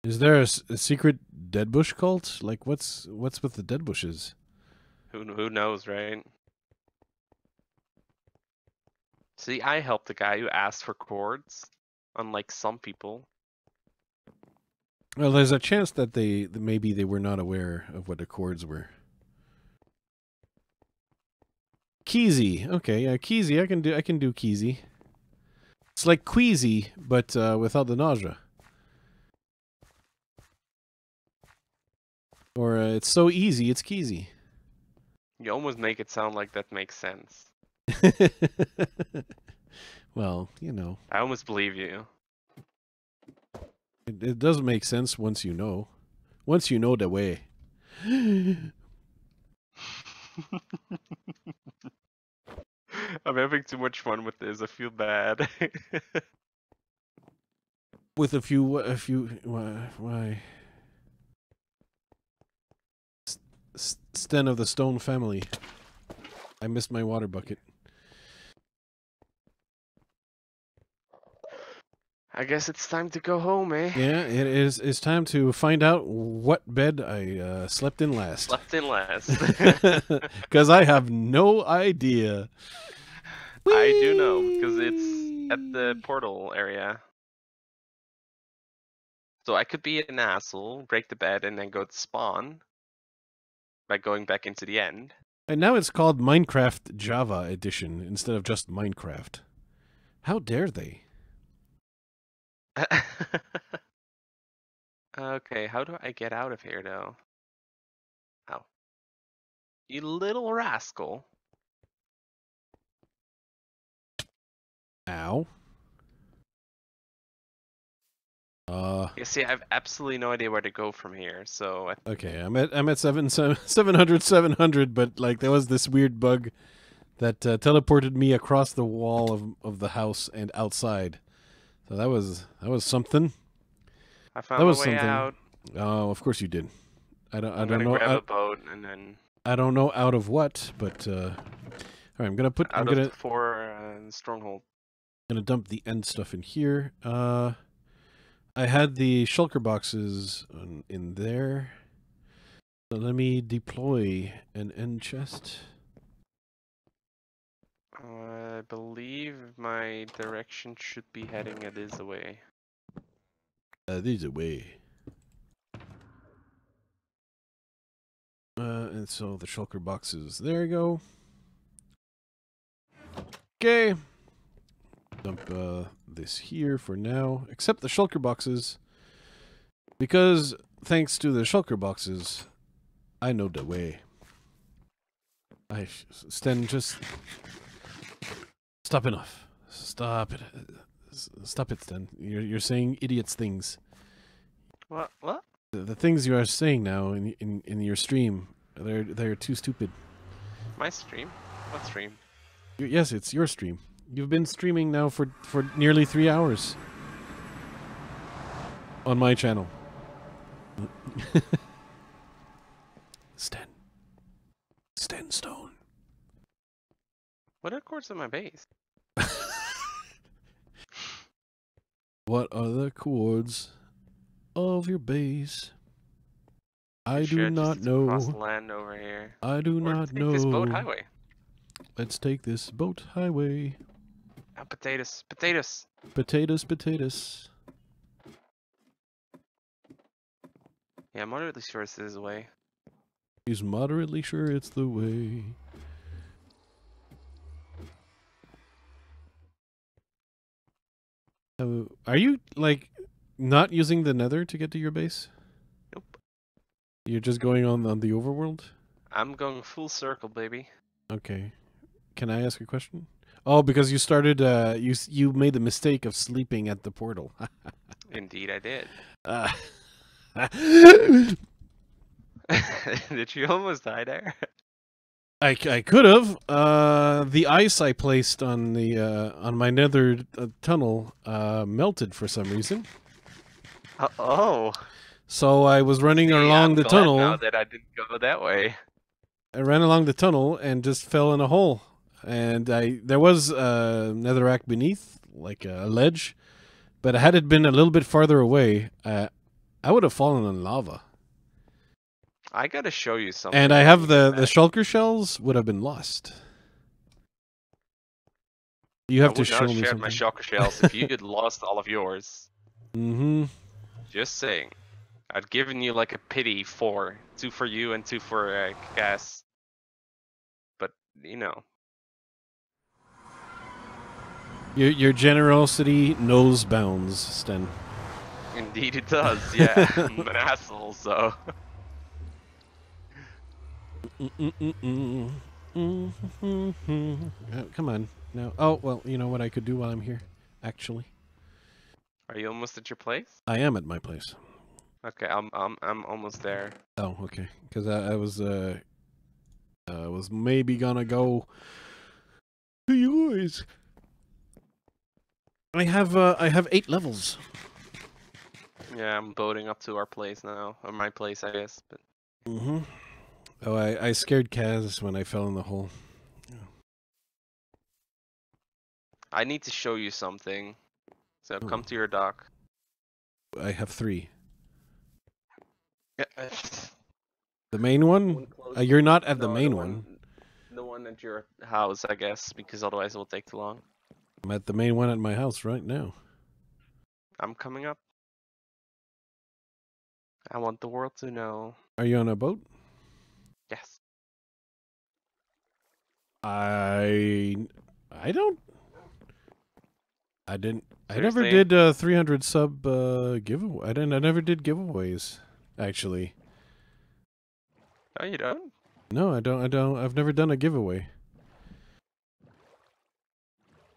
Is there a secret dead bush cult? Like, what's with the dead bushes?
Who knows, right? See, I helped the guy who asked for chords, unlike some people.
Well, there's a chance that maybe they were not aware of what the chords were. Keezy, okay, yeah, Keezy, I can do Keezy. It's like Queasy, but without the nausea. Or it's so easy, it's Keezy.
You almost make it sound like that makes sense.
Well, you know.
I almost believe you.
It does make sense once you know. Once you know the way.
I'm having too much fun with this. I feel bad.
With a few, why? Sten of the Stone family. I missed my water bucket.
I guess it's time to go home, eh?
Yeah, it is. It's time to find out what bed I slept in last.
Slept in last.
Because I have no idea.
Whee! I do know, because it's at the portal area. So I could be an asshole, break the bed, and then go to spawn by going back into the end.
And now it's called Minecraft Java Edition instead of just Minecraft. How dare they?
Okay, how do I get out of here, though? How? You little rascal.
Ow.
You see, I have absolutely no idea where to go from here, so...
Okay, I'm at 700, but like there was this weird bug that teleported me across the wall of the house and outside. So that was something.
I found my way out.
Oh, of course you did. I don't know.
Grab a boat and then.
I don't know out of what, but all right. I'm gonna
stronghold.
Gonna dump the end stuff in here. I had the shulker boxes in there. So let me deploy an end chest.
I believe my direction should be heading this way.
This way. And so the shulker boxes. There you go. Okay. Dump this here for now. Except the shulker boxes. Because thanks to the shulker boxes, I know the way. Sten, just... Stop enough. Stop it. Stop it, Sten. You're saying idiots things.
What?
The things you are saying now in your stream, they're too stupid.
My stream? What stream?
Yes, it's your stream. You've been streaming now for nearly 3 hours on my channel. Sten Stone.
What are chords on my base?
What are the chords of your bass? I do not know.
Cross land over here.
I do not know.
This boat highway.
Let's take this boat highway.
Oh, potatoes, potatoes.
Potatoes, potatoes.
Yeah, I'm moderately sure this is the way.
He's moderately sure it's the way. Are you, like, not using the nether to get to your base?
Nope.
You're just going on the overworld?
I'm going full circle, baby.
Okay. Can I ask a question? Oh, because you started, you made the mistake of sleeping at the portal.
Indeed, I did. Did you almost die there?
I could have. The ice I placed on the on my nether tunnel melted for some reason.
Oh.
So I was running along the tunnel.
Now that I didn't go that way.
I ran along the tunnel and just fell in a hole. And there was a netherrack beneath, like a ledge. But had it been a little bit farther away, I would have fallen in lava.
I gotta show you something.
And I have the shulker shells would have been lost. You have to show me something.
My shulker shells if you had lost all of yours.
Mm-hmm.
Just saying. I'd given you like a pity 4. 2 for you and 2 for Cass. But, you know.
Your generosity knows bounds, Sten.
Indeed it does, yeah. I'm an asshole, so.
Come on. No. Oh, well, you know what I could do while I'm here, actually.
Are you almost at your place?
I am at my place.
Okay, I'm almost there.
Oh, okay. Because I was maybe gonna go to yours. I have 8 levels.
Yeah, I'm boating up to our place now, or my place, I guess. But.
Mm-hmm. Oh, I scared Kaz when I fell in the hole.
I need to show you something. So come to your dock.
I have 3.
Yeah.
The main one? You're not at the main one.
The one at your house, I guess, because otherwise it will take too long.
I'm at the main one at my house right now.
I'm coming up. I want the world to know.
Are you on a boat?
Yes.
I don't. I didn't.
Seriously?
I never did 300 sub giveaway. I never did giveaways, actually.
Oh, you don't?
No, I don't. I've never done a giveaway.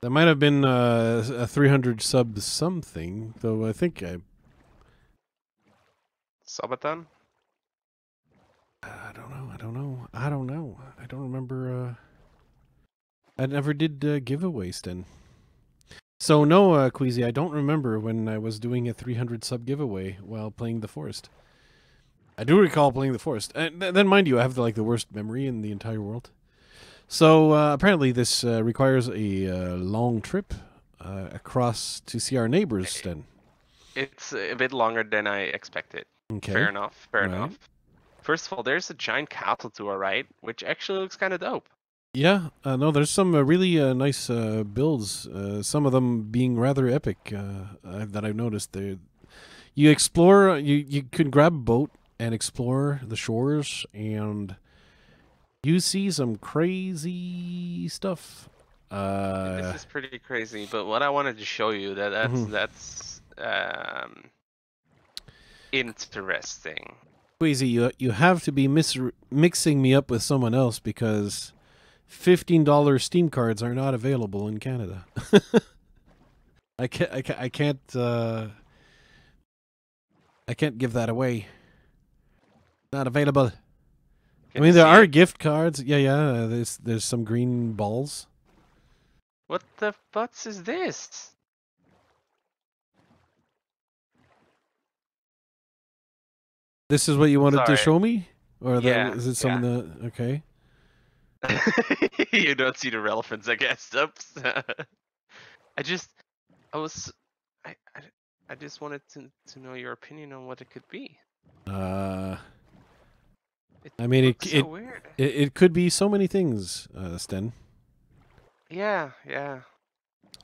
That might have been a 300 sub something, though. I think I.
Subathon?
I don't know. I don't remember. I never did giveaways then. So no, Queasy, I don't remember when I was doing a 300 sub giveaway while playing the Forest. I do recall playing the Forest. And then, mind you, I have the worst memory in the entire world. So apparently this requires a long trip across to see our neighbors then.
It's a bit longer than I expected.
Okay.
Fair enough. Fair enough. First of all, there's a giant castle to our right, which actually looks kind of dope.
Yeah, no, there's some really nice builds. Some of them being rather epic that I've noticed. You explore. You could grab a boat and explore the shores, and you see some crazy stuff.
This is pretty crazy. But what I wanted to show you that's interesting.
Queasy, you have to be mixing me up with someone else because $15 Steam cards are not available in Canada. I can't give that away. Not available. I mean, there are gift cards. Yeah. There's some green balls.
What the butts is this?
This is what you wanted to show me, or
yeah,
is it some of the okay?
You don't see the relevance, I guess. Oops. I just wanted to know your opinion on what it could be.
I mean,
so weird.
It could be so many things, Sten.
Yeah.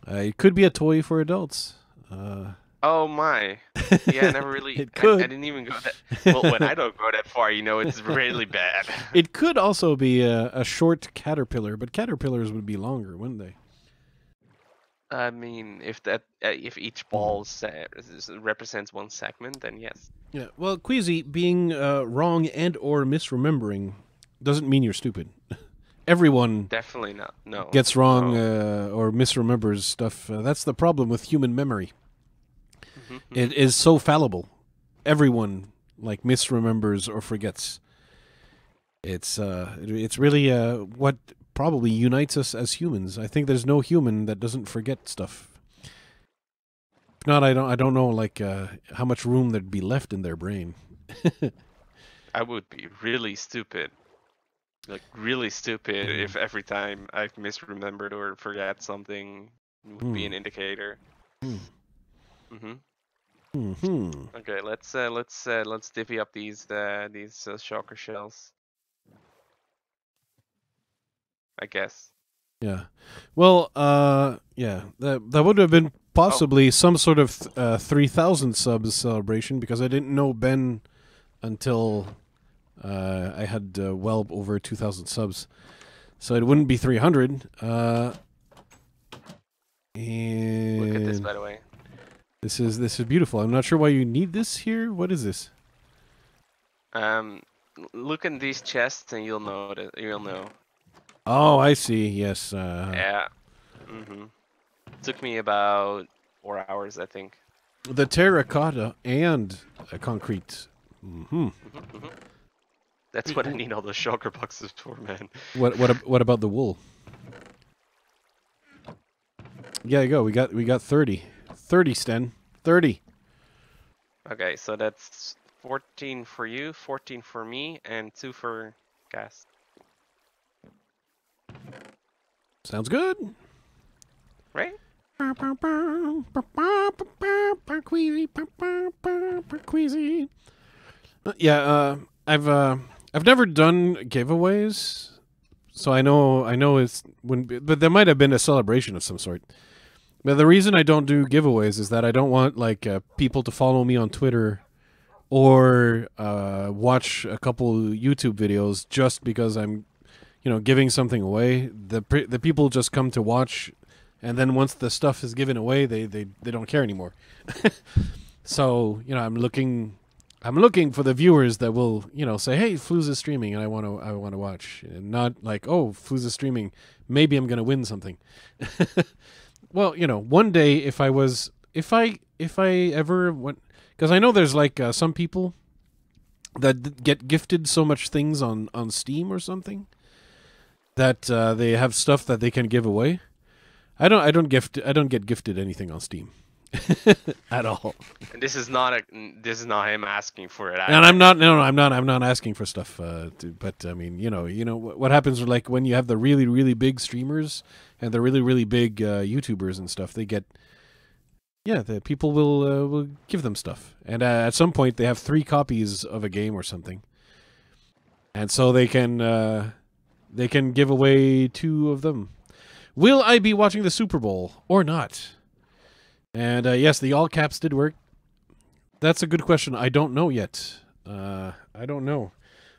It could be a toy for adults.
Oh my. Yeah, I never really.
It could.
I didn't even go that. Well, when I don't go that far, it's really bad.
It could also be a short caterpillar, but caterpillars would be longer, wouldn't they?
I mean, if each ball represents one segment, then yes.
Yeah. Well, Queasy, being wrong and or misremembering doesn't mean you're stupid. Everyone
definitely not. No.
Gets wrong or misremembers stuff. That's the problem with human memory. It is so fallible. Everyone misremembers or forgets. It's really what probably unites us as humans. I think there's no human that doesn't forget stuff. If not, I don't know how much room there'd be left in their brain.
I would be really stupid. Really stupid if every time I've misremembered or forgot something would be an indicator. Okay, let's divvy up these shulker shells. I guess.
Yeah. Well, yeah, that would have been possibly some sort of 3,000 subs celebration, because I didn't know Ben until I had well over 2,000 subs, so it wouldn't be 300.
And look at this, by the way.
This is beautiful. I'm not sure why you need this here. What is this?
Look in these chests and you'll know.
Oh, I see. Yes.
Yeah. Took me about 4 hours, I think.
The terracotta and concrete.
That's what I need all those shulker boxes for, man.
What about the wool? Yeah, you go. We got 30. 30, Sten. 30.
Okay, so that's 14 for you, 14 for me, and 2 for Gas.
Sounds good.
Right?
Queasy. Yeah, I've never done giveaways, so I know it's but there might have been a celebration of some sort. But the reason I don't do giveaways is that I don't want people to follow me on Twitter or watch a couple YouTube videos just because I'm giving something away. The people just come to watch, and then once the stuff is given away, they don't care anymore. So I'm looking for the viewers that will say, hey, Flouz is streaming and I want to watch, and not oh, Flouz is streaming, maybe I'm gonna win something. Well, one day if I ever went, because I know there's some people that get gifted so much things on Steam or something that they have stuff that they can give away. I don't get gifted anything on Steam at all.
And this is not him asking for it.
And I'm not asking for stuff. But I mean, what happens when you have the really, really big streamers and the really, really big YouTubers and stuff. They get, the people will give them stuff, and at some point they have 3 copies of a game or something, and so they can give away 2 of them. Will I be watching the Super Bowl or not? And yes, the all caps did work. That's a good question. I don't know yet. I don't know.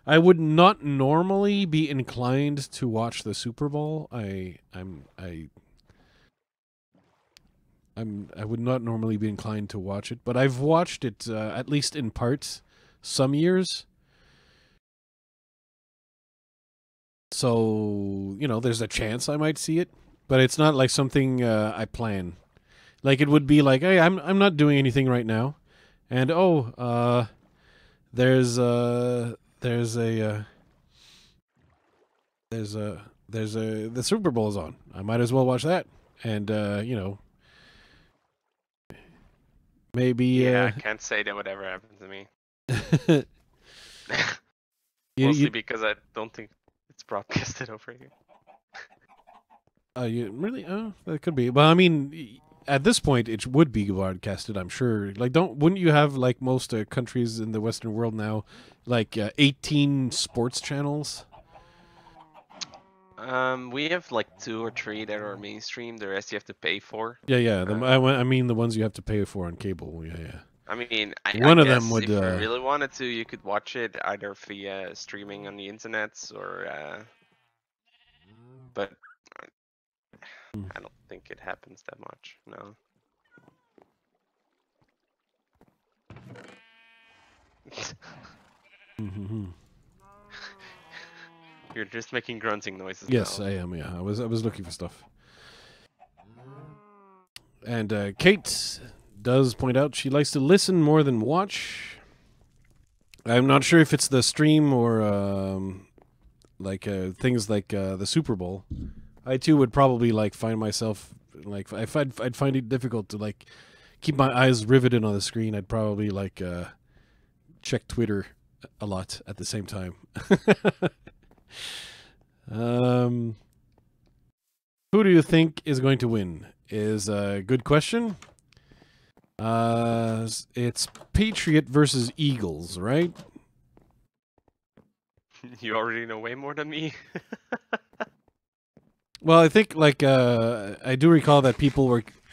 I would not normally be inclined to watch the Super Bowl. I would not normally be inclined to watch it, but I've watched it at least in parts some years. So, there's a chance I might see it, but it's not something I plan. It would be hey, I'm not doing anything right now, and the Super Bowl is on. I might as well watch that, and maybe.
Yeah, I can't say that would ever happen to me. Mostly because I don't think it's broadcasted over here.
You really? Oh, that could be. But I mean, at this point, it would be broadcasted. I'm sure. Like, wouldn't you have like most countries in the Western world now, like 18 sports channels?
We have like 2 or 3 that are mainstream. The rest you have to pay for.
Yeah. I mean the ones you have to pay for on cable. Yeah.
I mean,
one
I
of
guess
them would.
If you really wanted to, you could watch it either via streaming on the internet or. But I don't think it happens that much. No. You're just making grunting noises.
Yes,
now.
I am. Yeah, I was looking for stuff. And Kate does point out she likes to listen more than watch. I'm not sure if it's the stream or things like the Super Bowl. I too would probably like find myself like if I'd find it difficult to like keep my eyes riveted on the screen. I'd probably like check Twitter a lot at the same time. Who do you think is going to win? Is a good question. It's Patriot versus Eagles, right?
You already know way more than me.
Well, I think like I do recall that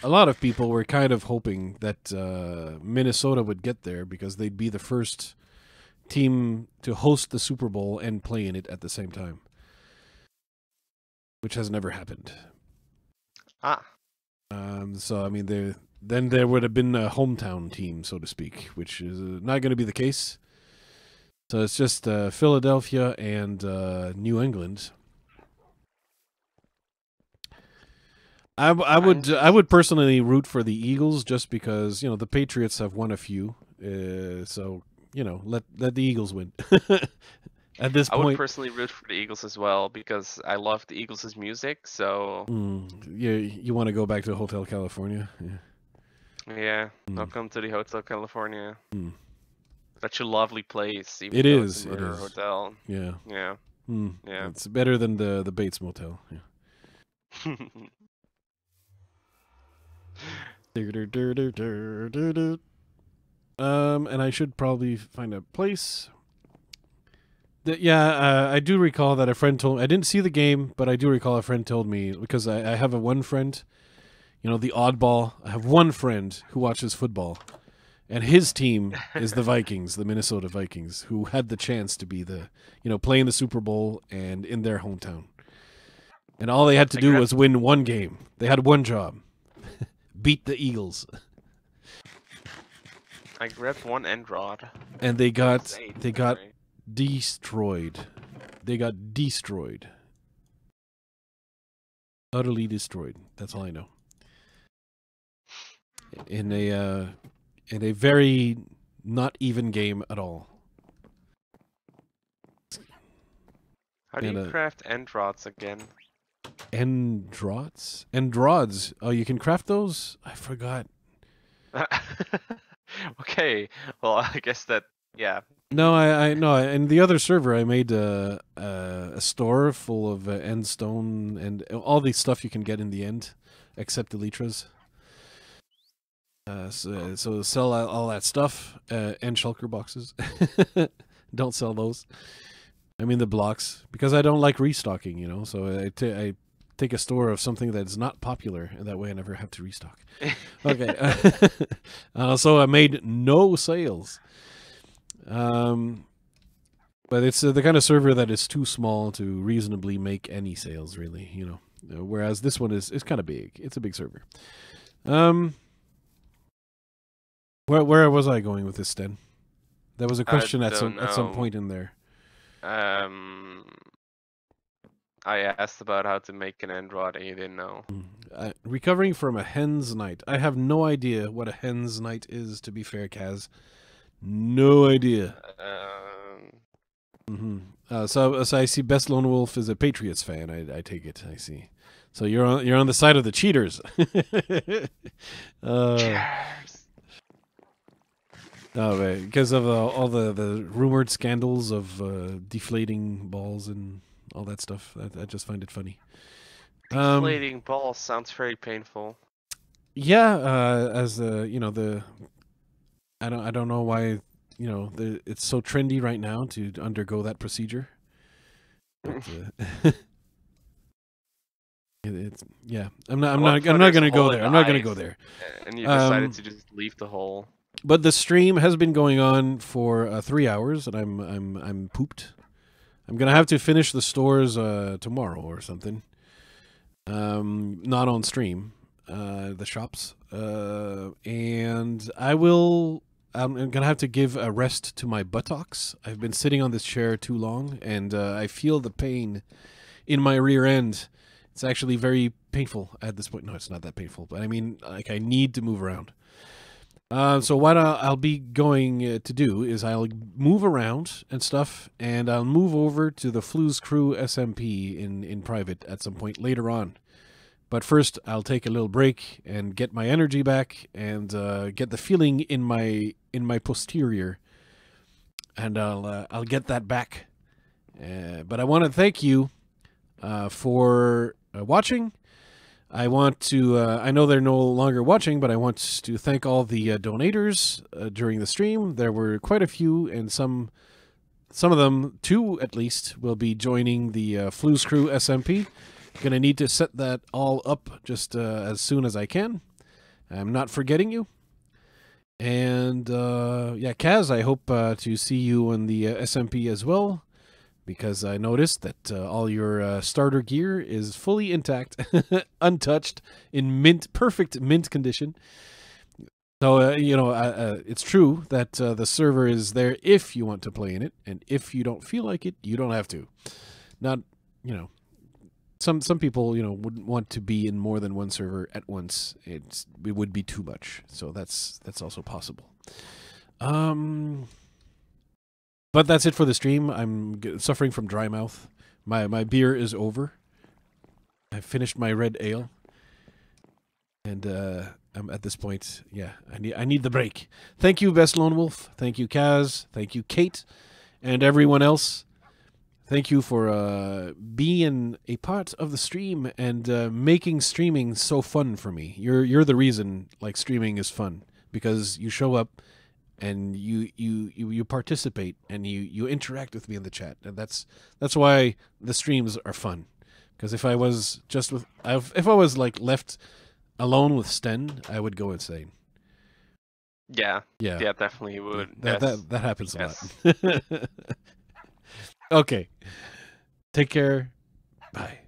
a lot of people were kind of hoping that Minnesota would get there because they'd be the first team to host the Super Bowl and play in it at the same time, which has never happened. So I mean, then there would have been a hometown team, so to speak, which is not going to be the case. So it's just Philadelphia and New England. I would personally root for the Eagles just because the Patriots have won a few, so let the Eagles win. At this point,
I would personally root for the Eagles as well because I love the Eagles' music. So
you want to go back to Hotel California?
Yeah. Welcome to the Hotel California. Such a lovely place. Even
it
though
is.
It's a murder hotel.
Yeah.
Yeah.
Yeah. It's better than the Bates Motel. Yeah. And I should probably find a place. I do recall that a friend told me, I didn't see the game, but I do recall a friend told me, because I have one friend, the oddball. I have one friend who watches football, and his team is the Vikings, the Minnesota Vikings, who had the chance to be play in the Super Bowl and in their hometown. And all they had to do was win one game. They had one job. Beat the Eagles.
I grabbed one end rod.
And they got destroyed. They got destroyed. Utterly destroyed. That's all I know. In a very not even game at all.
How do you craft end rods again?
End rods? End rods. Oh, you can craft those? I forgot.
Okay. Well, I guess that, yeah.
No, I no. In the other server, I made a store full of end stone and all the stuff you can get in the end, except elytras. So sell all that stuff and shulker boxes. Don't sell those. I mean the blocks because I don't like restocking. So I take a store of something that's not popular, and that way I never have to restock. Okay. So I made no sales. But it's the kind of server that is too small to reasonably make any sales, really. Whereas this one is kind of big. It's a big server. Where was I going with this, Sten? There was a question at some point in there.
I asked about how to make an end rod, and you didn't know.
Recovering from a hen's night. I have no idea what a hen's night is, to be fair, Kaz. No idea. So I see Best Lone Wolf is a Patriots fan. I take it. I see. So you're on the side of the cheaters.
Cheers.
Oh, right. Because of all the rumored scandals of deflating balls and all that stuff. I just find it funny.
Deflating balls sounds very painful.
Yeah, as the I don't know why it's so trendy right now to undergo that procedure. But, it's yeah. I'm not gonna go there. I'm not gonna go there.
And you decided to just leave the hole.
But the stream has been going on for 3 hours, and I'm pooped. I'm gonna have to finish the stores tomorrow or something. Not on stream, the shops, and I'm gonna have to give a rest to my buttocks. I've been sitting on this chair too long, and I feel the pain in my rear end. It's actually very painful at this point. No, it's not that painful, but I mean, like, I need to move around. So what I'll be going to do is I'll move around and stuff, and I'll move over to the Flouz Crew SMP in private at some point later on. But first, I'll take a little break and get my energy back and get the feeling in my posterior, and I'll get that back. But I want to thank you for watching. I want to, I know they're no longer watching, but I want to thank all the donators during the stream. There were quite a few, and some of them, 2 at least, will be joining the Flouz Crew SMP. Gonna need to set that all up just as soon as I can. I'm not forgetting you. And, yeah, Kaz, I hope to see you in the SMP as well, because I noticed that all your starter gear is fully intact, untouched, in perfect mint condition. So, it's true that the server is there if you want to play in it, and if you don't feel like it, you don't have to. Not, some people, wouldn't want to be in more than one server at once. It would be too much. So that's also possible. But that's it for the stream. I'm suffering from dry mouth. My beer is over. I finished my red ale, and I'm at this point. Yeah, I need the break. Thank you, Best Lone Wolf. Thank you, Kaz. Thank you, Kate, and everyone else. Thank you for being a part of the stream and making streaming so fun for me. You're the reason like streaming is fun, because you show up and you participate and you interact with me in the chat, and that's why the streams are fun. Because if I was like left alone with Sten, I would go insane.
Yeah, definitely would.
That happens a lot. Okay, take care. Bye.